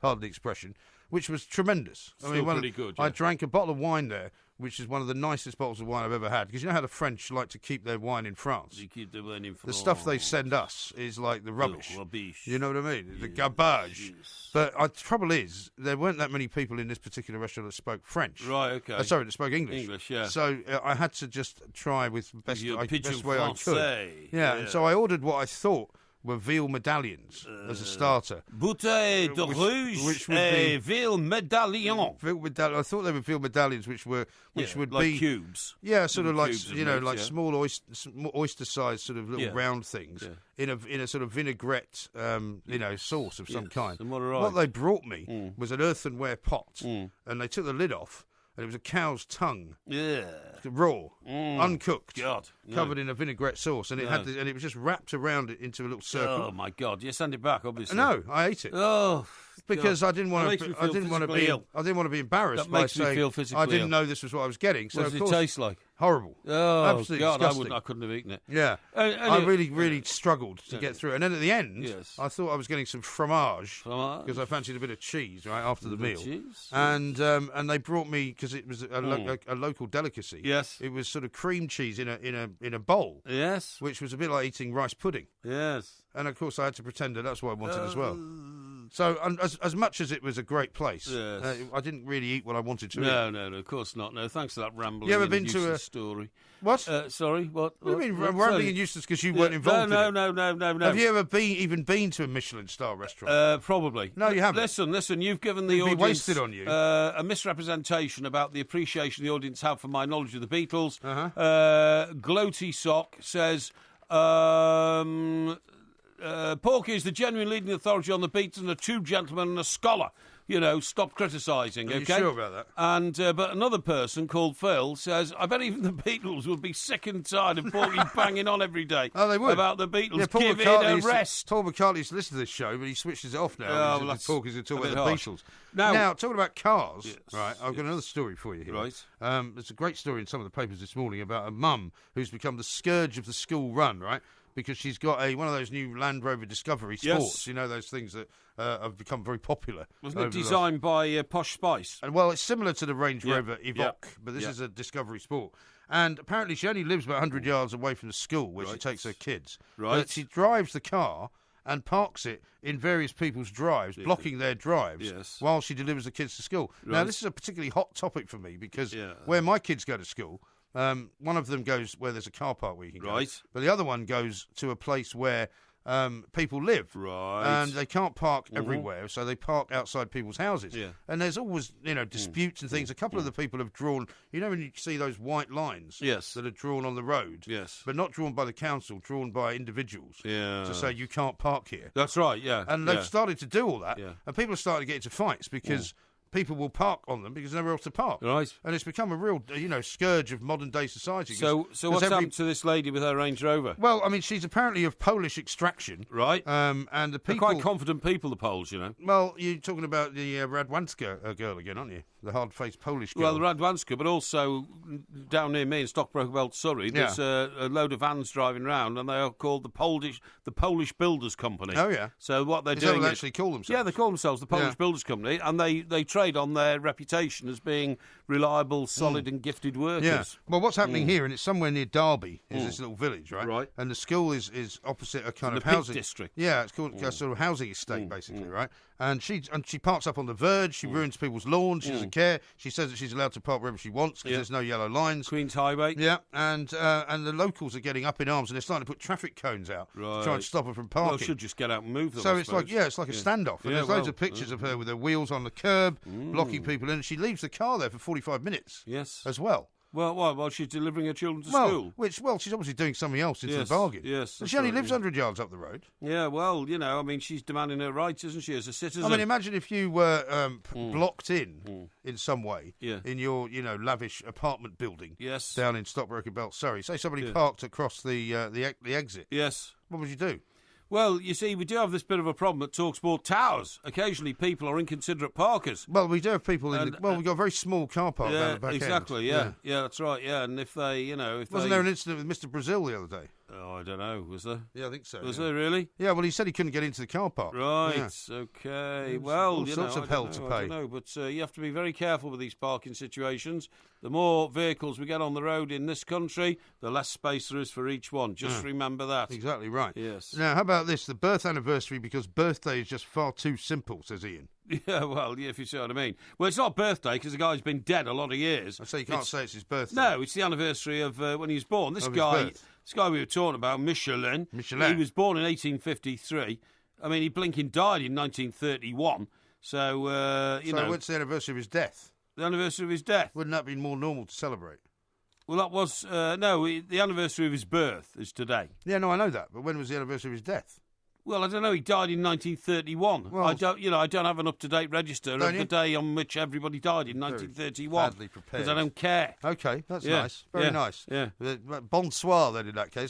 pardon the expression, which was tremendous. Still pretty good. I drank a bottle of wine there, which is one of the nicest bottles of wine I've ever had. Because you know how the French like to keep their wine in France? You keep the wine in France. The stuff they send us is like the rubbish. You know what I mean? The garbage. Yes. But the trouble is, there weren't that many people in this particular restaurant that spoke French. Right, okay. Sorry, that spoke English. English, yeah. So I had to just try with the best way I could. Yeah, and so I ordered what I thought were veal medallions as a starter. Bouteille de rouge et veal medallion. Veal medallion. I thought they were veal medallions, which would like be cubes. Yeah, sort of like cubes like small oyster-sized sort of little round things in a sort of vinaigrette, sauce of some kind. What they brought me was an earthenware pot, and they took the lid off. And it was a cow's tongue, raw, uncooked, covered in a vinaigrette sauce, and it was just wrapped around it into a little circle. Oh my God! You send it back, obviously. No, I ate it. Oh, because I didn't want to be embarrassed by saying I didn't know this was what I was getting. So what does of course, it taste like? Horrible. Oh, Absolutely God, disgusting. I couldn't have eaten it. Yeah. I really struggled to get through it. And then at the end, Yes. I thought I was getting some fromage. Fromage? Because I fancied a bit of cheese, right, after the meal. Cheese? And they brought me, because it was a local delicacy. Yes. It was sort of cream cheese in a bowl. Yes. Which was a bit like eating rice pudding. Yes. And, of course, I had to pretend that that's what I wanted as well. So, as much as it was a great place, Yes. I didn't really eat what I wanted to eat. No, of course not. No, thanks for that rambling. You ever and been to useless story? What? Sorry, what? What do you mean, what? rambling and useless because you weren't involved in it? No. Have you ever been to a Michelin-star restaurant? Probably. No, you haven't. Listen, you've given the It'd be audience... wasted on you. A misrepresentation about the appreciation the audience have for my knowledge of the Beatles. Gloaty Sock says... Porky is the genuine leading authority on the Beatles and a true gentleman and a scholar. You know, stop criticising, Are you okay? sure about that? And but another person called Phil says, I bet even the Beatles would be sick and tired of Porky banging on every day they would. about the Beatles. Yeah, Give it a rest. Paul McCartney used to listen to this show, but he switches it off now. Oh, well, He's talking a about bit the harsh. Beatles. Now, talking about cars, Yes, right, I've got another story for you here. Right. There's a great story in some of the papers this morning about a mum who's become the scourge of the school run, right? Because she's got one of those new Land Rover Discovery Sports. Yes. You know, those things that have become very popular. Wasn't it over the last- designed by Posh Spice? And well, it's similar to the Range Rover Evoque, yeah, but this yeah. is a Discovery Sport. And apparently she only lives about 100 yards away from the school where she Right. takes her kids. Right. But she drives the car and parks it in various people's drives, blocking their drives Yes. while she delivers the kids to school. Now, Right. this is a particularly hot topic for me because Yeah. where my kids go to school, one of them goes where there's a car park where you can go. Right. But the other one goes to a place where people live. Right. And they can't park everywhere, so they park outside people's houses. Yeah. And there's always, disputes and things. A couple of the people have drawn, when you see those white lines Yes. that are drawn on the road, Yes. but not drawn by the council, drawn by individuals Yeah. to say you can't park here. That's right, yeah. And they've yeah. started to do all that, Yeah. and people are starting to get into fights because people will park on them because there's nowhere else to park. Right. And it's become a real, scourge of modern day society. So 'cause what's every- happened to this lady with her Range Rover? Well, I mean, she's apparently of Polish extraction. Right. And the They're people... quite confident people, the Poles, you know. Well, you're talking about the Radwanska girl again, aren't you? The hard-faced Polish girl. Well, the Radwanska, but also down near me in Stockbroker Belt, Surrey, there's a load of vans driving around, and they are called the Polish Builders Company. Oh, yeah. So what they're Is that doing what they is- actually call themselves? Yeah, they call themselves the Polish Yeah. Builders Company, and they trade on their reputation as being reliable, solid, and gifted workers. Yeah. Well, what's happening here, and it's somewhere near Derby, is this little village, right? Right. And the school is opposite a kind In of the Peak housing District. Yeah, it's called a sort of housing estate, basically, right? And she parks up on the verge. She ruins people's lawns. She doesn't care. She says that she's allowed to park wherever she wants because Yeah. there's no yellow lines. Queen's Highway. Yeah, and the locals are getting up in arms, and they're starting to put traffic cones out to try and Right. stop her from Well, parking. should just get out and move them. So I it's like suppose. it's like a standoff, and Yeah, there's loads well, of pictures of her with her wheels on the curb, blocking people in. And she leaves the car there for 45 minutes. Yes. as well. Well, while she's delivering her children to Well, school. she's obviously doing something else into Yes, the bargain. yes, But that's she only right, lives yeah. 100 yards up the road. Yeah, well, I mean, she's demanding her rights, isn't she, as a citizen? I mean, imagine if you were blocked in some way Yeah. in your, lavish apartment building Yes. down in Stockbroker Belt, Surrey. Say somebody Yeah. parked across the exit. Yes. What would you do? Well, you see, we do have this bit of a problem at TalkSport Towers. Occasionally, people are inconsiderate parkers. Well, we do have people in And, we've got a very small car park down Yeah, the back exactly. end. Yeah, that's right. Yeah, and if they, if Wasn't they, there an incident with Mr. Brazil the other day? Oh, I don't know. Was there? Yeah, I think so. Was yeah. there really? Yeah, well, he said he couldn't get into the car park. Right. Yeah. Okay. Well, all sorts of I hell don't to know, pay. I don't know, but you have to be very careful with these parking situations. The more vehicles we get on the road in this country, the less space there is for each one. Just remember that. Exactly right. Yes. Now, how about this? The birth anniversary, because birthday is just far too simple, says Ian. Yeah, well, yeah, if you see what I mean. Well, it's not birthday because the guy's been dead a lot of years. I say you can't say it's his birthday. No, it's the anniversary of when he was born. This Of his guy, birth. this guy we were talking about, Michelin. Michelin. He was born in 1853. I mean, he blinking died in 1931. So, you So know, what's the anniversary of his death? the anniversary of his death. Wouldn't that be more normal to celebrate? Well, that was the anniversary of his birth is today. Yeah, no, I know that. But when was the anniversary of his death? Well, I don't know. He died in 1931. Well, I don't have an up-to-date register of don't you? the day on which everybody died in 1931. badly prepared. Because I don't care. Okay, that's Yeah, nice. Very yeah, nice. yeah. Bonsoir, then, in that case.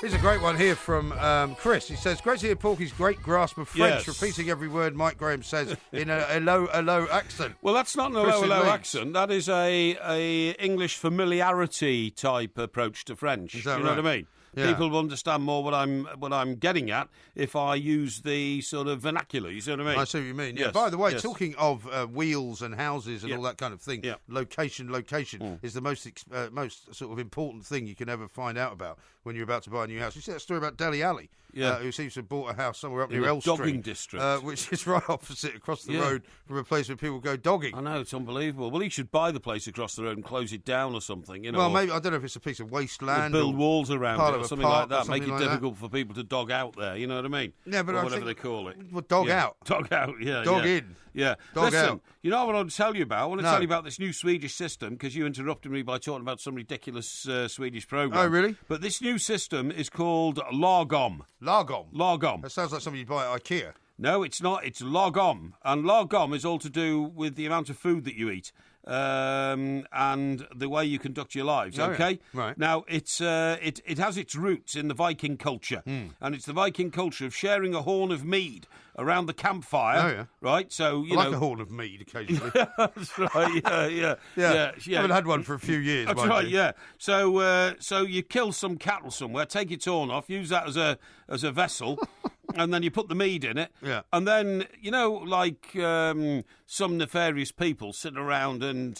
Here's a great one here from Chris. He says, great to hear Porky's great grasp of French, Yes. repeating every word Mike Graham says in a low accent. Well, that's not an Chris in low Leeds. accent. That is a English familiarity type approach to French. Is that you know right? what I mean? Yeah. People will understand more what I'm getting at if I use the sort of vernacular. You see what I mean? I see what you mean. Yeah. Yes, By the way, yes. talking of wheels and houses and Yeah. all that kind of thing, Yeah. location is the most sort of important thing you can ever find out about when you're about to buy a new house. You see that story about Dele Alli, who seems to have bought a house somewhere up In near the Elstree, dogging district. which is right opposite across the Yeah. road from a place where people go dogging. I know, it's unbelievable. Well, he should buy the place across the road and close it down or something. You know, Well, or maybe I don't know if it's a piece of wasteland. build or walls around part it of or a something park like or that. Make something it like that. difficult for people to dog out there. You know what I mean? Yeah, but or I whatever think- they call it. Well, dog Yeah. out. Dog out. Yeah. Dog yeah. in. Yeah. Dog Listen, out. you know what I want to tell you about? I want to No. tell you about this new Swedish system because you interrupted me by talking about some ridiculous Swedish program. Oh, really? But this new system is called Lagom. Lagom. Lagom. That sounds like something you'd buy at IKEA. No, it's not. It's Lagom. And Lagom is all to do with the amount of food that you eat and the way you conduct your lives, Oh, yeah. okay? Right. Now, it has its roots in the Viking culture. And it's the Viking culture of sharing a horn of mead around the campfire. Oh, yeah. Right? So, I you like know... a horn of mead occasionally. That's right, yeah. I haven't had one for a few years. That's mind right, you. yeah. So you kill some cattle somewhere, take its horn off, use that as a vessel, and then you put the mead in it. Yeah. And then, you know, like some nefarious people sit around and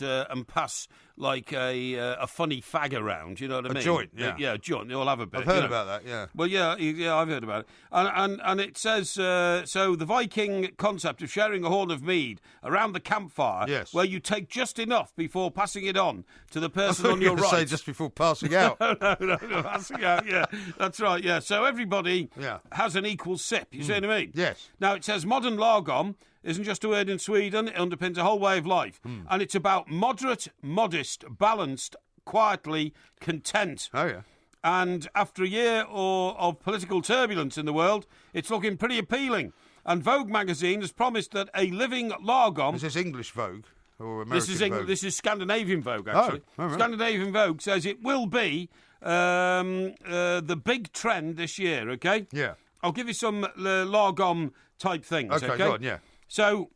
pass like a funny fag around, you know what I mean? joint, yeah. Yeah, a joint. They all have a bit. I've heard you know. about that, yeah. Well, yeah, I've heard about it. And it says, so the Viking concept of sharing a horn of mead around the campfire, Yes. where you take just enough before passing it on to the I person thought on you your were gonna say right. just before passing out. No, passing out, yeah. That's right, yeah. So everybody Yeah. has an equal sip, you see what I mean? Yes. Now, it says modern lagom isn't just a word in Sweden, it underpins a whole way of life. And it's about moderate, modest, balanced, quietly content. Oh, yeah. And after a year of political turbulence in the world, it's looking pretty appealing. And Vogue magazine has promised that a living lagom... Is this English Vogue or American This is Vogue? this is Scandinavian Vogue, actually. all right. Scandinavian Vogue says it will be the big trend this year, okay? Yeah. I'll give you some lagom type things, okay? go on, yeah. So,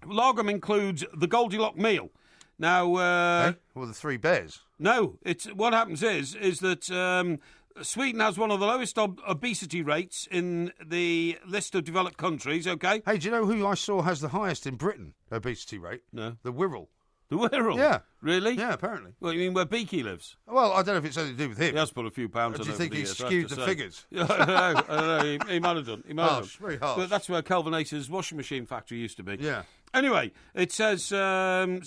lagom includes the Goldilocks meal. Now, Eh? Well, the Three Bears. no, it's what happens is that Sweden has one of the lowest obesity rates in the list of developed countries, okay? Hey, do you know who I saw has the highest in Britain obesity rate? No. The Wirral. The Wirral? Yeah. Really? Yeah, apparently. Well, you mean where Beaky lives? Well, I don't know if it's anything to do with him. He has put a few pounds on Do you over think the he years, I have skewed to the say. figures? Yeah, I don't know. He might have done. He might have Harsh, done. very harsh. But that's where Kelvinator's washing machine factory used to be. Yeah. Anyway, it says so.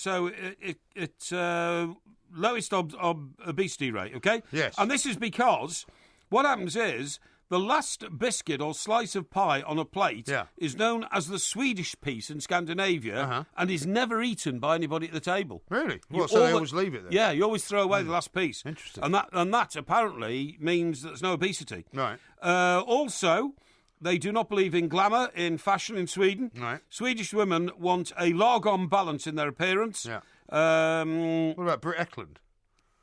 It's lowest obesity rate. Okay. Yes. And this is because what happens is the last biscuit or slice of pie on a plate Yeah. is known as the Swedish piece in Scandinavia Uh-huh. and is never eaten by anybody at the table. Really? You Well, so they alwa- always leave it then? Yeah, you always throw away the last piece. Interesting. And that apparently means that there's no obesity. Right. Also, they do not believe in glamour in fashion in Sweden. Right. Swedish women want a lagom balance in their appearance. Yeah. Um, What about Britt Eklund?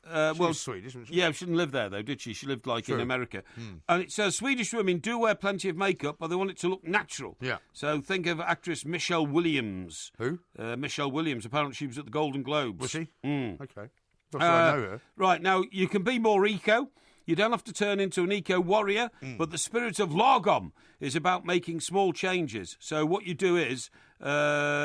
She well, was Swedish, wasn't she? yeah, she didn't live there, though, did she? She lived, like, in True. America. And it says Swedish women do wear plenty of makeup, but they want it to look natural. Yeah. So think of actress Michelle Williams. Who? Michelle Williams. Apparently she was at the Golden Globes. Was she? Mm. Okay. Not sure I know her. Right, now, you can be more eco. You don't have to turn into an eco-warrior, but the spirit of lagom is about making small changes. So what you do is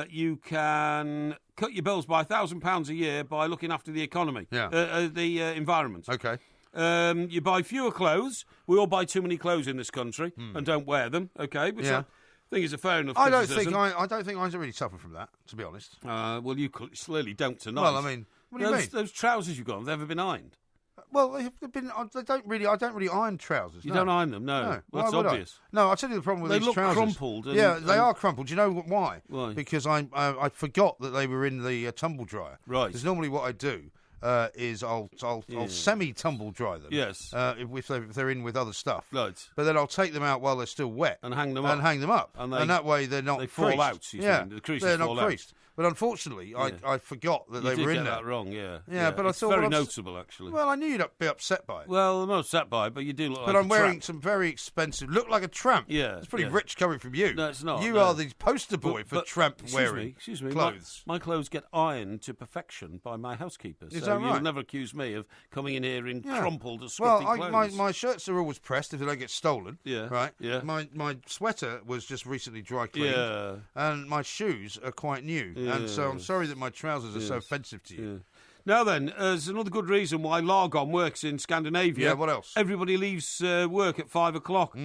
you can cut your bills by £1,000 a year by looking after the economy, Yeah. the environment. Okay. You buy fewer clothes. We all buy too many clothes in this country and don't wear them, okay? Which Yeah. I think is a fair enough I don't criticism. think I don't think I really suffer from that, to be honest. Well, you clearly don't tonight. Well, I mean, what do you mean? Those trousers you've got, have they ever been ironed? Well, they've been. I don't really iron trousers. You no. don't iron them, no. No. Well, Why that's would I? obvious. No, I'll tell you the problem with They these look trousers. crumpled and- yeah, they and- are crumpled. Do you know why? Why? Because I forgot that they were in the tumble dryer. Right. Because normally what I do is I'll semi tumble dry them. Yes. If they're in with other stuff. Right. But then I'll take them out while they're still wet And hang them and up. hang them up. And And, they- that way they're not they fall creased. out, you yeah, see. The creases they're fall not out. creased. But unfortunately, I forgot that they were in there. That wrong, yeah. Yeah, but I it's thought very noticeable, actually. Well, I knew you'd be upset by it. Well, I'm not upset by it, but you do look like But I'm wearing tramp. some very expensive. Look like a tramp. Yeah, it's pretty yeah. rich coming from you. No, it's not. You no. are the poster boy for tramp wearing Excuse me. clothes. My clothes get ironed to perfection by my housekeeper. Is so that right? you'll never accuse me of coming in here in crumpled or scruffy well, clothes. my shirts are always pressed if they don't get stolen. Yeah. Right. Yeah. My sweater was just recently dry cleaned. Yeah. And my shoes are quite new. And so I'm sorry that my trousers are so offensive to you. Yeah. Now then, there's another good reason why Largom works in Scandinavia. Yeah, what else? Everybody leaves work at 5 o'clock.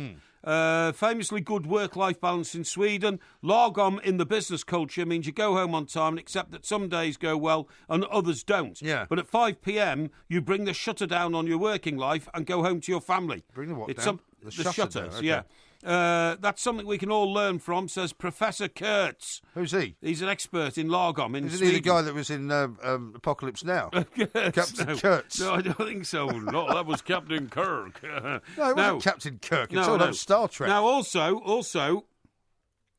Famously good work-life balance in Sweden. Largom in the business culture means you go home on time and accept that some days go well and others don't. Yeah. But at 5 p.m, you bring the shutter down on your working life and go home to your family. Bring the what It's down? The shutter shutters, down, okay. yeah. That's something we can all learn from, says Professor Kurtz. Who's he? He's an expert in Largom in Isn't Sweden. he the guy that was in Apocalypse Now? Captain Kurtz. No, I don't think so. No, that was Captain Kirk. No, it wasn't Captain Kirk. It's all about Star Trek. Now, also,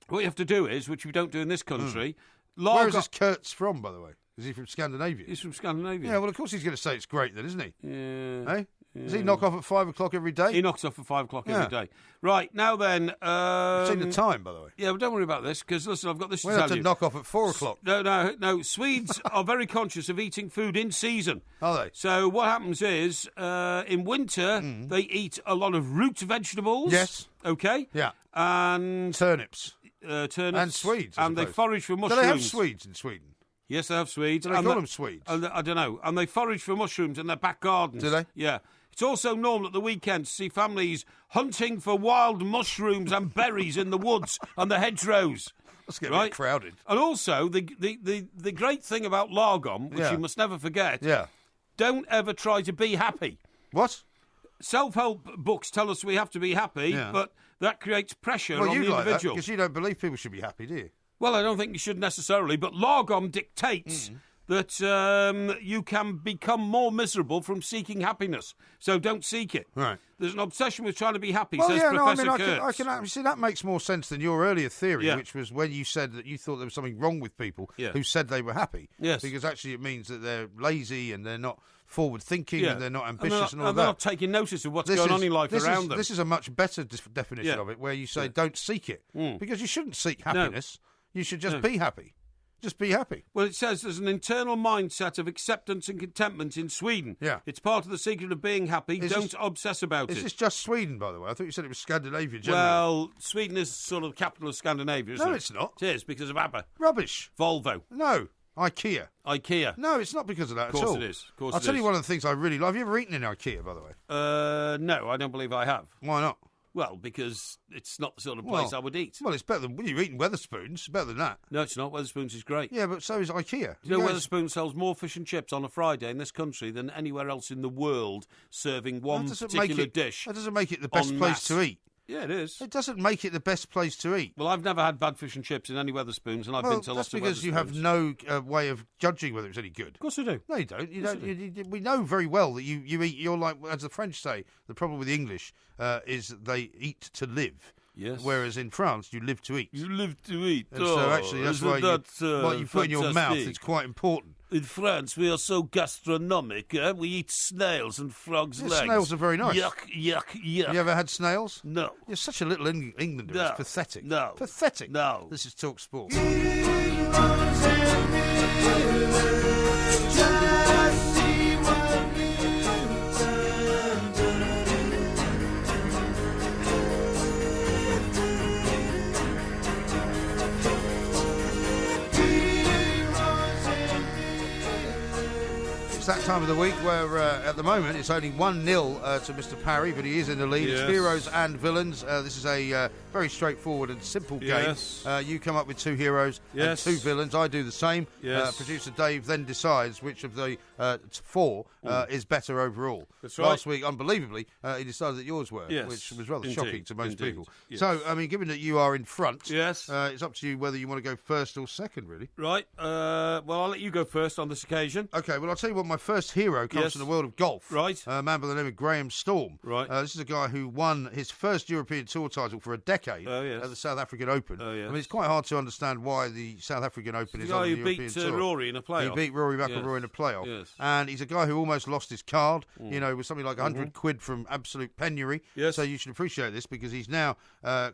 what you have to do is, which we don't do in this country, Where is this Kurtz from, by the way? Is he from Scandinavia? He's from Scandinavia. Yeah, well, of course he's going to say it's great then, isn't he? Yeah. Eh? Does he knock off at 5 o'clock every day? He knocks off at 5 o'clock every day. Right, now then... I've seen the time, by the way. Yeah, but don't worry about this, because, listen, I've got this to We tell have to you. knock off at 4 o'clock. No. Swedes are very conscious of eating food in season. Are they? So what happens is, in winter, they eat a lot of root vegetables. Yes. Okay? Yeah. And... Turnips. Turnips. And Swedes, I And they suppose. forage for mushrooms. Do they have Swedes in Sweden? Yes, they have Swedes. Do they call them Swedes? I don't know. And they forage for mushrooms in their back gardens. Do they? Yeah. It's also normal at the weekend to see families hunting for wild mushrooms and berries in the woods and the hedgerows. Let's get a bit crowded. And also, the great thing about Largom, which you must never forget, don't ever try to be happy. What? Self-help books tell us we have to be happy, but that creates pressure on the individual. Because you don't believe people should be happy, do you? Well, I don't think you should necessarily, but Largom dictates that you can become more miserable from seeking happiness. So don't seek it. Right. There's an obsession with trying to be happy, Well, says yeah, Professor no, I Kurtz. can see that makes more sense than your earlier theory, Yeah. which was when you said that you thought there was something wrong with people Yeah. who said they were happy. Yes. Because actually it means that they're lazy and they're not forward-thinking Yeah. and they're not ambitious and all they're that. not taking notice of what's going on in life around them. This is a much better definition of it, where you say don't seek it. Because you shouldn't seek happiness. You should just be happy. Just be happy. Well, it says there's an internal mindset of acceptance and contentment in Sweden. Yeah. It's part of the secret of being happy. Don't obsess about it. Is this just Sweden, by the way? I thought you said it was Scandinavia generally. Well, Sweden is sort of the capital of Scandinavia, isn't it? No, it's not. It is, because of ABBA. Rubbish. Volvo. No. IKEA. No, it's not because of that Of course at all. it is. Of course I'll it tell is. you one of the things I really love. Have you ever eaten in IKEA, by the way? No, I don't believe I have. Why not? Well, because it's not the sort of place I would eat. Well, it's better than when you're eating Weatherspoons. It's better than that. No, it's not. Weatherspoons is great. Yeah, but so is IKEA. You know, Weatherspoons sells more fish and chips on a Friday in this country than anywhere else in the world, serving one particular dish. That doesn't make it the best en place masse. to eat. Yeah, it is. It doesn't make it the best place to eat. Well, I've never had bad fish and chips in any Weatherspoons, and I've been to lots that's of because you have Weatherspoons. no way of judging whether it's any good. Of course I do. No, you don't. We know very well that you eat. You're like, as the French say, the problem with the English is that they eat to live. Yes. Whereas in France, you live to eat. You live to eat. And so actually, that's why what you put in your mouth is quite important. In France, we are so gastronomic. We eat snails and frogs' legs. Snails are very nice. Yuck, yuck, yuck. Have you ever had snails? No. You're such a little Englander. No. It's pathetic. No. Pathetic. No. This is Talk Sport. It's that time of the week where, at the moment, it's only 1-0 to Mr. Parry, but he is in the lead. Yes. It's heroes and villains. This is a very straightforward and simple game. Yes. You come up with 2 heroes and 2 villains. I do the same. Yes. Producer Dave then decides which of the 4 is better overall. That's right. Last week, unbelievably, he decided that yours were, Yes. which was rather Indeed. shocking to most Indeed. people. Yes. So, I mean, given that you are in front, Yes. it's up to you whether you want to go first or second, really. Right. Well, I'll let you go first on this occasion. Okay, well, I'll tell you what my first hero comes from the world of golf. Right. A man by the name of Graham Storm. Right. This is a guy who won his first European Tour title for a decade yes. at the South African Open. Yes. I mean, it's quite hard to understand why the South African Open is on the European beat Tour. Rory in a playoff. He beat Rory McIlroy in a playoff. Yes. And he's a guy who almost lost his card, with something like 100 quid from absolute penury. Yes. So you should appreciate this because he's now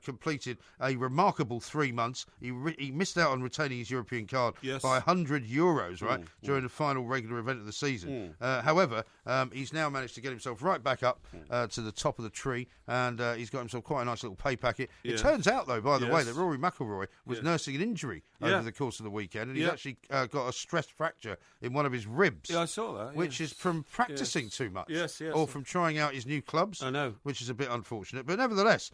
completed a remarkable 3 months. He missed out on retaining his European card by €100, right, during the final regular event of the season. However, he's now managed to get himself right back up to the top of the tree, and he's got himself quite a nice little pay packet. It turns out, though, by the way, that Rory McIlroy was nursing an injury over the course of the weekend, and he's actually got a stress fracture in one of his ribs. Yeah, I saw that. Which is from practising too much. Yes. Or from trying out his new clubs. I know. Which is a bit unfortunate. But nevertheless,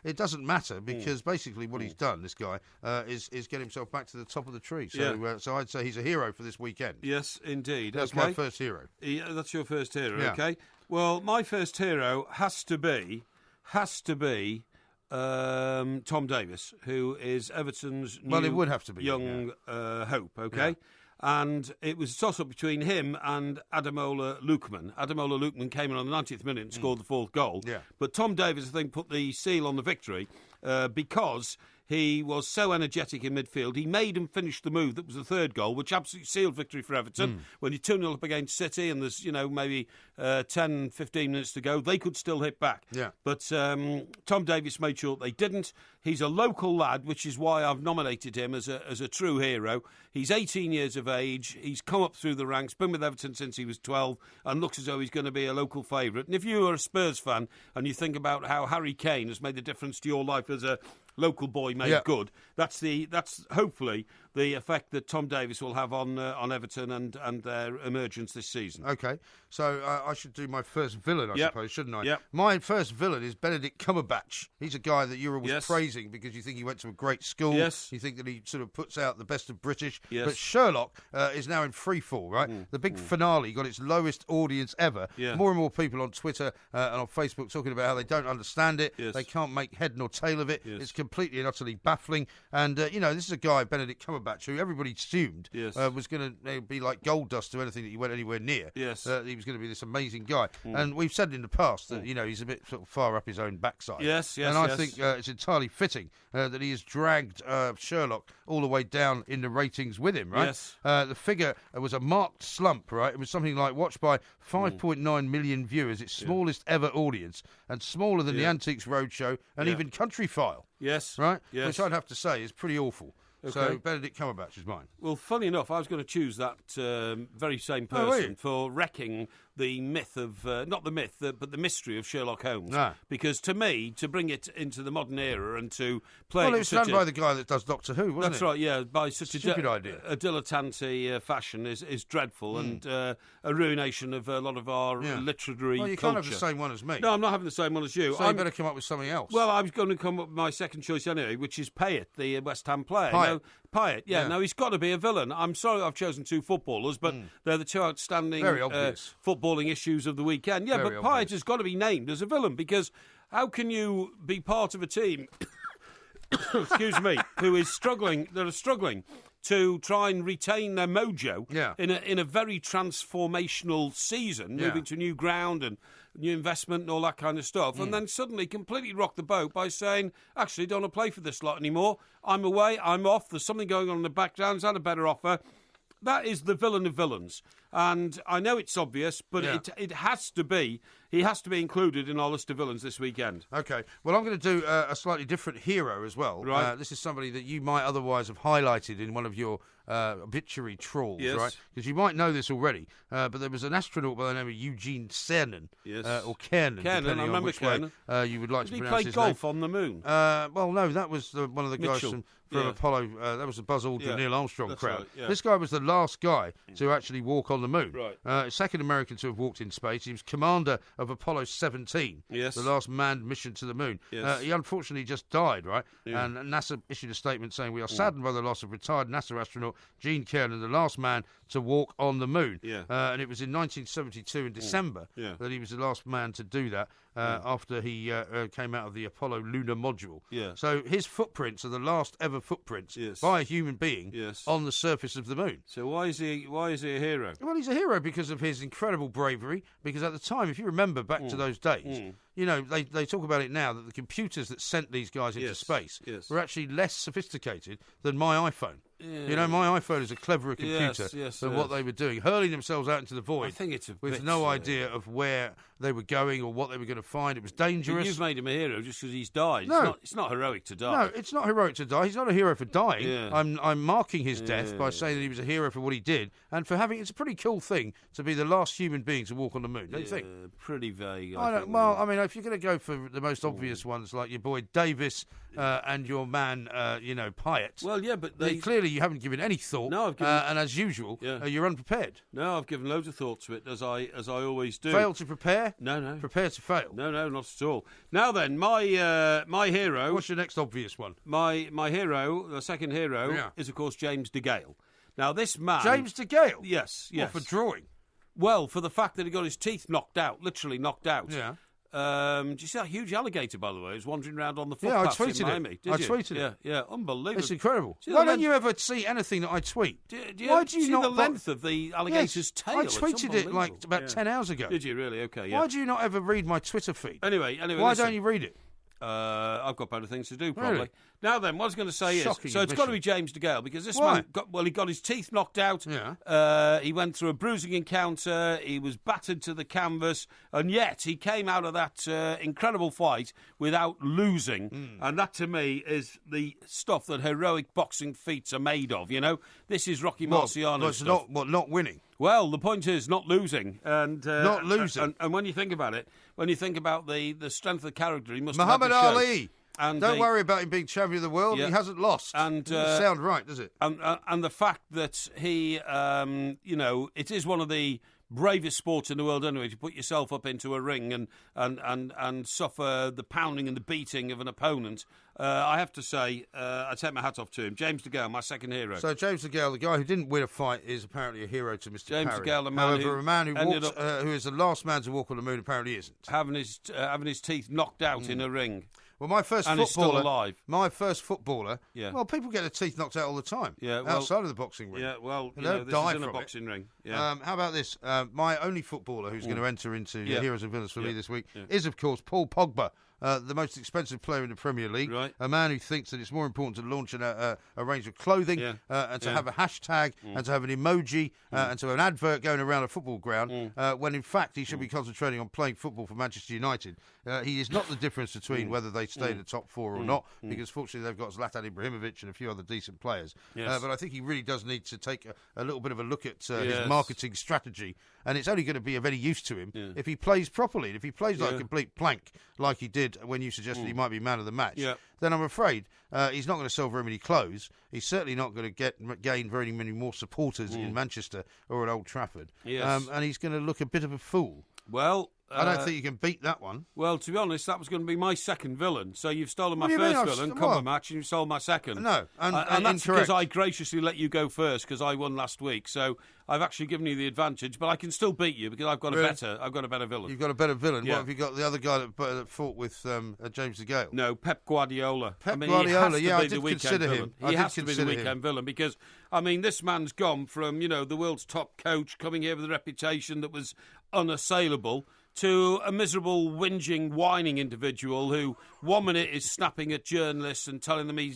it doesn't matter because basically what he's done, this guy, is get himself back to the top of the tree. So so I'd say he's a hero for this weekend. Yes, indeed. That's my first hero. Yeah, that's your first hero, Yeah. okay. Well, my first hero has to be Tom Davies, who is Everton's new it would have to be young hope, okay? Yeah. And it was a toss-up between him and Ademola Lookman. Ademola Lookman came in on the 90th minute and scored the fourth goal. Yeah. But Tom Davies, I think, put the seal on the victory because he was so energetic in midfield. He made and finished the move that was the third goal, which absolutely sealed victory for Everton. When you're 2-0 up against City and there's, maybe 10, 15 minutes to go, they could still hit back. Yeah. But Tom Davies made sure they didn't. He's a local lad, which is why I've nominated him as a true hero. He's 18 years of age. He's come up through the ranks, been with Everton since he was 12, and looks as though he's going to be a local favourite. And if you are a Spurs fan and you think about how Harry Kane has made the difference to your life as a local boy made good, that's hopefully the effect that Tom Davies will have on Everton and their emergence this season. Okay, so I should do my first villain, I suppose, shouldn't I? Yep. My first villain is Benedict Cumberbatch. He's a guy that you're always praising because you think he went to a great school. Yes. You think that he sort of puts out the best of British. Yes. But Sherlock is now in free fall, right? The big finale got its lowest audience ever. Yeah. More and more people on Twitter and on Facebook talking about how they don't understand it. Yes. They can't make head nor tail of it. Yes. It's completely and utterly baffling. And, this is a guy, Benedict Cumberbatch, who everybody assumed was going to be like gold dust to anything that he went anywhere near. Yes. He was going to be this amazing guy. And we've said in the past that, he's a bit sort of far up his own backside. Yes. And I think it's entirely fitting that he has dragged Sherlock all the way down in the ratings with him, right? Yes. The figure was a marked slump, right? It was something like watched by 5.9 million viewers, its smallest ever audience, and smaller than the Antiques Roadshow and even Countryfile. Yes. Right? Yes. Which I'd have to say is pretty awful. Okay. So Benedict Cumberbatch is mine. Well, funny enough, I was going to choose that very same person for wrecking the myth of, not the myth, but the mystery of Sherlock Holmes. Ah. Because to me, to bring it into the modern era and to play it was done by the guy that does Doctor Who, wasn't That's right, yeah, by such a idea. A dilettante fashion is dreadful and a ruination of a lot of our literary Well, you culture. can't have the same one as me. No, I'm not having the same one as you. So you better come up with something else. Well, I was going to come up with my second choice anyway, which is Payet, the West Ham player. Payet, no, he's got to be a villain. I'm sorry I've chosen two footballers, but they're the two outstanding footballing issues of the weekend. Yeah, but Payet has got to be named as a villain because how can you be part of a team, excuse me, who is struggling, that are struggling to try and retain their mojo in a very transformational season, moving to new ground and new investment and all that kind of stuff, and then suddenly completely rock the boat by saying, actually, don't want to play for this lot anymore. I'm away, I'm off, there's something going on in the background, had a better offer. That is the villain of villains. And I know it's obvious, but it has to be. He has to be included in our list of villains this weekend. Okay. Well, I'm going to do a slightly different hero as well. Right. This is somebody that you might otherwise have highlighted in one of your obituary trawls, right? Because you might know this already, but there was an astronaut by the name of Eugene Cernan, or Kernan, depending on which way you would like to pronounce his name. Did he play golf on the moon? Well, no, that was one of the guys Mitchell. from Apollo. That was the Buzz Aldrin, Neil Armstrong crowd. Right, yeah. This guy was the last guy to actually walk on the moon. Right. Second American to have walked in space. He was commander of Apollo 17, the last manned mission to the moon. Yes. He unfortunately just died, right? Yeah. And NASA issued a statement saying, "We are saddened by the loss of retired NASA astronaut Gene Cernan, the last man to walk on the moon." Yeah. And it was in 1972 in December that he was the last man to do that. after he came out of the Apollo lunar module. Yeah. So his footprints are the last ever footprints by a human being on the surface of the moon. So why is he a hero? Well, he's a hero because of his incredible bravery. Because at the time, if you remember back to those days, you know, they talk about it now that the computers that sent these guys into space were actually less sophisticated than my iPhone. Yeah. You know, my iPhone is a cleverer computer than what they were doing, hurling themselves out into the void with no idea of where they were going or what they were going to find. It was dangerous. But you've made him a hero just because he's died. No. It's not heroic to die. No, it's not heroic to die. He's not a hero for dying. Yeah. I'm marking his death by saying that he was a hero for what he did and for having. It's a pretty cool thing to be the last human being to walk on the moon, don't you think? Pretty vague. I mean, if you're going to go for the most obvious ones, like your boy Davis and your man, Pyatt. Well, yeah, but clearly you haven't given any thought. No, I've given, and as usual, you're unprepared. No, I've given loads of thought to it, as I always do. Fail to prepare? No. Prepare to fail? No, not at all. Now then, my hero. What's your next obvious one? My hero, the second hero, is of course James DeGale. Now this man, James DeGale. Yes. What, for drawing? Well, for the fact that he got his teeth knocked out, literally knocked out. Yeah. Do you see that huge alligator, by the way, who's wandering around on the footpaths in Miami? I tweeted it. Yeah, unbelievable. It's incredible. Why don't you ever see anything that I tweet? Why do you see the length of the alligator's tail? I tweeted it like about 10 hours ago. Did you really? Okay, yeah. Why do you not ever read my Twitter feed? Anyway, why don't you read it? I've got better things to do, probably. Really? Now then, what I was going to say Shocking is, so it's got to be James DeGale, because this man, he got his teeth knocked out, he went through a bruising encounter, he was battered to the canvas, and yet he came out of that incredible fight without losing, and that to me is the stuff that heroic boxing feats are made of, you know? This is Rocky Marciano stuff. Not winning? Well, the point is not losing. And not losing. And when you think about it, when you think about the strength of the character, he must Muhammad have had to Ali. And don't worry about him being champion of the world. He hasn't lost. And doesn't sound right, does it? And the fact that he, it is one of the bravest sports in the world anyway, to put yourself up into a ring and suffer the pounding and the beating of an opponent. I have to say, I take my hat off to him. James DeGale, my second hero. So James DeGale, the guy who didn't win a fight, is apparently a hero to Mr. James Parry. DeGale, the man However, a man who is the last man to walk on the moon apparently isn't. Having his teeth knocked out in a ring. Well, my first and footballer, he's still alive. My first footballer. Yeah. Well, people get their teeth knocked out all the time. Yeah. Outside of the boxing ring. Yeah. Well, they don't die in a from boxing ring. Yeah. How about this? My only footballer who's going to enter into Heroes and Villains for me this week is, of course, Paul Pogba. The most expensive player in the Premier League, a man who thinks that it's more important to launch a range of clothing and to have a hashtag and to have an emoji and to have an advert going around a football ground, when in fact he should be concentrating on playing football for Manchester United. He is not the difference between whether they stay in the top four or not, because fortunately they've got Zlatan Ibrahimovic and a few other decent players. But I think he really does need to take a little bit of a look at his marketing strategy, and it's only going to be of any use to him if he plays properly. And if he plays like a complete plank, like he did when you suggested he might be man of the match, then I'm afraid he's not going to sell very many clothes. He's certainly not going to gain very many more supporters in Manchester or at Old Trafford. And he's going to look a bit of a fool. Well, I don't think you can beat that one. Well, to be honest, that was going to be my second villain. So you've stolen my first villain, cover match, and you've stolen my second. No, and that's because I graciously let you go first because I won last week. So I've actually given you the advantage, but I can still beat you because I've got a better villain. You've got a better villain. Yeah. What have you got? The other guy that fought with James DeGale? No, Pep Guardiola. Guardiola. I did consider him. He has to be the weekend villain because this man's gone from the world's top coach coming here with a reputation that was unassailable to a miserable, whinging, whining individual who 1 minute is snapping at journalists and telling them he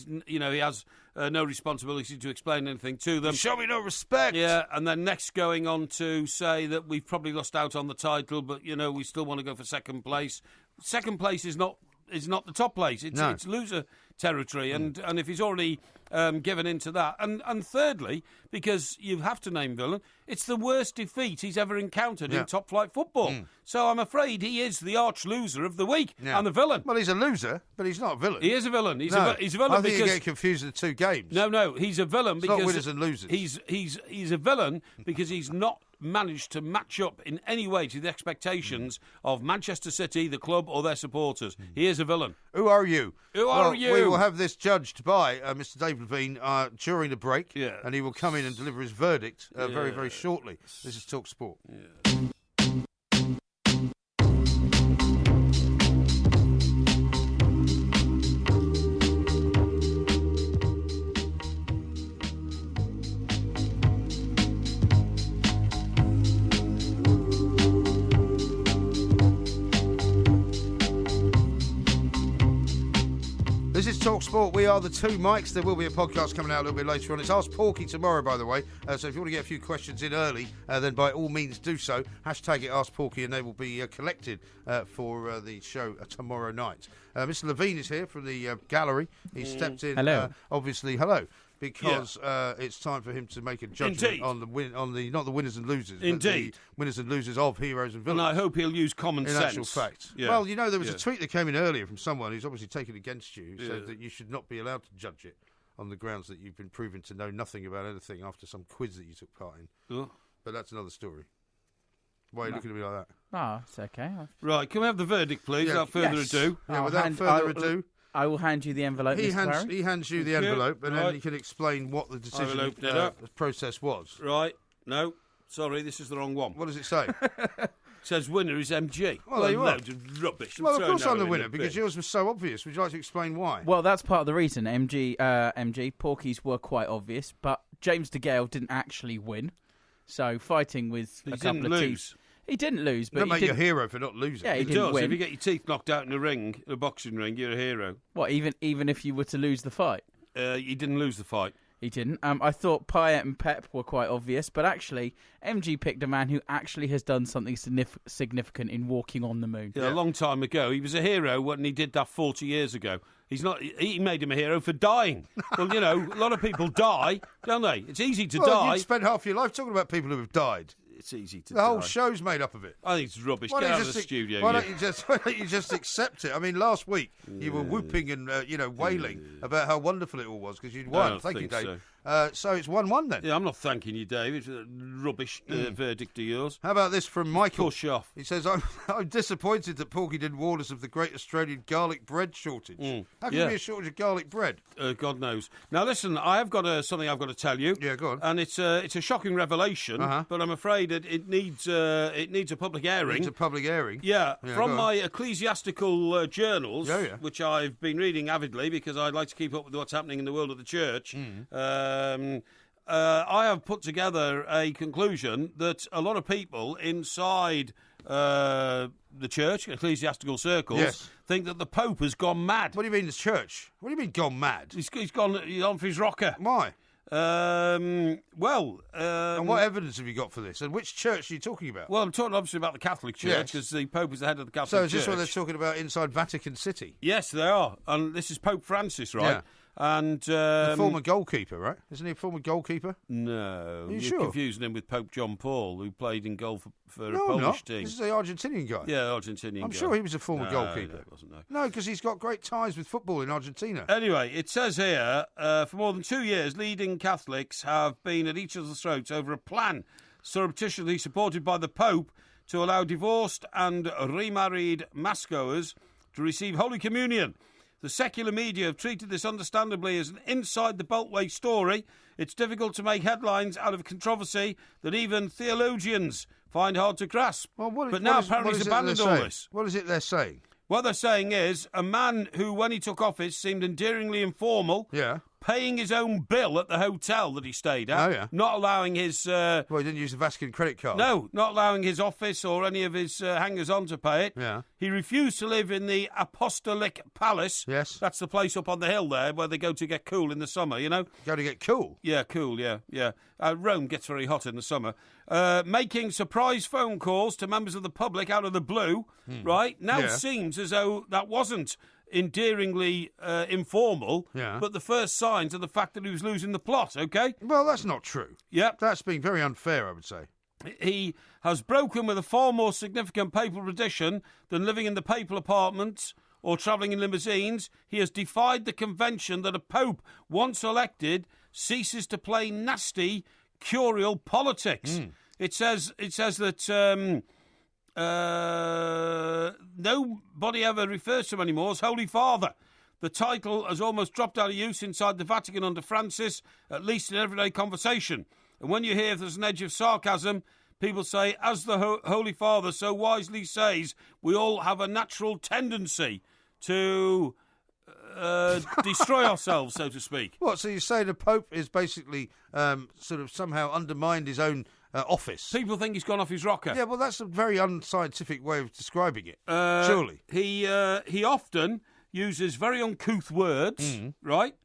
has no responsibility to explain anything to them. You show me no respect. Yeah, and then next going on to say that we've probably lost out on the title, but we still want to go for second place. Second place is not the top place. It's loser territory, and if he's already given into that, and thirdly, because you have to name villain, it's the worst defeat he's ever encountered in top flight football. So I'm afraid he is the arch loser of the week and the villain. Well, he's a loser, but he's not a villain. He is a villain. He's a villain. I think you get confused with the two games. No, he's a villain because not winners and losers. He's a villain because he's not managed to match up in any way to the expectations of Manchester City, the club, or their supporters. He is a villain. Who are you? Who are you? We will have this judged by Mr. Dave Levine during the break, and he will come in and deliver his verdict very, very shortly. This is Talk Sport. Talk Sport. We are the two mics. There will be a podcast coming out a little bit later on. It's Ask Porky tomorrow, by the way. So if you want to get a few questions in early, then by all means do so. Hashtag it Ask Porky, and they will be collected for the show tomorrow night. Mr. Levine is here from the gallery. He stepped in. Hello. Obviously, hello. Because it's time for him to make a judgment Indeed. on the not the winners and losers, Indeed. but the winners and losers of Heroes and Villains. And I hope he'll use common in sense. actual fact. Yeah. Well, you know, there was a tweet that came in earlier from someone who's obviously taken against you, who said that you should not be allowed to judge it on the grounds that you've been proven to know nothing about anything after some quiz that you took part in. Oh. But that's another story. Why are you looking at me like that? Oh, it's okay. Right, can we have the verdict, please, Yeah. without further ado? Yeah, without further ado. I will hand you the envelope, Mr. Parry. He hands you the Thank you. envelope, and Right. then you can explain what the decision opened it up. process was. Right, no, sorry, this is the wrong one. What does it say? It says winner is MG. Well, there you are. Loads of rubbish. Well, of So course I'm the narrow in winner, the because bin. yours was so obvious. Would you like to explain why? Well, that's part of the reason. MG, Porky's were quite obvious, but James DeGale didn't actually win. So fighting with He a couple didn't of lose. teams. He didn't lose, but Don't he make you a didn't. hero for not losing. Yeah, he It didn't does. win. If you get your teeth knocked out in a boxing ring, you're a hero. What, even if you were to lose the fight? He didn't lose the fight. He didn't. I thought Payet and Pep were quite obvious, but actually, MG picked a man who actually has done something significant in walking on the moon. Yeah, a long time ago. He was a hero when he did that 40 years ago. He's not. He made him a hero for dying. Well, you know, a lot of people die, don't they? It's easy to Well, die. you'd spend half your life talking about people who have died. It's easy to The die. whole show's made up of it. I think it's rubbish. Why Get don't out you of the just- studio. Why you. don't you just accept it? I mean, last week you were whooping and wailing about how wonderful it all was because you'd I won. don't Thank you, think Dave. So it's 1-1 then. Yeah, I'm not thanking you, Dave. It's a rubbish verdict of yours. How about this from Michael? Push off. He says, I'm disappointed that Porky didn't warn us of the great Australian garlic bread shortage. How can there be a shortage of garlic bread? God knows. Now, listen, I have got something I've got to tell you. Yeah, go on. And it's a shocking revelation, but I'm afraid it needs a public airing. It's a public airing. Yeah, Yeah, from go on. my ecclesiastical journals, Yeah. which I've been reading avidly because I'd like to keep up with what's happening in the world of the church. I have put together a conclusion that a lot of people inside the church, ecclesiastical circles, think that the Pope has gone mad. What do you mean, the church? What do you mean, gone mad? He's gone on for his rocker. Why? And what evidence have you got for this? And which church are you talking about? Well, I'm talking obviously about the Catholic Church Yes. because the Pope is the head of the Catholic So Church. is this what they're talking about inside Vatican City? Yes, they are. And this is Pope Francis, right? Yeah. And The former goalkeeper, right? Isn't he a former goalkeeper? No, Are you you're sure? confusing him with Pope John Paul, who played in goal for a No, I'm Polish not. team. This is the Argentinian guy. Yeah, Argentinian. I'm guy. sure he was a former No, goalkeeper. No, it wasn't. No. No, because he's got great ties with football in Argentina. Anyway, it says here, for more than 2 years, leading Catholics have been at each other's throats over a plan surreptitiously supported by the Pope to allow divorced and remarried massgoers to receive Holy Communion. The secular media have treated this understandably as an inside-the-beltway story. It's difficult to make headlines out of a controversy that even theologians find hard to grasp. Well, but now apparently he's abandoned all this. What is it they're saying? What they're saying is a man who, when he took office, seemed endearingly informal, Yeah. paying his own bill at the hotel that he stayed at, Oh, yeah. not allowing his... Well, he didn't use the Vatican credit card. No, not allowing his office or any of his hangers-on to pay it. Yeah. He refused to live in the Apostolic Palace. Yes. That's the place up on the hill there where they go to get cool in the summer, you know? Go to get cool. Yeah, cool, yeah. Rome gets very hot in the summer. Making surprise phone calls to members of the public out of the blue, right? Now Yeah. seems as though that wasn't endearingly informal, Yeah. but the first signs of the fact that he was losing the plot, okay? Well, that's not true. Yep. That's being very unfair, I would say. He has broken with a far more significant papal tradition than living in the papal apartments or travelling in limousines. He has defied the convention that a pope once elected ceases to play nasty, curial politics. It says that nobody ever refers to him anymore as Holy Father. The title has almost dropped out of use inside the Vatican under Francis, at least in everyday conversation. And when you hear there's an edge of sarcasm, people say, as the Holy Father so wisely says, we all have a natural tendency to destroy ourselves, so to speak. What, so you say the Pope is basically sort of somehow undermined his own office? People think he's gone off his rocker. Yeah, well, that's a very unscientific way of describing it, surely. He often uses very uncouth words, right?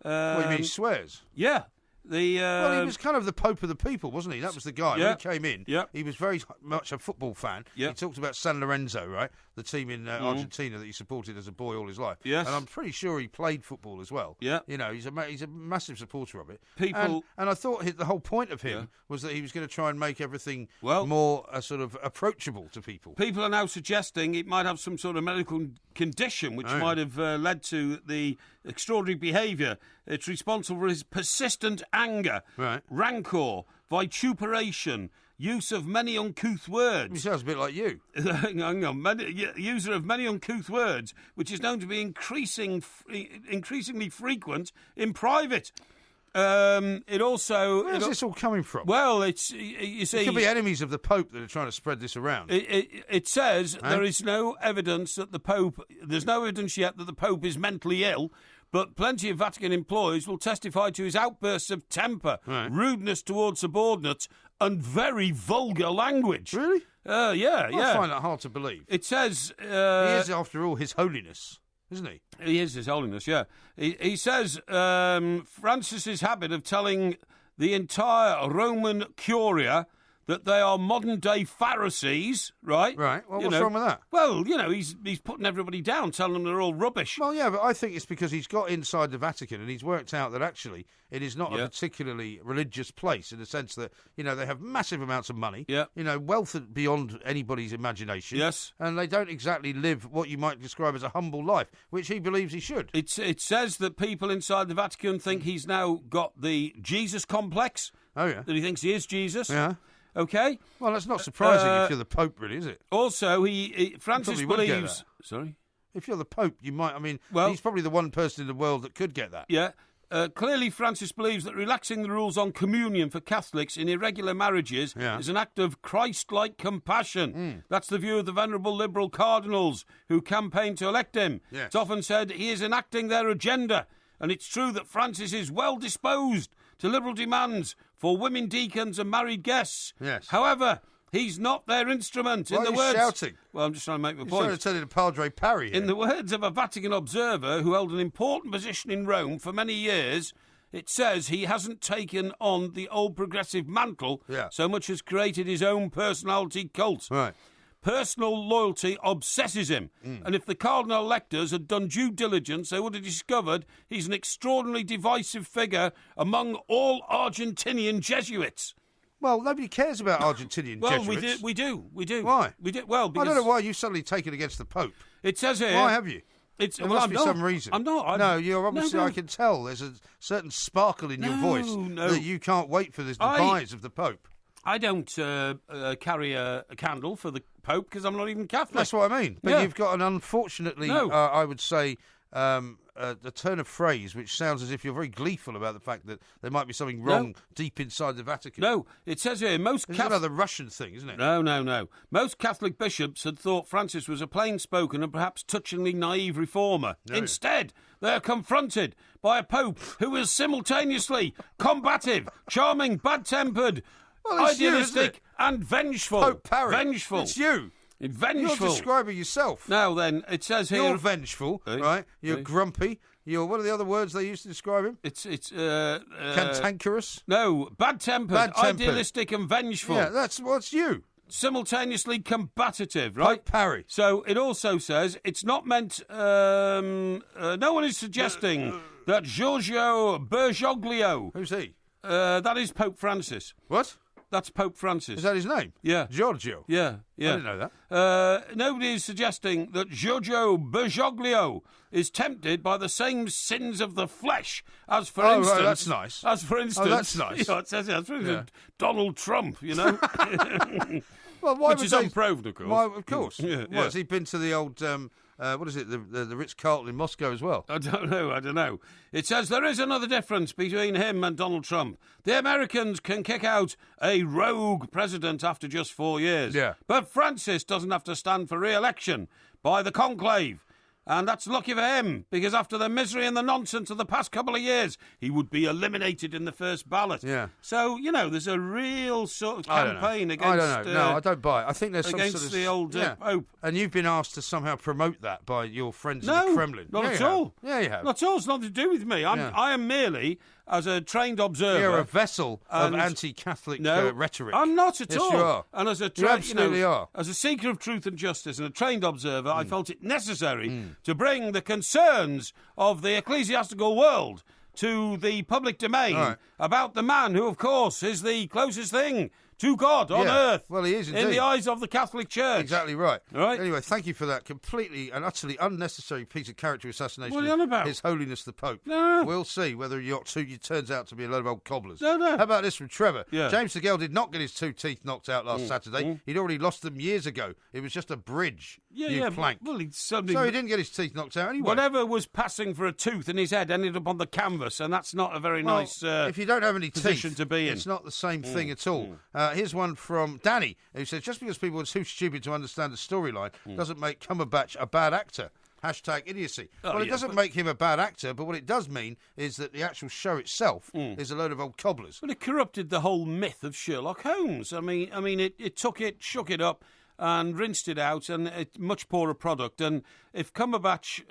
What do you mean, he swears? Yeah. Well, he was kind of the Pope of the people, wasn't he? That was the guy. Yeah. When he came in, Yeah. he was very much a football fan. Yeah. He talked about San Lorenzo, right? The team in Argentina that he supported as a boy all his life. Yes. And I'm pretty sure he played football as well. Yeah. You know, he's a massive supporter of it. People- And I thought the whole point of him was that he was going to try and make everything Well- more sort of approachable to people. People are now suggesting it might have some sort of medical condition which might have led to the extraordinary behaviour. It's responsible for his persistent anger, rancour, vituperation, use of many uncouth words. He sounds a bit like you. Hang on, user of many uncouth words, which is known to be increasingly frequent in private. It also... Where's this all coming from? Well, it's... You see... It could be enemies of the Pope that are trying to spread this around. It says there is no evidence that the Pope... There's no evidence yet that the Pope is mentally ill, but plenty of Vatican employees will testify to his outbursts of temper, rudeness towards subordinates, and very vulgar language. Really? Yeah. I find that hard to believe. It says... he is, after all, His Holiness, isn't he? He is His Holiness, yeah. He says Francis's habit of telling the entire Roman Curia that they are modern-day Pharisees, right? Right. Well, what's wrong with that? Well, he's putting everybody down, telling them they're all rubbish. Well, yeah, but I think it's because he's got inside the Vatican and he's worked out that actually it is not a particularly religious place in the sense that, they have massive amounts of money, wealth beyond anybody's imagination. Yes. And they don't exactly live what you might describe as a humble life, which he believes he should. It says that people inside the Vatican think he's now got the Jesus complex. Oh, yeah. That he thinks he is Jesus. Yeah. Okay. Well, that's not surprising if you're the Pope, really, is it? Also, Francis believes... Sorry? If you're the Pope, you might... Well, he's probably the one person in the world that could get that. Yeah. Clearly, Francis believes that relaxing the rules on communion for Catholics in irregular marriages is an act of Christ-like compassion. That's the view of the venerable liberal cardinals who campaigned to elect him. Yes. It's often said he is enacting their agenda, and it's true that Francis is well disposed to liberal demands for women deacons and married guests. Yes. However, he's not their instrument. Why in the are you words, shouting? Well, I'm just trying to make my You're point. trying to turn into Padre Parry here. In the words of a Vatican observer who held an important position in Rome for many years, it says he hasn't taken on the old progressive mantle so much as created his own personality cult. Right. Personal loyalty obsesses him, and if the cardinal electors had done due diligence, they would have discovered he's an extraordinarily divisive figure among all Argentinian Jesuits. Well, nobody cares about Argentinian Jesuits. We do. Why? We do. Well, because I don't know why you've suddenly taken against the Pope. It says here... Why have you? There must I'm be not. some reason. I'm not. No, you're obviously... No. I can tell there's a certain sparkle in your voice that you can't wait for this demise of the Pope. I don't carry a candle for the Pope because I'm not even Catholic. That's what I mean. But you've got an unfortunately, I would say, a turn of phrase which sounds as if you're very gleeful about the fact that there might be something wrong deep inside the Vatican. No, it says here most... This is another Russian thing, isn't it? No. Most Catholic bishops had thought Francis was a plain-spoken and perhaps touchingly naive reformer. No. Instead, they are confronted by a Pope who is simultaneously combative, charming, bad-tempered, idealistic and vengeful. Pope Parry. Vengeful. It's you. Vengeful. You're describing yourself. Now then, it says here... You're vengeful, right? You're grumpy. What are the other words they used to describe him? It's cantankerous. No, bad-tempered, idealistic and vengeful. Yeah, that's what's you. Simultaneously combative, right? Pope Parry. So it also says it's not meant... no one is suggesting that Giorgio Bergoglio... Who's he? That is Pope Francis. What? That's Pope Francis. Is that his name? Yeah. Giorgio? Yeah. I didn't know that. Nobody is suggesting that Giorgio Bergoglio is tempted by the same sins of the flesh as, for instance... Right, that's nice. As, for instance... Oh, that's nice. It says as, for instance, Donald Trump, Well, why which is unproved, of course. Why, of course. Yeah. Has he been to the old... what is it, the Ritz-Carlton in Moscow as well? I don't know. It says there is another difference between him and Donald Trump. The Americans can kick out a rogue president after just 4 years. Yeah. But Francis doesn't have to stand for re-election by the conclave. And that's lucky for him, because after the misery and the nonsense of the past couple of years, he would be eliminated in the first ballot. Yeah. So, there's a real sort of campaign against... I don't know. No, I don't buy it. I think there's some against sort of... the old Pope. And you've been asked to somehow promote that by your friends in the Kremlin. Not at all. Yeah, you have. Not at all. It's nothing to do with me. I am merely, as a trained observer... You're a vessel of anti-Catholic rhetoric. I'm not at all. Yes, you are. And as a You absolutely are. As a seeker of truth and justice and a trained observer, I felt it necessary to bring the concerns of the ecclesiastical world to the public domain about the man who, of course, is the closest thing to God on earth. Well, he is indeed. In the eyes of the Catholic Church. Exactly right. Right. Anyway, thank you for that completely and utterly unnecessary piece of character assassination. What are you on about? His Holiness the Pope. No. We'll see whether he turns out to be a load of old cobblers. No. How about this from Trevor? Yeah. James Segel did not get his 2 teeth knocked out last Saturday. He'd already lost them years ago. It was just a bridge. Plank. Well, so he didn't get his teeth knocked out anyway. Whatever was passing for a tooth in his head ended up on the canvas, and that's not a very nice if you don't have any position teeth, to be in. It's not the same thing at all. Here's one from Danny, who says, just because people are too stupid to understand the storyline doesn't make Cumberbatch a bad actor. #idiocy. It doesn't make him a bad actor, but what it does mean is that the actual show itself is a load of old cobblers. But it corrupted the whole myth of Sherlock Holmes. I mean, it took it, shook it up, and rinsed it out, and it's much poorer product. And if Cumberbatch,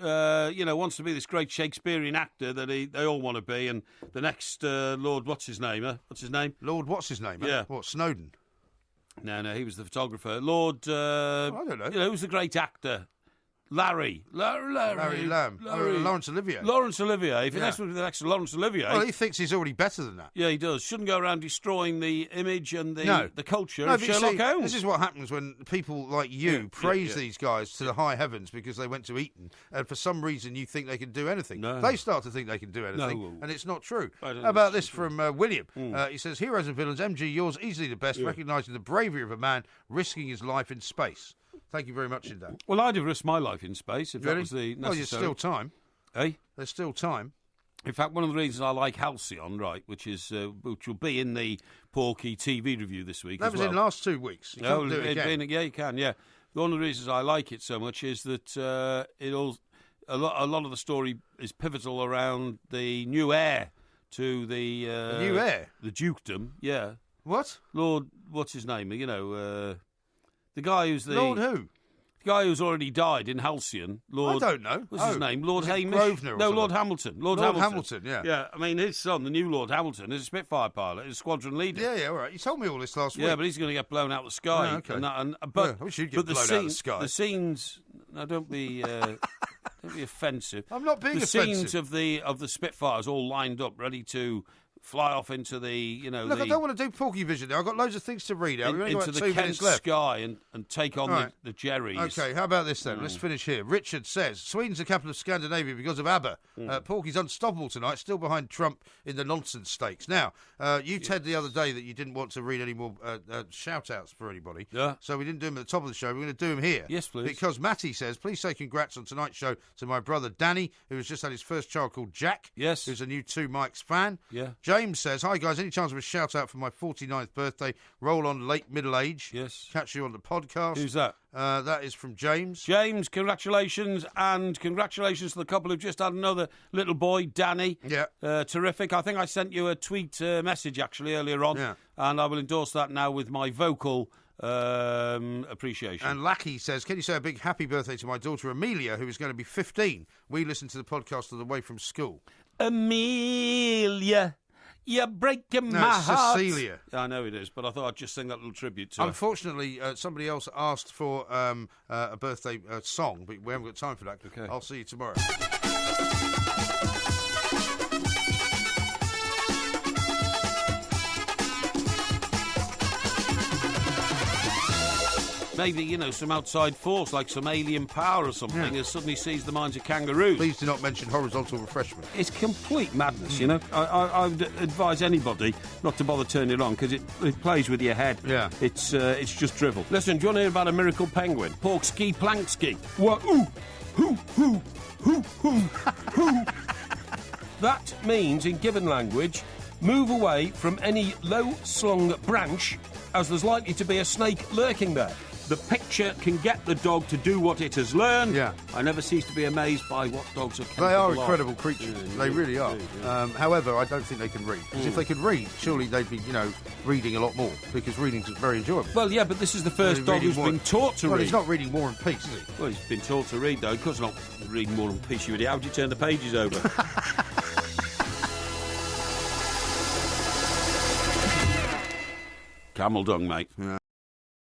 wants to be this great Shakespearean actor that they all want to be, and the next Lord, what's his name? Lord, what's his name? Yeah. What, Snowden? No, he was the photographer. Lord, I don't know. Who's the great actor? Larry Lamb. Laurence Olivier. Laurence Olivier. If he next to the next Laurence Olivier... Well, he thinks he's already better than that. Yeah, he does. Shouldn't go around destroying the image and the culture of Sherlock Holmes. This is what happens when people like you praise these guys to the high heavens because they went to Eton, and for some reason you think they can do anything. No. They start to think they can do anything, No. and it's not true. I don't How about think this from William? He says, heroes and villains, MG, yours easily the best, recognising the bravery of a man risking his life in space. Thank you very much indeed. Well, I'd have risked my life in space if that was the necessary... Well, there's still time. There's still time. In fact, one of the reasons I like Halcyon, which will be in the Porky TV review this week That was in the last 2 weeks. You can't do it again. You can, yeah. One of the reasons I like it so much is that a lot of the story is pivotal around the new heir to the... new heir? The dukedom, yeah. What? Lord, what's his name? The guy who's the... Lord who? The guy who's already died in Halcyon. Lord... I don't know. What's his name? Lord Hamish? Grosvenor or no, something? Lord Hamilton. Lord Hamilton, yeah. Yeah, I mean, his son, the new Lord Hamilton, is a Spitfire pilot, is a squadron leader. Yeah, all right. You told me all this last week. Yeah, but he's going to get blown out the sky. Oh, okay. But I wish you'd get blown out the sky. The scenes... No, don't be offensive. I'm not being offensive. The scenes of the Spitfires all lined up, ready to fly off into the, Look, I don't want to do Porky Vision now. I've got loads of things to read out. We've only got into 2 the Kent minutes left. sky and take on the Jerrys. Okay, how about this then? Let's finish here. Richard says, Sweden's the capital of Scandinavia because of ABBA. Porky's unstoppable tonight, still behind Trump in the nonsense stakes. Now, you said the other day that you didn't want to read any more shout-outs for anybody. Yeah. So we didn't do them at the top of the show. We're going to do them here. Yes, please. Because Matty says, please say congrats on tonight's show to my brother Danny, who has just had his first child called Jack. Yes. Who's a new 2 Mics fan. Yeah. James says, hi guys, any chance of a shout-out for my 49th birthday? Roll on late middle age. Yes. Catch you on the podcast. Who's that? That is from James. James, congratulations, and congratulations to the couple who've just had another little boy, Danny. Yeah. Terrific. I think I sent you a tweet message, actually, earlier on, and I will endorse that now with my vocal appreciation. And Lackey says, can you say a big happy birthday to my daughter, Amelia, who is going to be 15? We listen to the podcast on the way from school. Amelia. You're breaking my heart. Cecilia. I know it is, but I thought I'd just sing that little tribute to her. Unfortunately, somebody else asked for a birthday song, but we haven't got time for that. Okay. I'll see you tomorrow. Maybe, some outside force, like some alien power or something, has suddenly seized the minds of kangaroos. Please do not mention horizontal refreshment. It's complete madness, I would advise anybody not to bother turning it on, because it plays with your head. Yeah. It's just drivel. Listen, do you want to hear about a miracle penguin? Pork ski, plank ski. What? Ooh, hoo, hoo, hoo, hoo, hoo. That means, in given language, move away from any low-slung branch, as there's likely to be a snake lurking there. The picture can get the dog to do what it has learned. Yeah. I never cease to be amazed by what dogs are capable They are of. incredible creatures. They really are. However, I don't think they can read. Because if they could read, surely they'd be, reading a lot more. Because reading's very enjoyable. Well, yeah, but this is the first dog who's been taught to read. Well, he's not reading War and Peace, is he? Well, he's been taught to read, though. Of course not reading War and Peace, you idiot. How do you turn the pages over? Camel dung, mate. Yeah.